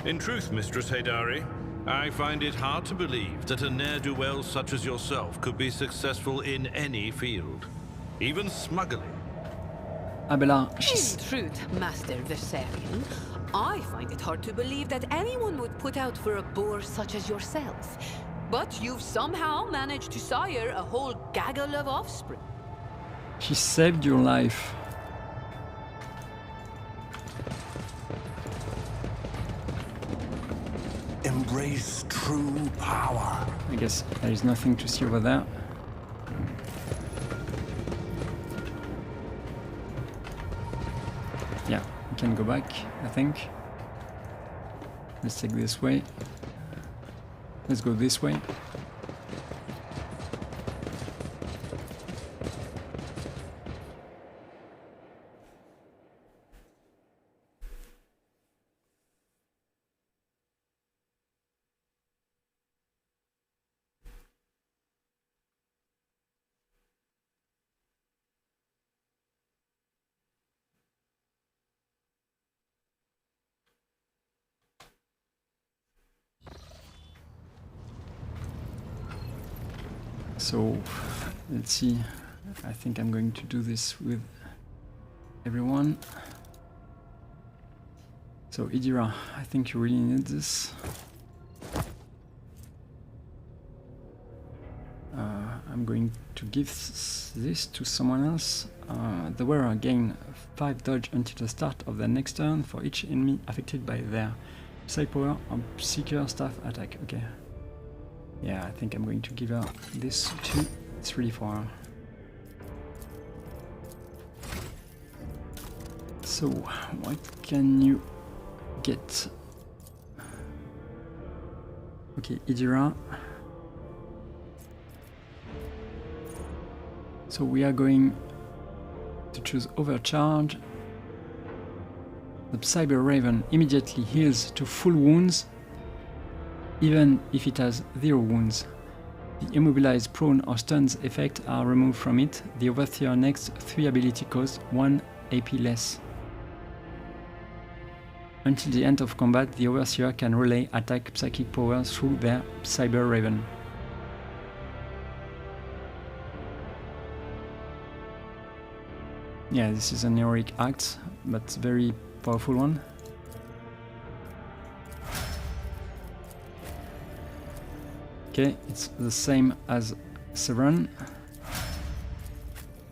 In truth, Mistress Haydari, I find it hard to believe that a ne'er-do-well such as yourself could be successful in any field, even smuggling. Abelard, in truth, Master Viserion, I find it hard to believe that anyone would put out for a boar such as yourself. But you've somehow managed to sire a whole gaggle of offspring. She saved your life. Embrace true power. I guess there is nothing to see over there. Yeah, we can go back, I think. Let's take this way. Let's go this way. So let's see. I think I'm going to do this with everyone. So Idira, I think you really need this. I'm going to give this to someone else. The wearer gain 5 dodge until the start of their next turn for each enemy affected by their Psy power or Seeker staff attack. Okay. Yeah, I think I'm going to give her this too. It's really for her. So, what can you get? Okay, Idira. So we are going to choose Overcharge. The Cyber Raven immediately heals to full wounds, even if it has 0 wounds. The immobilized, prone or stuns effect are removed from it. The Overseer next 3 ability cost 1 AP less. Until the end of combat, the Overseer can relay attack psychic powers through their Cyber Raven. Yeah, this is an heroic act, but very powerful one. Okay, it's the same as Severin,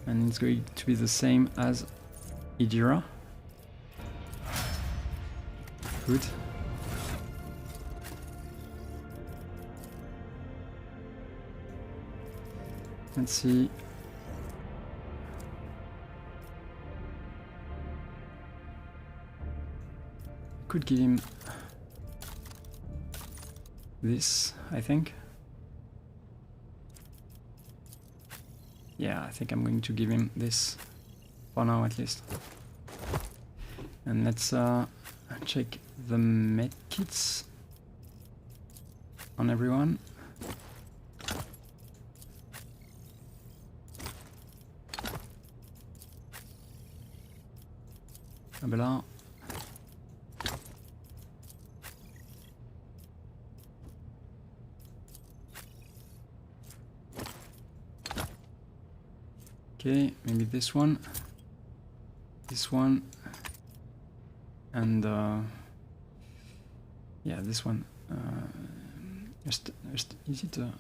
and it's going to be the same as Idira. Good. Let's see. Could give him this, I think. Yeah, I think I'm going to give him this for now at least. And let's check the medkits on everyone. Abelard. Okay, maybe this one, and yeah, this one. Is it a?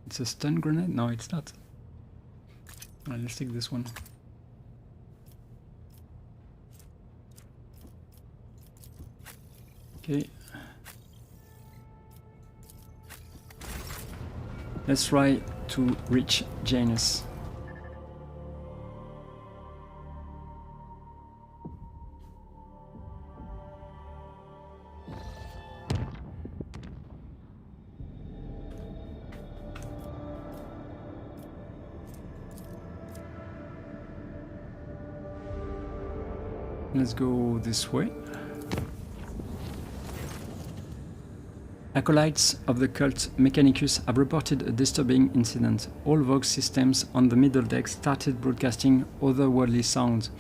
It's a stun grenade? No, it's not. Let's take this one. Okay. Let's try to reach Janus. Let's go this way. Acolytes of the cult Mechanicus have reported a disturbing incident. All Vox systems on the middle deck started broadcasting otherworldly sounds,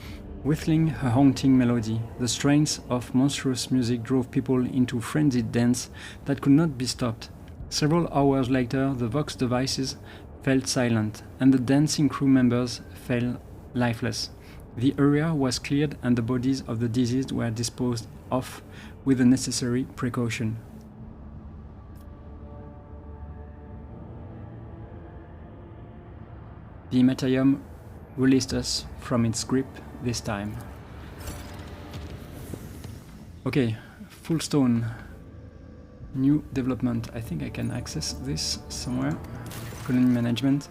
whistling a haunting melody. The strains of monstrous music drove people into frenzied dance that could not be stopped. Several hours later, the Vox devices fell silent, and the dancing crew members fell lifeless. The area was cleared and the bodies of the deceased were disposed of with the necessary precaution. The Hematarium released us from its grip this time. Okay, full stone. New development. I think I can access this somewhere. Colony management.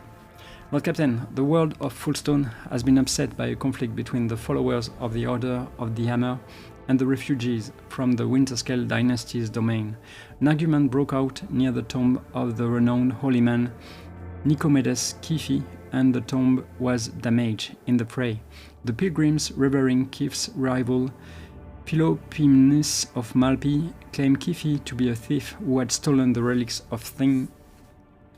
Lord Captain, the world of Fullstone has been upset by a conflict between the followers of the Order of the Hammer and the refugees from the Winterscale dynasty's domain. An argument broke out near the tomb of the renowned holy man Nicomedes Keefe, and the tomb was damaged in the fray. The pilgrims revering Keefe's rival Philopoemenes of Malpi claimed Keefe to be a thief who had stolen the relics of Saint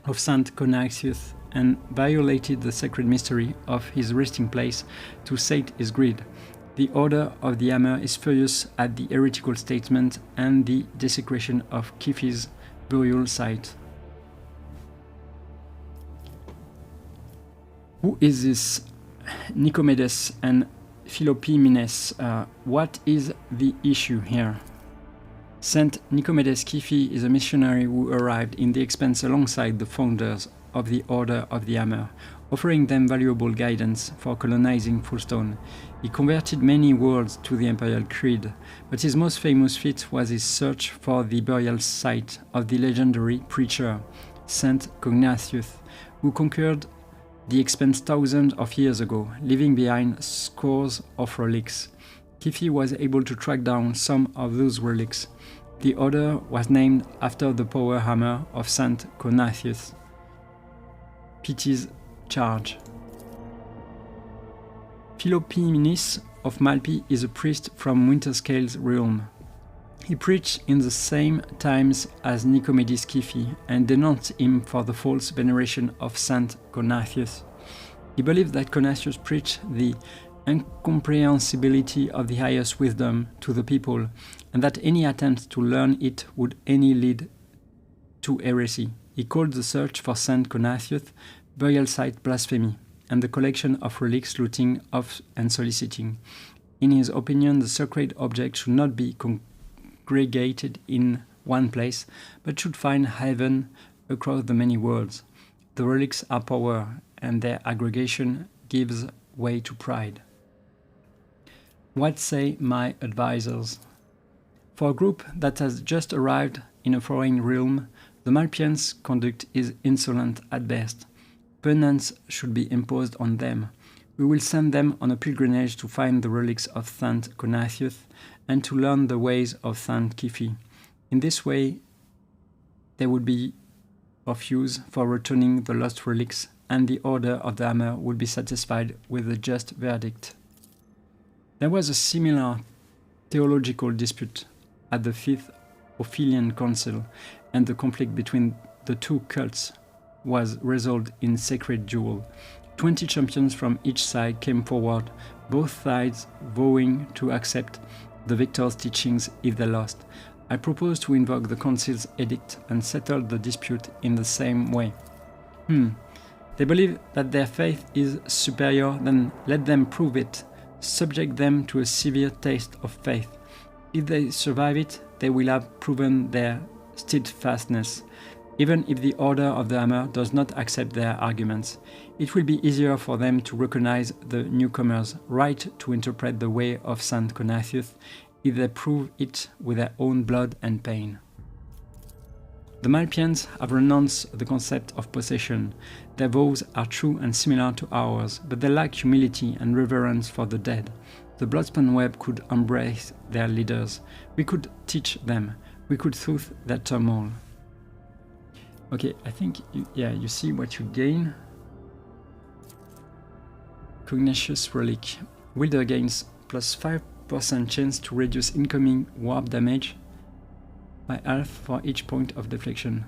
Coniacius and violated the sacred mystery of his resting place to sate his greed. The Order of the Hammer is furious at the heretical statement and the desecration of Keefe's burial site. Who is this Nicomedes and Philopoemenes? What is the issue here? Saint Nicomedes Kifi is a missionary who arrived in the Expanse alongside the founders of the Order of the Hammer, offering them valuable guidance for colonizing Fullstone. He converted many worlds to the Imperial Creed, but his most famous feat was his search for the burial site of the legendary preacher, Saint Cognatius, who conquered the Expanse thousands of years ago, leaving behind scores of relics. Kifi was able to track down some of those relics. The order was named after the power hammer of Saint Cognatius. Pity's charge. Philopoemenes of Malpi is a priest from Winterscale's realm. He preached in the same times as Nicomedes Kifi and denounced him for the false veneration of Saint Cognatius. He believed that Cognatius preached the incomprehensibility of the highest wisdom to the people, and that any attempt to learn it would only lead to heresy. He called the search for Saint Cognatius burial site blasphemy, and the collection of relics looting of and soliciting. In his opinion, the sacred object should not be congregated in one place, but should find heaven across the many worlds. The relics are power, and their aggregation gives way to pride. What say my advisors? For a group that has just arrived in a foreign realm, the Malpians' conduct is insolent at best. Penance should be imposed on them. We will send them on a pilgrimage to find the relics of Saint Cognatius and to learn the ways of Saint Kifi. In this way, they would be of use for returning the lost relics, and the Order of the Hammer would be satisfied with a just verdict. There was a similar theological dispute at the Fifth Ophelian Council, and the conflict between the two cults was resolved in sacred duel. 20 champions from each side came forward, both sides vowing to accept the victor's teachings if they lost. I propose to invoke the council's edict and settle the dispute in the same way. They believe that their faith is superior, then let them prove it. Subject them to a severe test of faith. If they survive it, they will have proven their steadfastness. Even if the Order of the Hammer does not accept their arguments, it will be easier for them to recognize the newcomers' right to interpret the way of Saint Cognatius if they prove it with their own blood and pain. The Malpians have renounced the concept of possession. Their vows are true and similar to ours, but they lack humility and reverence for the dead. The Bloodspan Web could embrace their leaders. We could teach them. We could soothe their turmoil. Okay, I think, you see what you gain. Cognatius Relic. Wielder gains plus 5% chance to reduce incoming warp damage by half for each point of deflection.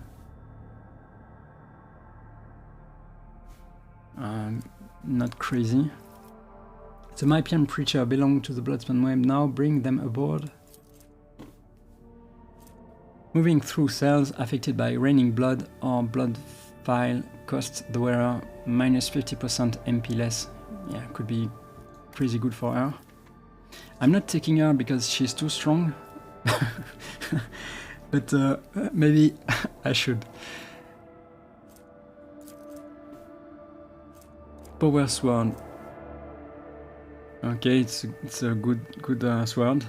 Not crazy. The Malpian preacher belonged to the Bloodspan Web. Now bring them aboard. Moving through cells affected by raining blood or blood file costs the wearer minus 50% MP less. Yeah, could be pretty good for her. I'm not taking her because she's too strong. But maybe I should. Power Sword. Okay, it's a good sword.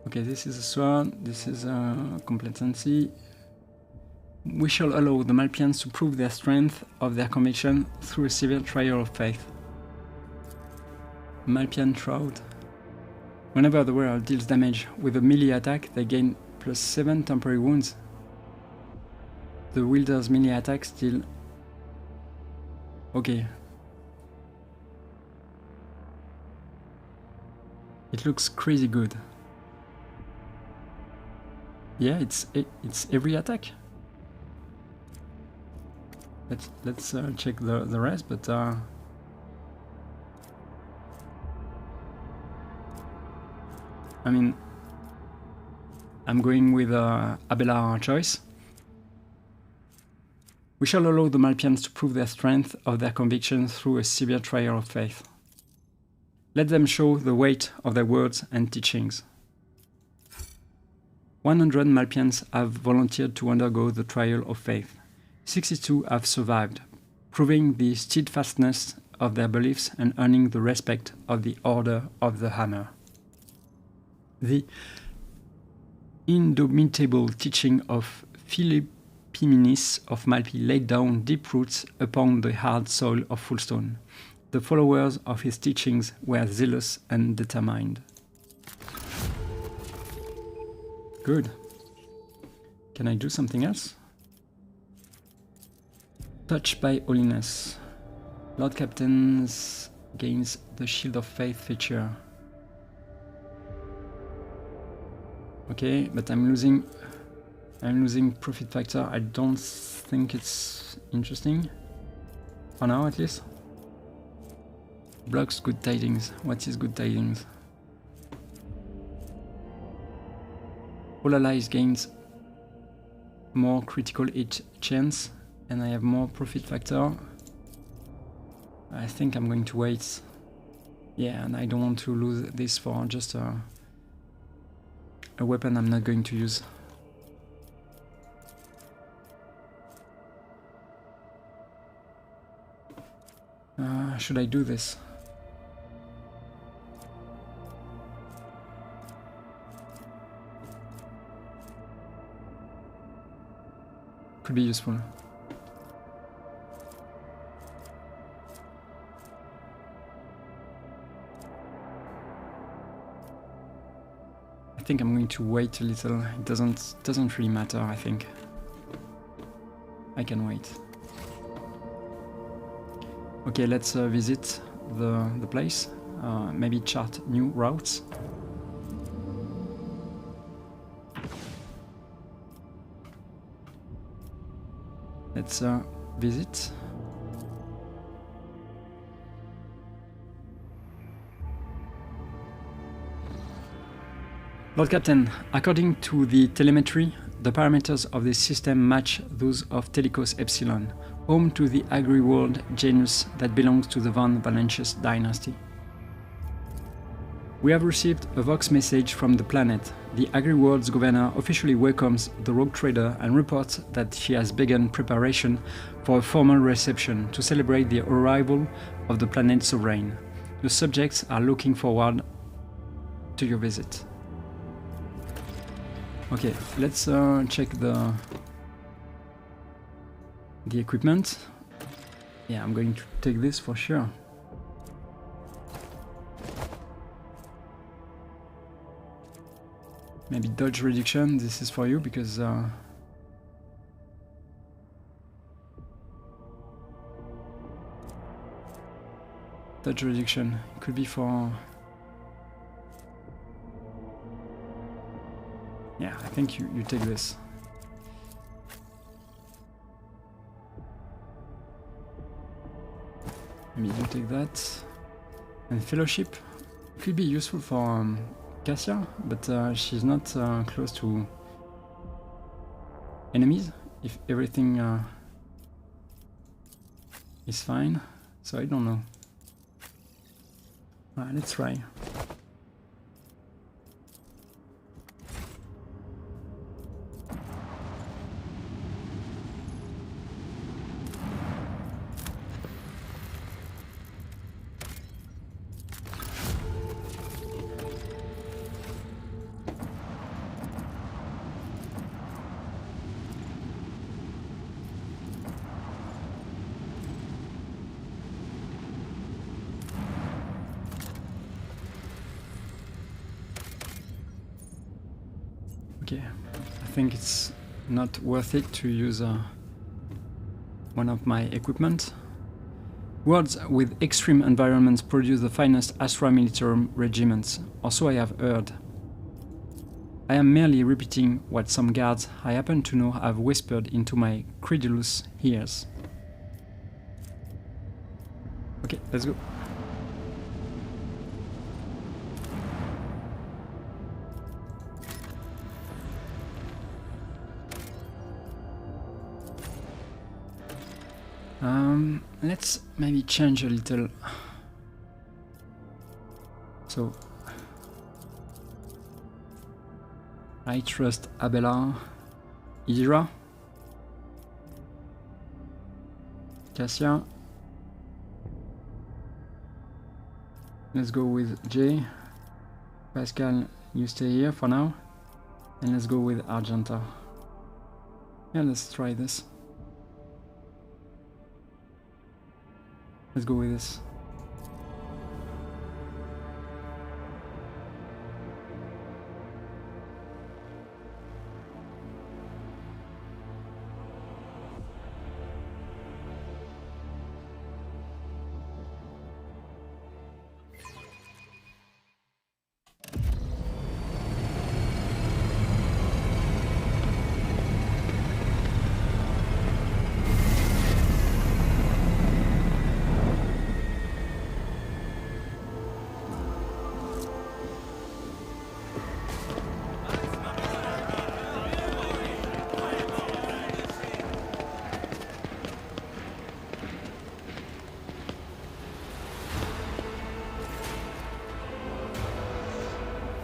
Okay, this is a sword, this is a competency. We shall allow the Malpians to prove their strength of their conviction through a severe trial of faith. Malpian Shroud. Whenever the wearer deals damage with a melee attack, they gain plus 7 temporary wounds. The wielder's melee attack still... Okay. It looks crazy good. Yeah, it's every attack. Let's check the rest, but I mean, I'm going with Abelard choice. We shall allow the Malpians to prove their strength of their convictions through a severe trial of faith. Let them show the weight of their words and teachings. 100 Malpians have volunteered to undergo the trial of faith. 62 have survived, proving the steadfastness of their beliefs and earning the respect of the Order of the Hammer. The indomitable teaching of Philippimenes of Malpi laid down deep roots upon the hard soil of Fullstone. The followers of his teachings were zealous and determined. Good. Can I do something else? Touched by holiness. Lord Captains gains the Shield of Faith feature. Okay, but I'm losing profit factor. I don't think it's interesting. For now, at least. Blocks good tidings. What is good tidings? All allies gains more critical hit chance, and I have more profit factor. I think I'm going to wait. Yeah, and I don't want to lose this for just a weapon I'm not going to use. Should I do this? Could be useful. I think I'm going to wait a little. It doesn't really matter, I think. I can wait. Okay, let's visit the place. Maybe chart new routes. Let's visit. Lord Captain, according to the telemetry, the parameters of this system match those of Telikos Epsilon, home to the agri-world Janus that belongs to the Von Valentius dynasty. We have received a Vox message from the planet. The agri-world's governor officially welcomes the rogue trader and reports that she has begun preparation for a formal reception to celebrate the arrival of the planet's sovereign. The subjects are looking forward to your visit. Okay, let's check the equipment. Yeah, I'm going to take this for sure. Maybe dodge reduction, this is for you because dodge reduction could be for... Yeah, I think you take this. Maybe you take that. And fellowship could be useful for Cassia, but she's not close to enemies if everything is fine. So I don't know. Alright, let's try. Okay, I think it's not worth it to use one of my equipment. Worlds with extreme environments produce the finest Astra military regiments, or so I have heard. I am merely repeating what some guards I happen to know have whispered into my credulous ears. Okay, let's go. Let's maybe change a little. So I trust Abelard, Ira, Cassia. Let's go with J. Pascal, you stay here for now. And let's go with Argenta. Yeah, let's try this. Let's go with this.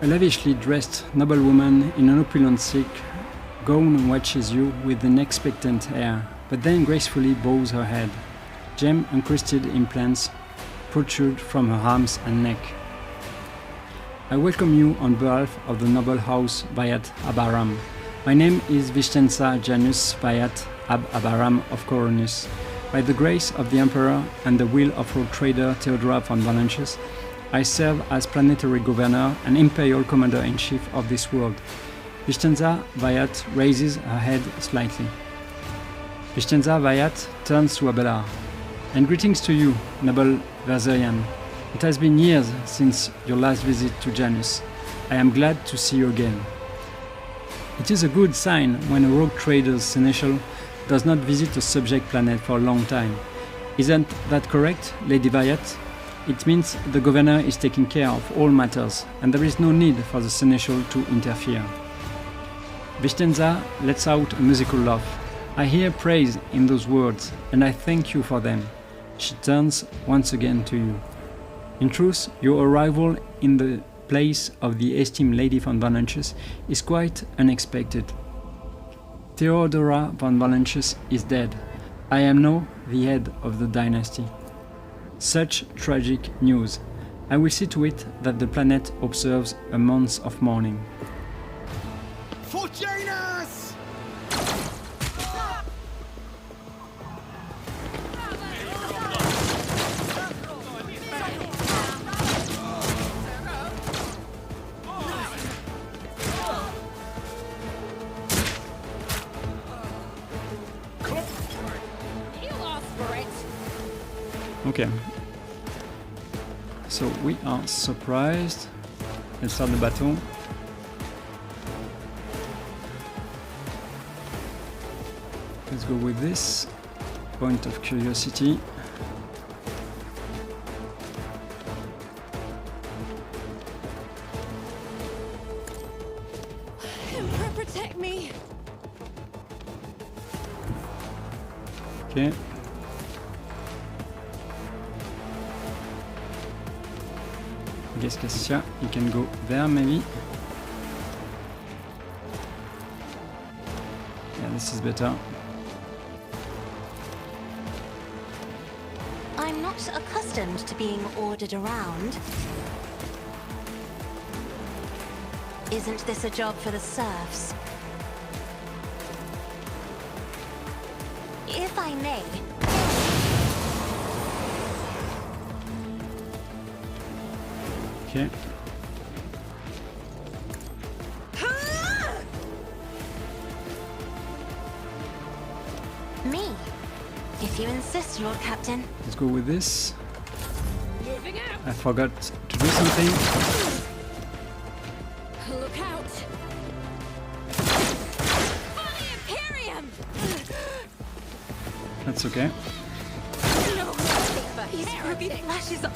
A lavishly dressed noblewoman in an opulent silk gown watches you with an expectant air, but then gracefully bows her head. Gem-encrusted implants protrude from her arms and neck. I welcome you on behalf of the noble house Vyatt Abaram. My name is Vicenza Janus Vyatt ab Abaram of Coronus. By the grace of the Emperor and the will of our trader Theodora von Valancius, I serve as planetary governor and imperial commander-in-chief of this world. Vicenza Vyatt raises her head slightly. Vicenza Vyatt turns to Abelard. And greetings to you, noble Verserian. It has been years since your last visit to Janus. I am glad to see you again. It is a good sign when a rogue trader's seneschal does not visit a subject planet for a long time. Isn't that correct, Lady Vyatt? It means the governor is taking care of all matters, and there is no need for the seneschal to interfere. Vicenza lets out a musical laugh. I hear praise in those words, and I thank you for them. She turns once again to you. In truth, your arrival in the place of the esteemed Lady von Valancius is quite unexpected. Theodora von Valancius is dead. I am now the head of the dynasty. Such tragic news. I will see to it that the planet observes a month of mourning. For Janus! Okay. So we are surprised. Let's start the battle. Let's go with this. Point of curiosity. Emperor, protect me. Okay. I guess Cassia, you can go there maybe. Yeah, this is better. I'm not accustomed to being ordered around. Isn't this a job for the serfs? If I may. Okay. Me, if you insist, Lord Captain. Let's go with this. Moving out. I forgot to do something. Look out. For the Imperium. That's okay. No, These ruby flashes are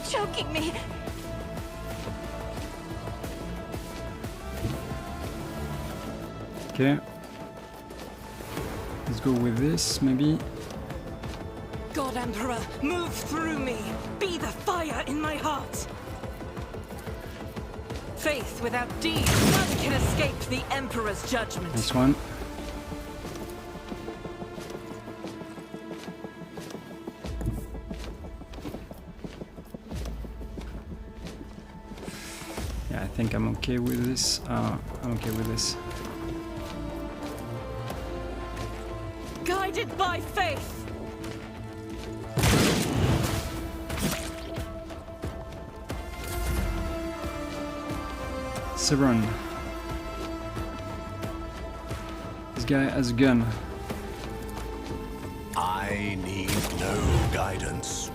choking me. Okay. Let's go with this, maybe. God Emperor, move through me. Be the fire in my heart. Faith without deed, none can escape the Emperor's judgment. This one. Yeah, I think I'm okay with this. I'm okay with this. Guided by faith. Run. This guy has a gun. I need no guidance.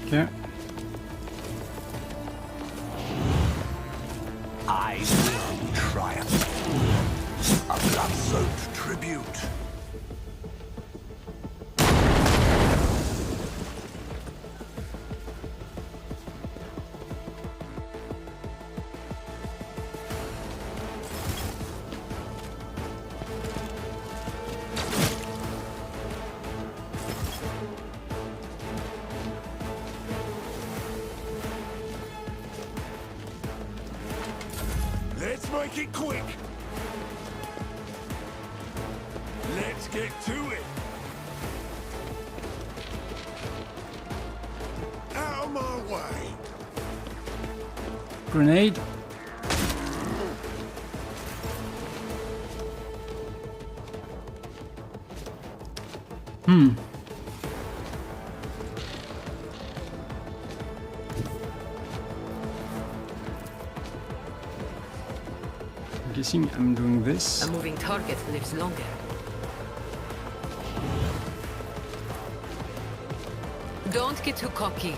Okay. I will triumph. A blood-soaked tribute. Let's make it quick. Let's get to it. Out of my way. Grenade. I'm guessing I'm doing this. A moving target lives longer. Don't get too cocky.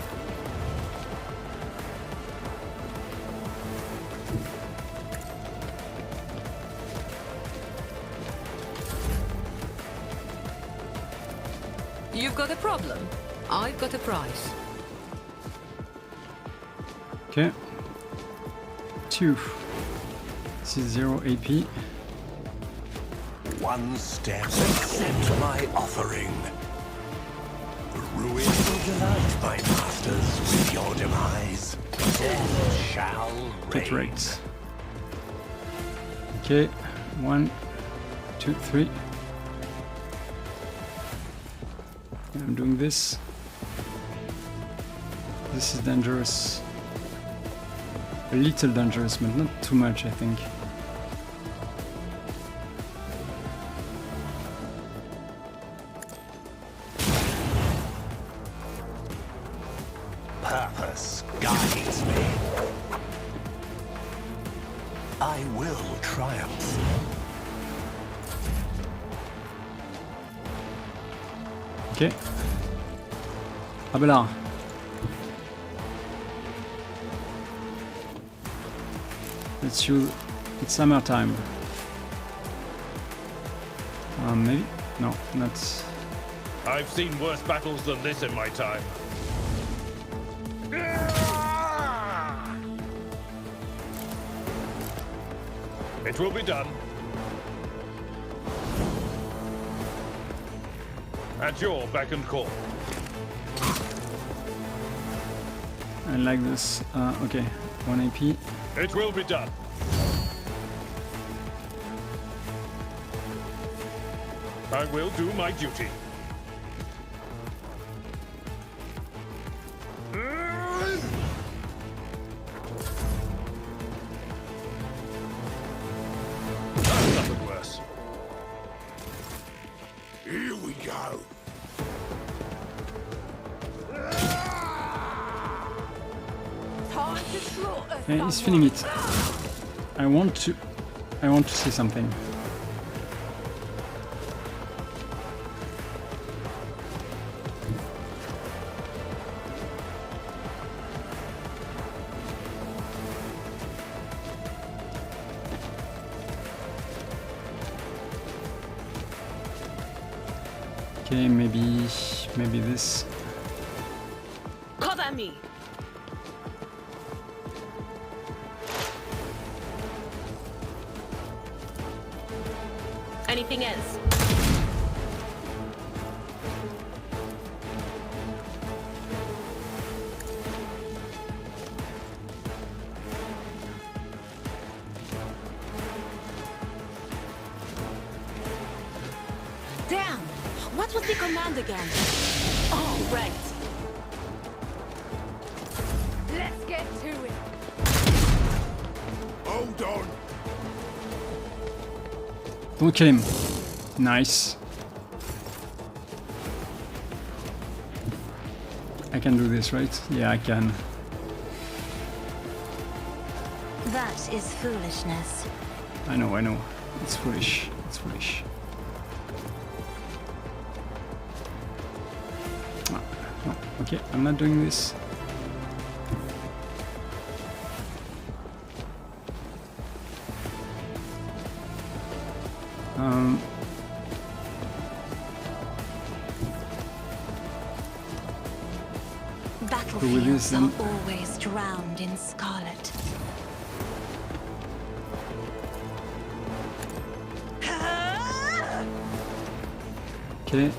You've got a problem. I've got a prize. Okay. 2. This is 0 AP. One step. Accept my offering. The ruin will delight my masters with your demise. Death shall Get reign. right. Okay. 1, 2, 3. I'm doing this. This is dangerous. A little dangerous, but not too much, I think. Purpose guides me. I will triumph. Ok. Ah bah là. Let's use... It's summertime. Maybe? No, not... I've seen worse battles than this in my time. It will be done. At your beck and call. I like this. Okay, 1 AP. It will be done. I will do my duty. That's nothing worse. Here we go. Time to slaughter. Yeah, he's feeling it. I want to say something. Okay, maybe this. me. Anything else? Damn! What was the command again? Oh, right. Let's get to it. Hold on. Don't kill him. Nice. I can do this, right? Yeah, I can. That is foolishness. I know. It's foolish. It's foolish. No, okay, I'm not doing this. Battlefields are always drowned in scarlet. Okay.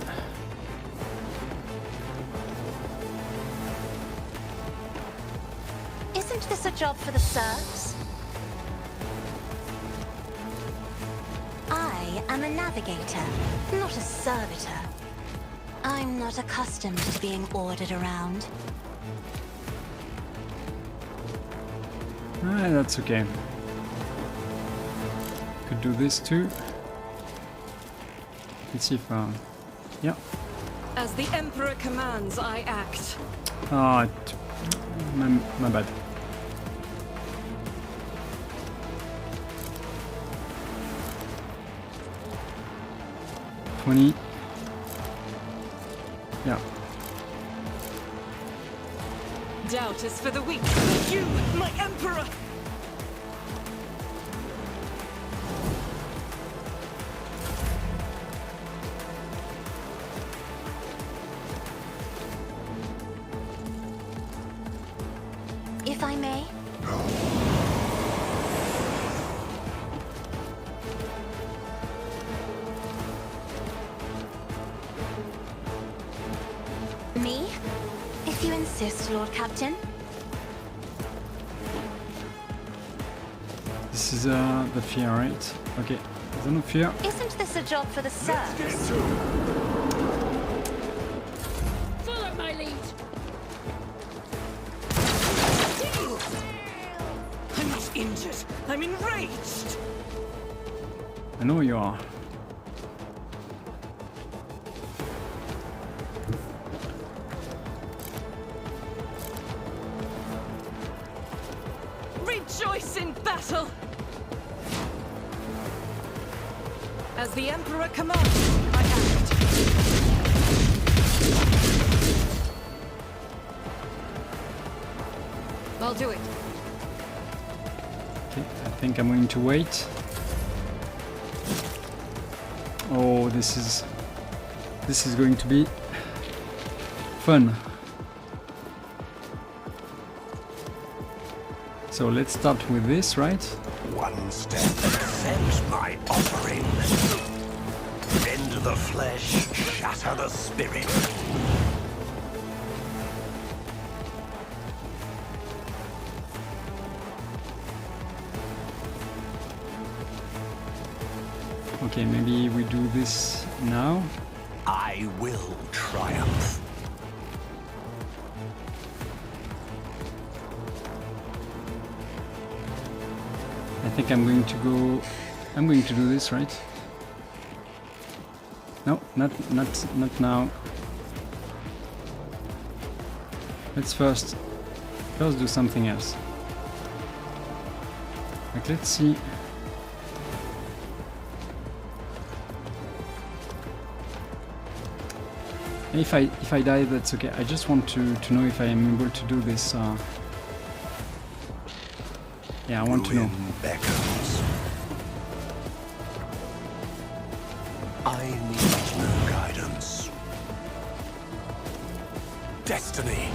Isn't this a job for the serfs? I am a navigator, not a servitor. I'm not accustomed to being ordered around. That's okay. Could do this too. Let's see if yeah. As the Emperor commands, I act. Ah, my bad. $20. Yeah. Doubt is for the weak. You, my Emperor! If I may. Me? If you insist, Lord Captain. This is the fear, right? Okay. There's no fear. Isn't this a job for the serfs? Follow my lead. I'm not injured. I'm enraged. I know you are. Rejoice in battle! As the Emperor commands, I act. I'll do it. Okay, I think I'm going to wait. Oh, this is going to be fun. So let's start with this, right? One step, accept my offering. Bend the flesh, shatter the spirit. Okay, maybe we do this now. I will triumph. I think I'm going to do this, right? No, not now. Let's first do something else. Like, let's see. If I die, that's okay. I just want to know if I am able to do this. Yeah, I want to know. Beckons. I need no guidance. Destiny.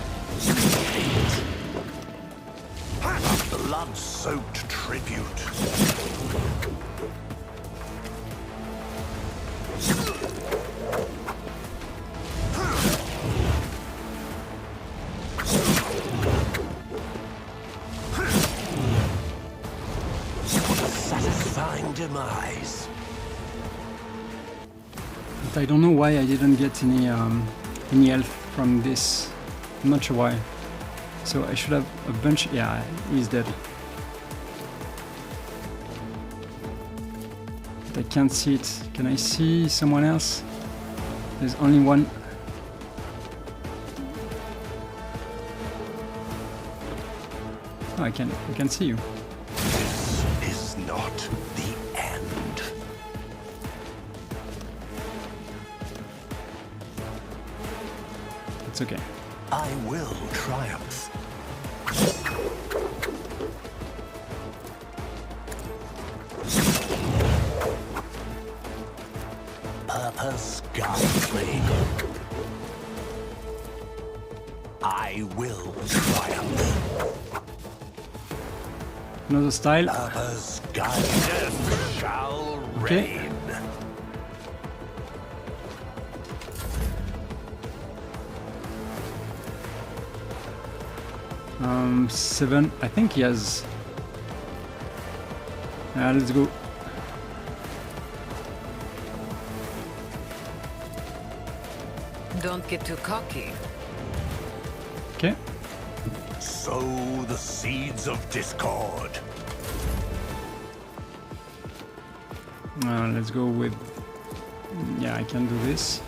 blood-soaked tribute. Satisfying demise. But I don't know why I didn't get any health from this. I'm not sure why. So I should have a bunch. Yeah, he's dead. But I can't see it. Can I see someone else? There's only one. Oh, I can see you. This is not the end. It's okay. I will triumph. Purpose guides me. I will triumph. Another style. Purpose guides. Death shall reign. Okay. 7. I think he has. Let's go. Don't get too cocky. Okay. Sow the seeds of discord. Let's go with. Yeah, I can do this.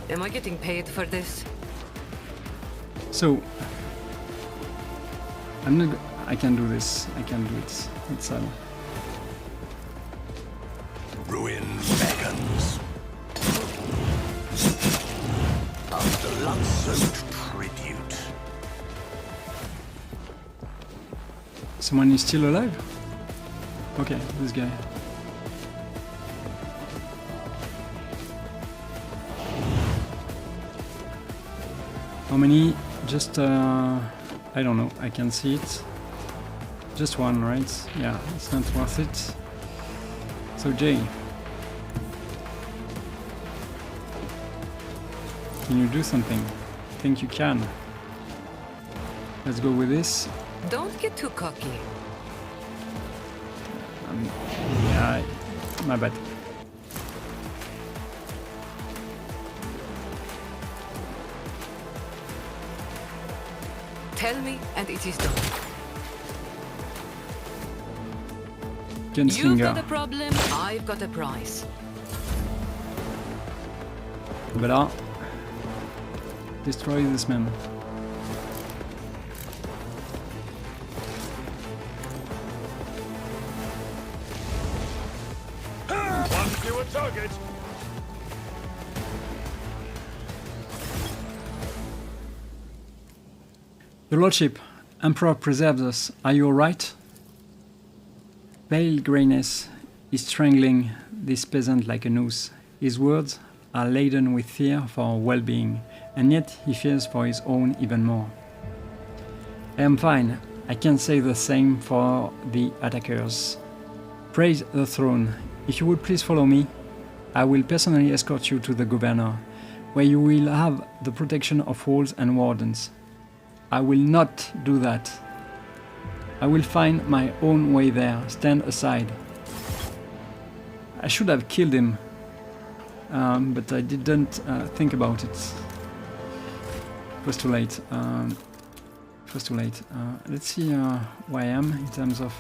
Am I getting paid for this? So. I'm not. I can do this. I can do it. It's Ruin beckons. A blood-soaked tribute. Someone is still alive? Okay, this guy. How many? Just I don't know. I can see it. Just one, right? Yeah, it's not worth it. So Jay, can you do something? I think you can. Let's go with this. Don't get too cocky. Yeah, my bad. Tell me, and it is done. You've got a problem, I've got a prize. Voilà. Destroy this man. One fewer target. Your Lordship, Emperor preserves us. Are you alright? Pale greyness is strangling this peasant like a noose. His words are laden with fear for our well-being, and yet he fears for his own even more. I am fine. I can say the same for the attackers. Praise the throne. If you would please follow me, I will personally escort you to the governor, where you will have the protection of walls and wardens. I will not do that. I will find my own way there. Stand aside. I should have killed him, but I didn't think about it. It was too late. It was too late. Let's see where I am in terms of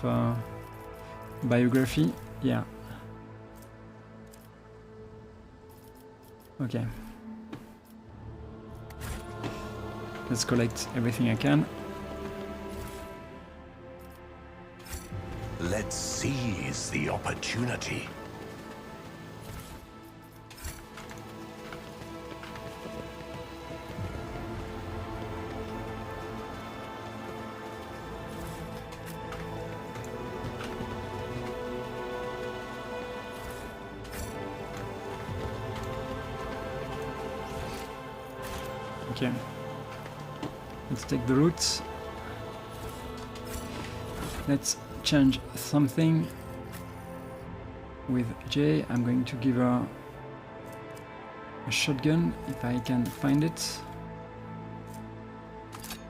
biography. Yeah. Okay. Let's collect everything I can. Let's seize the opportunity. Okay. Let's take the roots. Let's change something with Jay. I'm going to give her a shotgun if I can find it.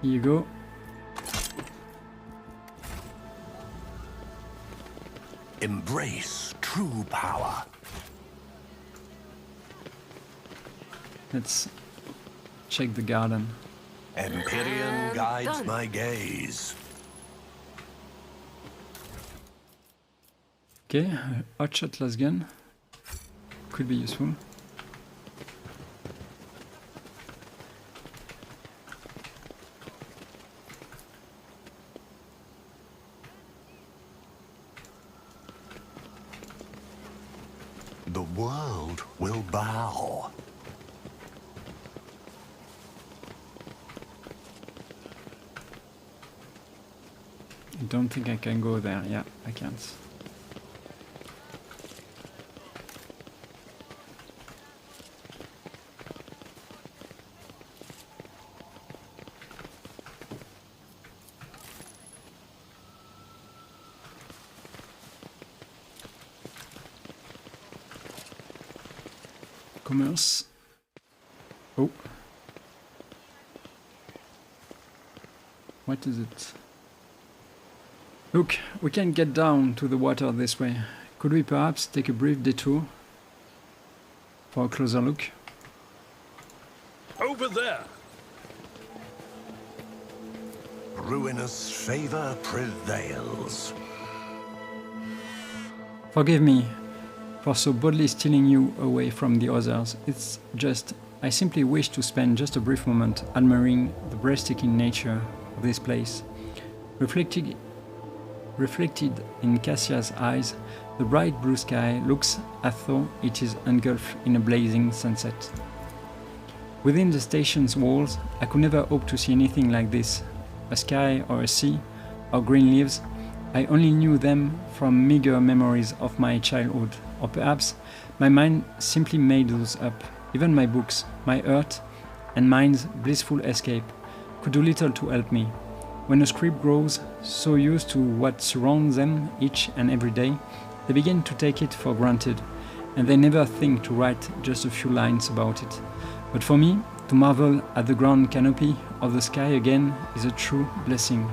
Here you go. Embrace true power. Let's check the garden. Empyrean guides my gaze. Okay, a hotshot las gun could be useful. The world will bow. I don't think I can go there. Yeah, I can't. Commerce. Oh. What is it? Look, we can get down to the water this way. Could we perhaps take a brief detour for a closer look? Over there! Ruinous favor prevails. Forgive me for so boldly stealing you away from the others. It's just, I simply wish to spend just a brief moment admiring the breathtaking nature of this place. Reflected in Cassia's eyes, the bright blue sky looks as though it is engulfed in a blazing sunset. Within the station's walls, I could never hope to see anything like this. A sky or a sea or green leaves, I only knew them from meager memories of my childhood, or perhaps my mind simply made those up. Even my books, my earth, and mind's blissful escape could do little to help me. When a script grows so used to what surrounds them each and every day, they begin to take it for granted, and they never think to write just a few lines about it. But for me, to marvel at the grand canopy of the sky again is a true blessing.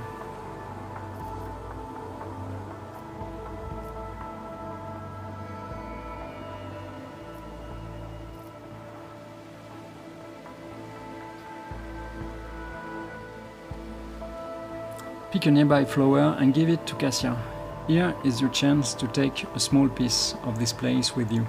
Pick a nearby flower and give it to Cassia. Here is your chance to take a small piece of this place with you.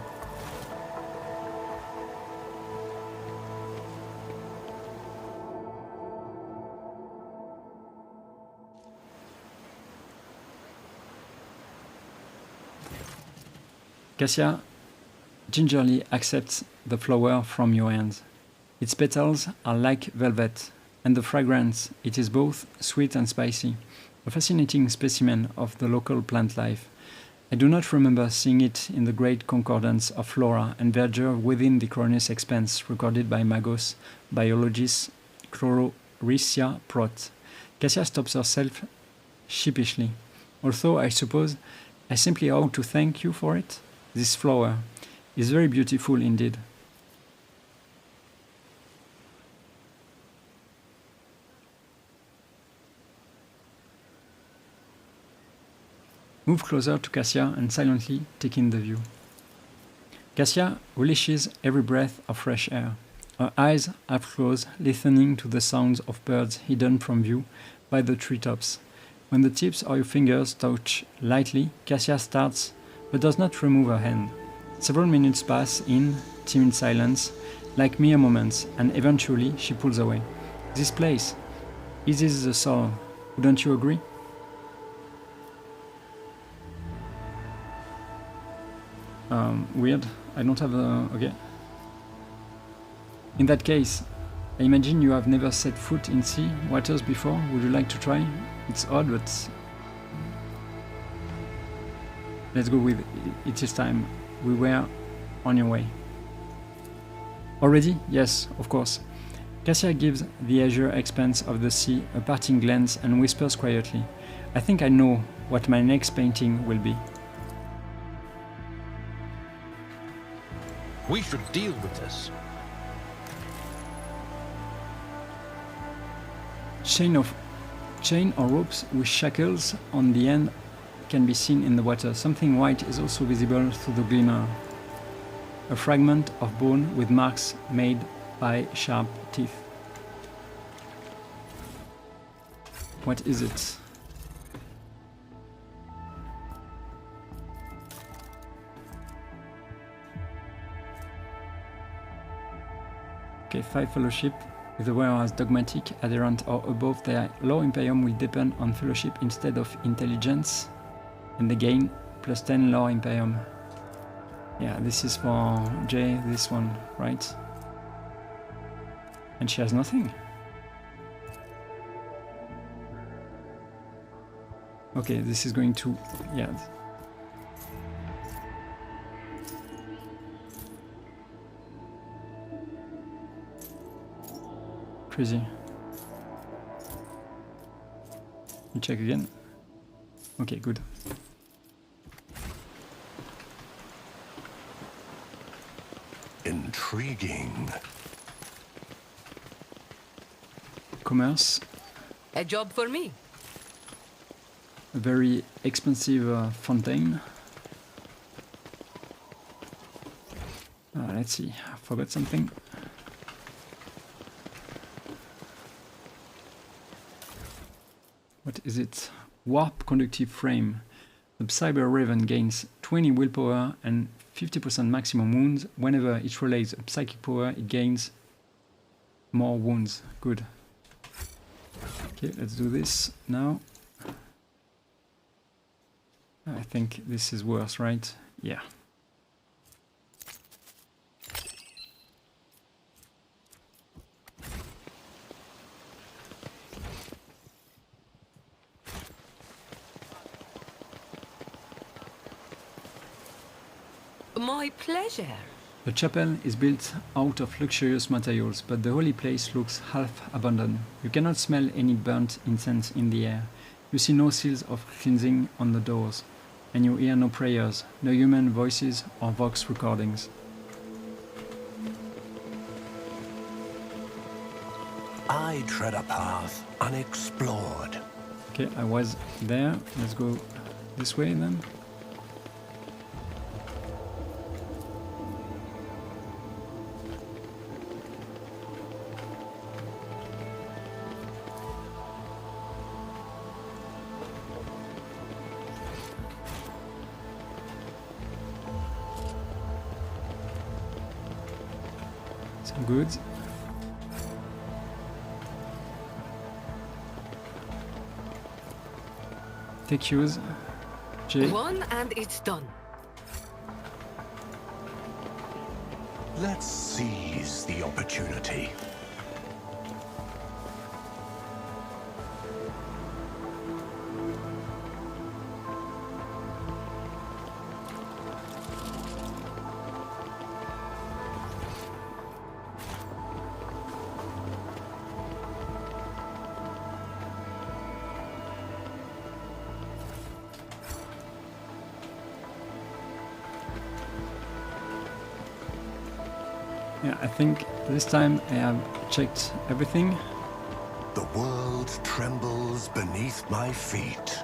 Cassia gingerly accepts the flower from your hands. Its petals are like velvet, and the fragrance, it is both sweet and spicy, a fascinating specimen of the local plant life. I do not remember seeing it in the great concordance of flora and verdure within the Cronus expanse recorded by Magos biologist Chlorisia Prot. Cassia stops herself sheepishly. Although I suppose I simply ought to thank you for it. This flower is very beautiful indeed. Move closer to Cassia and silently take in the view. Cassia relishes every breath of fresh air. Her eyes half closed, listening to the sounds of birds hidden from view by the treetops. When the tips of your fingers touch lightly, Cassia starts but does not remove her hand. Several minutes pass in timid silence, like mere moments, and eventually she pulls away. This place, it is the soul. Wouldn't you agree? Weird. I don't have a... okay. In that case, I imagine you have never set foot in sea waters before. Would you like to try? It's odd, but... let's go with it is time. We were on your way. Already? Yes, of course. Cassia gives the azure expanse of the sea a parting glance and whispers quietly, "I think I know what my next painting will be." We should deal with this. Chain or ropes with shackles on the end can be seen in the water. Something white is also visible through the glimmer. A fragment of bone with marks made by sharp teeth. What is it? Okay, 5 fellowship. With the whereas dogmatic, adherent or above their law imperium will depend on fellowship instead of intelligence, and they gain +10 law imperium. Yeah, this is for Jay, this one, right? And she has nothing. Okay, this is going to, yeah. Crazy. You check again. Okay, good. Intriguing. Commerce. A job for me. A very expensive fontaine. Let's see, I forgot something. What is it? Warp conductive frame. The Cyber Raven gains 20 willpower and 50% maximum wounds. Whenever it relays a psychic power, it gains more wounds. Good. Okay, let's do this now. I think this is worse, right? Yeah. My pleasure. The chapel is built out of luxurious materials, but the holy place looks half abandoned. You cannot smell any burnt incense in the air. You see no seals of cleansing on the doors, and you hear no prayers, no human voices or vox recordings. I tread a path unexplored. Okay, I was there. Let's go this way then. Some goods. Take use. J. One and it's done. Let's seize the opportunity. Yeah, I think this time I have checked everything. The world trembles beneath my feet.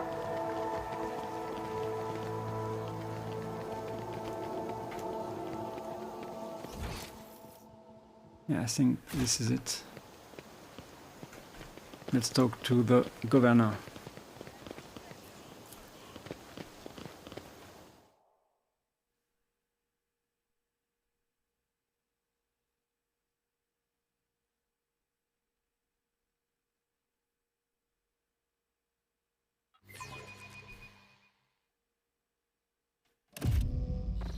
Yeah, I think this is it. Let's talk to the governor.